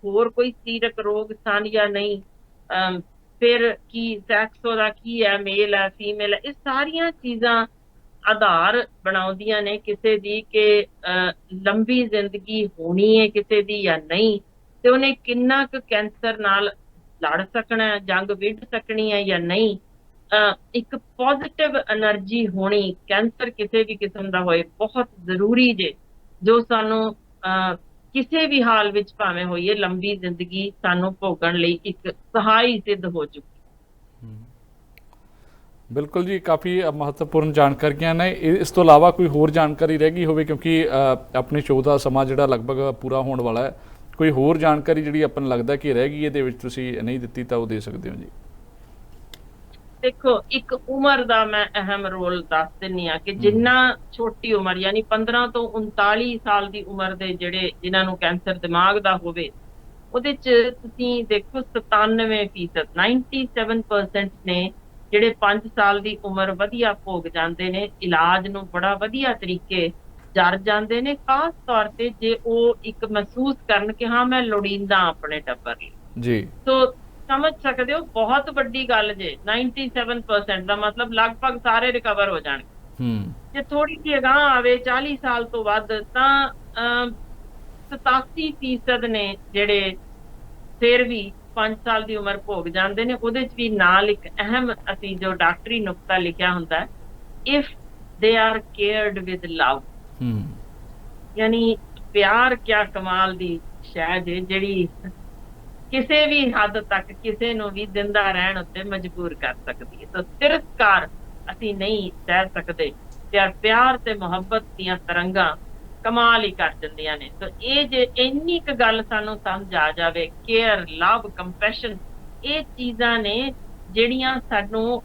ਹੋਰ ਕੋਈ ਸਰੀਰਕ ਰੋਗ ਸਨ ਜਾਂ ਨਹੀਂ, ਫਿਰ ਕੀ ਸੈਕਸ ਉਹਦਾ ਕੀ ਹੈ, ਮੇਲ ਹੈ ਫੀਮੇਲ ਹੈ, ਇਹ ਸਾਰੀਆਂ ਚੀਜ਼ਾਂ ਆਧਾਰ ਬਣਾਉਂਦੀਆਂ ਨੇ ਕਿਸੇ ਦੀ ਕਿ ਲੰਬੀ ਜ਼ਿੰਦਗੀ ਹੋਣੀ ਹੈ ਕਿਸੇ ਦੀ ਜਾਂ ਨਹੀਂ, ਤੇ ਉਹਨੇ ਕਿੰਨਾ ਕੁ ਕੈਂਸਰ ਨਾਲ ਲੜ ਸਕਣਾ ਹੈ, ਜੰਗ ਵਿੱਢ ਸਕਣੀ ਹੈ ਜਾਂ ਨਹੀਂ। ਇੱਕ ਪੋਜ਼ਿਟਿਵ એનર્ਜੀ ਹੋਣੀ, ਕੈਂਸਰ ਕਿਸੇ ਵੀ ਕਿਸਮ ਦਾ ਹੋਏ, ਬਹੁਤ ਜ਼ਰੂਰੀ ਜੇ, ਜੋ ਸਾਨੂੰ ਕਿਸੇ ਵੀ ਹਾਲ ਵਿੱਚ ਭਾਵੇਂ ਹੋਈਏ ਲੰਬੀ ਜ਼ਿੰਦਗੀ ਸਾਨੂੰ ਭੋਗਣ ਲਈ ਇੱਕ ਸਹਾਈ ਸਿੱਧ ਹੋ ਚੁੱਕੀ। ਬਿਲਕੁਲ ਜੀ, ਕਾਫੀ ਮਹੱਤਵਪੂਰਨ ਜਾਣਕਾਰੀਆਂ ਨੇ। ਇਸ ਤੋਂ ਇਲਾਵਾ ਕੋਈ ਹੋਰ ਜਾਣਕਾਰੀ ਰਹਿ ਗਈ ਹੋਵੇ, ਕਿਉਂਕਿ ਆਪਣੇ ਸ਼ੋਅ ਦਾ ਸਮਾਂ ਜਿਹੜਾ ਲਗਭਗ ਪੂਰਾ ਹੋਣ ਵਾਲਾ ਹੈ, ਕੋਈ ਹੋਰ ਜਾਣਕਾਰੀ ਜਿਹੜੀ ਆਪਾਂ ਨੂੰ ਲੱਗਦਾ ਕਿ ਰਹਿ ਗਈ ਇਹਦੇ ਵਿੱਚ ਤੁਸੀਂ ਨਹੀਂ ਦਿੱਤੀ ਤਾਂ ਉਹ ਦੇ ਸਕਦੇ ਹੋ ਜੀ? ਦੇਖੋ, ਇੱਕ ਉਮਰ ਦਾ ਮੈਂ ਅਹਿਮ ਰੋਲ ਦੱਸ ਦਿੰਨੀ ਆ ਕਿ ਜਿੰਨਾ ਛੋਟੀ ਉਮਰ ਯਾਨੀ 15 ਤੋਂ 39 ਸਾਲ ਦੀ ਉਮਰ ਦੇ ਜਿਹੜੇ ਜਿਨ੍ਹਾਂ ਨੂੰ ਕੈਂਸਰ ਦਿਮਾਗ ਦਾ ਹੋਵੇ, ਉਹਦੇ 'ਚ ਤੁਸੀਂ ਦੇਖੋ 97%, 97% ਨੇ ਜਿਹੜੇ 5 ਸਾਲ ਦੀ ਉਮਰ ਵਧੀਆ ਭੋਗ ਜਾਂਦੇ ਨੇ, ਇਲਾਜ ਨੂੰ ਬੜਾ ਵਧੀਆ ਤਰੀਕੇ ਜਰ ਜਾਂਦੇ ਨੇ, ਖਾਸ ਤੌਰ ਤੇ ਜੇ ਉਹ ਇੱਕ ਮਹਿਸੂਸ ਕਰਨ ਕਿ ਹਾਂ ਮੈਂ ਲੋੜੀਂਦਾ ਆਪਣੇ ਟੱਬਰ ਲਈ ਜੀ। ਸੋ ਸਮਝ ਸਕਦੇ ਹੋ, ਬਹੁਤ ਵੱਡੀ ਗੱਲ ਜੇ। 97% ਦਾ ਮਤਲਬ ਲਗਭਗ ਸਾਰੇ ਰਿਕਵਰ ਹੋ ਜਾਣਗੇ। ਜੇ ਥੋੜੀ ਜਿਹੀ ਅਗਾਂਹ ਆਵੇ 40 ਸਾਲ ਤੋਂ ਵੱਧ ਤਾਂ 87% ਨੇ ਜਿਹੜੇ ਫਿਰ ਵੀ 5 ਸਾਲ ਦੀ ਉਮਰ ਭੋਗ ਜਾਂਦੇ ਨੇ। ਉਹਦੇ 'ਚ ਵੀ ਨਾਲ ਇੱਕ ਅਹਿਮ ਅਸੀਂ ਜੋ ਡਾਕਟਰੀ ਨੁਕਤਾ ਲਿਖਿਆ ਹੁੰਦਾ ਹੈ, ਇਫ ਦੇ ਆਰ ਕੇਅਰਡ ਵਿਦ ਲਵ, ਯਾਨੀ ਪਿਆਰ ਕਿਆ ਕਮਾਲ ਦੀ ਸ਼ੈ ਜੇ ਜਿਹੜੀ ਕਿਸੇ ਵੀ ਹੱਦ ਤੱਕ ਕਿਸੇ ਨੂੰ ਵੀ ਜ਼ਿੰਦਾ ਰਹਿਣ ਉੱਤੇ ਮਜਬੂਰ ਕਰ ਸਕਦੀ ਹੈ। ਤਾਂ ਤਿਰਸਕਾਰ ਅਸੀਂ ਨਹੀਂ ਸਹਿ ਸਕਦੇ, ਪਿਆਰ ਤੇ ਮੁਹੱਬਤ ਦੀਆਂ ਤਰੰਗਾਂ ਕਮਾਲ ਹੀ ਕਰ ਦਿੰਦੀਆਂ ਨੇ। ਤਾਂ ਇਹ ਜੇ ਇੰਨੀ ਕੁ ਗੱਲ ਸਾਨੂੰ ਸਮਝ ਆ ਜਾਵੇ, ਕੇਅਰ, ਲਵ, ਕੰਪੈਸ਼ਨ, ਇਹ ਚੀਜ਼ਾਂ ਨੇ ਜਿਹੜੀਆਂ ਸਾਨੂੰ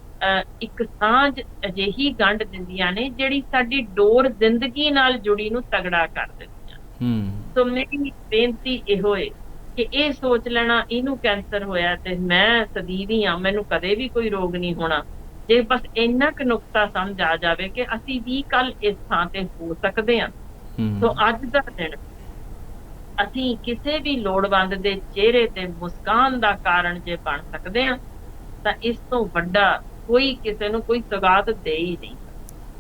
ਇੱਕ ਸਾਂਝ ਅਜਿਹੀ ਗੰਢ ਦਿੰਦੀਆਂ ਨੇ ਜਿਹੜੀ ਸਾਡੀ ਡੋਰ ਜ਼ਿੰਦਗੀ ਨਾਲ ਜੁੜੀ ਨੂੰ ਤਗੜਾ ਕਰ ਦਿੰਦੀਆਂ। ਸੋ ਮੇਰੀ ਬੇਨਤੀ ਇਹੋ ਹੈ ਕਿ ਇਹ ਸੋਚ ਲੈਣਾ ਇਹਨੂੰ ਕੈਂਸਰ ਹੋਇਆ ਤੇ ਮੈਂ ਸਦੀਵੀ ਹਾਂ, ਮੈਨੂੰ ਕਦੇ ਵੀ ਕੋਈ ਰੋਗ ਨਹੀਂ ਹੋਣਾ, ਜੇ ਬਸ ਇੰਨਾ ਕੁ ਨੁਕਤਾ ਸਮਝ ਆ ਜਾਵੇ ਕਿ ਅਸੀਂ ਵੀ ਕੱਲ ਇਸ ਥਾਂ ਤੇ ਹੋ ਸਕਦੇ ਹਾਂ, ਸੋ ਅੱਜ ਦਾ ਦਿਨ ਅਸੀਂ ਕਿਸੇ ਵੀ ਲੋੜਵੰਦ ਦੇ ਚਿਹਰੇ ਤੇ ਮੁਸਕਾਨ ਦਾ ਕਾਰਨ ਜੇ ਬਣ ਸਕਦੇ ਹਾਂ ਤਾਂ ਇਸ ਤੋਂ ਵੱਡਾ ਕੋਈ ਕਿਸੇ ਨੂੰ ਕੋਈ ਸੌਗਾਤ ਦੇ ਹੀ ਨਹੀਂ।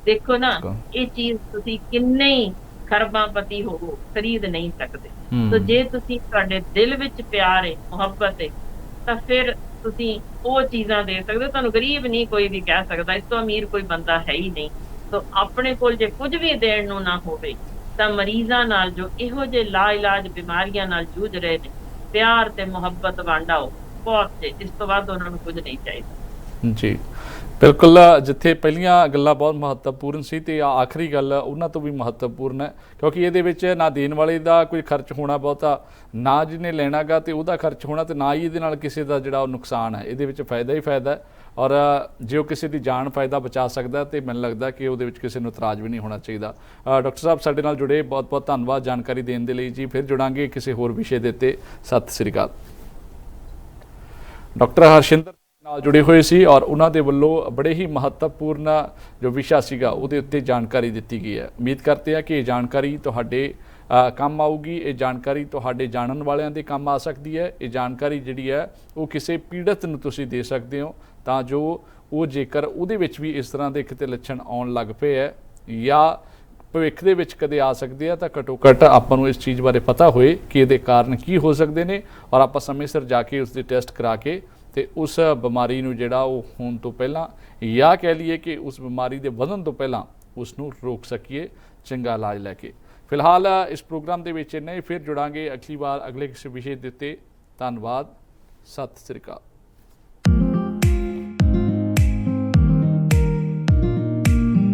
ਦੇਖੋ ਨਾ, ਇਹ ਚੀਜ਼ ਤੁਸੀਂ ਕਿੰਨੇ ਹੀ ਖਰਬਾਪਤੀ ਹੋਵੋ, ਖਰੀਦ ਨਹੀਂ ਸਕਦੇ। ਸੋ ਜੇ ਤੁਸੀਂ ਤੁਹਾਡੇ ਦਿਲ ਵਿੱਚ ਪਿਆਰ ਹੈ, ਮੁਹੱਬਤ ਹੈ, ਤਾਂ ਫਿਰ ਤੁਸੀਂ ਉਹ ਚੀਜ਼ਾਂ ਦੇ ਸਕਦੇ ਹੋ। ਤੁਹਾਨੂੰ ਗਰੀਬ ਨਹੀਂ ਕੋਈ ਵੀ ਕਹਿ ਸਕਦਾ, ਇਸ ਤੋਂ ਅਮੀਰ ਕੋਈ ਬੰਦਾ ਹੈ ਹੀ ਨਹੀਂ। ਸੋ ਆਪਣੇ ਕੋਲ ਜੇ ਕੁਝ ਵੀ ਦੇਣ ਨੂੰ ਨਾ ਹੋਵੇ ਤਾਂ ਮਰੀਜ਼ਾਂ ਨਾਲ, ਜੋ ਇਹੋ ਜਿਹੇ ਲਾ ਇਲਾਜ ਬਿਮਾਰੀਆਂ ਨਾਲ ਜੂਝ ਰਹੇ ਨੇ, ਪਿਆਰ ਤੇ ਮੁਹੱਬਤ ਵੰਡਾਓ, ਬਹੁਤ ਜੇ। ਇਸ ਤੋਂ ਬਾਅਦ ਉਹਨਾਂ ਨੂੰ ਕੁਝ ਨਹੀਂ ਚਾਹੀਦਾ। ਜੀ ਬਿਲਕੁਲ, ਜਿੱਥੇ ਪਹਿਲੀਆਂ ਗੱਲਾਂ ਬਹੁਤ ਮਹੱਤਵਪੂਰਨ ਸੀ ਤੇ ਆਖਰੀ ਗੱਲ ਉਹਨਾਂ ਤੋਂ ਵੀ ਮਹੱਤਵਪੂਰਨ ਹੈ, ਕਿਉਂਕਿ ਇਹਦੇ ਵਿੱਚ ਨਾ ਦੇਣ ਵਾਲੇ ਦਾ ਕੋਈ ਖਰਚ ਹੋਣਾ ਬਹੁਤਾ, ਨਾ ਜਿਹਨੇ ਲੈਣਾ ਗਾ ਤੇ ਉਹਦਾ ਖਰਚ ਹੋਣਾ, ਤੇ ਨਾ ਹੀ ਇਹਦੇ ਨਾਲ ਕਿਸੇ ਦਾ ਜਿਹੜਾ ਉਹ ਨੁਕਸਾਨ ਹੈ। ਇਹਦੇ ਵਿੱਚ ਫਾਇਦਾ ਹੀ ਫਾਇਦਾ ਹੈ, ਔਰ ਜੇ ਉਹ ਕਿਸੇ ਦੀ ਜਾਨ ਫਾਇਦਾ ਬਚਾ ਸਕਦਾ ਤੇ ਮੈਨੂੰ ਲੱਗਦਾ ਕਿ ਉਹਦੇ ਵਿੱਚ ਕਿਸੇ ਨੂੰ ਇਤਰਾਜ਼ ਵੀ ਨਹੀਂ ਹੋਣਾ ਚਾਹੀਦਾ। ਡਾਕਟਰ ਸਾਹਿਬ ਸਾਡੇ ਨਾਲ ਜੁੜੇ, ਬਹੁਤ ਬਹੁਤ ਧੰਨਵਾਦ ਜਾਣਕਾਰੀ ਦੇਣ ਦੇ ਲਈ ਜੀ। ਫਿਰ ਜੁੜਾਂਗੇ ਕਿਸੇ ਹੋਰ ਵਿਸ਼ੇ ਦੇ ਉੱਤੇ। ਸਤਿ ਸ੍ਰੀ ਅਕਾਲ। ਡਾਕਟਰ ਹਰਸ਼ਿੰਦਰ ਨਾਲ ਜੁੜੇ ਹੋਏ ਸੀ ਔਰ ਉਹਨਾਂ ਦੇ ਵੱਲੋਂ ਬੜੇ ਹੀ ਮਹੱਤਵਪੂਰਨ ਜੋ ਵਿਸ਼ਾ ਸੀਗਾ ਉਹਦੇ ਉੱਤੇ ਜਾਣਕਾਰੀ ਦਿੱਤੀ ਗਈ ਹੈ। ਉਮੀਦ ਕਰਦੇ ਹਾਂ ਕਿ ਇਹ ਜਾਣਕਾਰੀ ਤੁਹਾਡੇ ਕੰਮ ਆਊਗੀ, ਇਹ ਜਾਣਕਾਰੀ ਤੁਹਾਡੇ ਜਾਣਨ ਵਾਲਿਆਂ ਦੇ ਕੰਮ ਆ ਸਕਦੀ ਹੈ। ਇਹ ਜਾਣਕਾਰੀ ਜਿਹੜੀ ਹੈ ਉਹ ਕਿਸੇ ਪੀੜਤ ਨੂੰ ਤੁਸੀਂ ਦੇ ਸਕਦੇ ਹੋ, ਤਾਂ ਜੋ ਉਹ ਜੇਕਰ ਉਹਦੇ ਵਿੱਚ ਵੀ ਇਸ ਤਰ੍ਹਾਂ ਦੇ ਕਿਤੇ ਲੱਛਣ ਆਉਣ ਲੱਗ ਪਏ ਹੈ ਜਾਂ ਭਵਿੱਖ ਦੇ ਵਿੱਚ ਕਦੇ ਆ ਸਕਦੇ ਆ, ਤਾਂ ਘੱਟੋ ਘੱਟ ਆਪਾਂ ਨੂੰ ਇਸ ਚੀਜ਼ ਬਾਰੇ ਪਤਾ ਹੋਏ ਕਿ ਇਹਦੇ ਕਾਰਨ ਕੀ ਹੋ ਸਕਦੇ ਨੇ, ਔਰ ਆਪਾਂ ਸਮੇਂ ਸਿਰ ਜਾ ਕੇ ਉਸ ਦੇ ਟੈਸਟ ਕਰਾ ਕੇ ਤੇ ਉਸ ਬਿਮਾਰੀ ਨੂੰ ਜਿਹੜਾ ਉਹ ਹੋਣ ਤੋਂ ਪਹਿਲਾਂ, ਜਾਂ ਕਹਿ ਲਈਏ ਕਿ ਉਸ ਬਿਮਾਰੀ ਦੇ ਵਧਣ ਤੋਂ ਪਹਿਲਾਂ ਉਸ ਨੂੰ ਰੋਕ ਸਕੀਏ ਚੰਗਾ ਇਲਾਜ ਲੈ ਕੇ। ਫਿਲਹਾਲ ਇਸ ਪ੍ਰੋਗਰਾਮ ਦੇ ਵਿੱਚ ਇੰਨਾ ਹੀ। ਫਿਰ ਜੁੜਾਂਗੇ ਅਗਲੀ ਵਾਰ ਅਗਲੇ ਕਿਸੇ ਵਿਸ਼ੇ ਦੇ ਉੱਤੇ। ਧੰਨਵਾਦ। ਸਤਿ ਸ੍ਰੀ ਅਕਾਲ।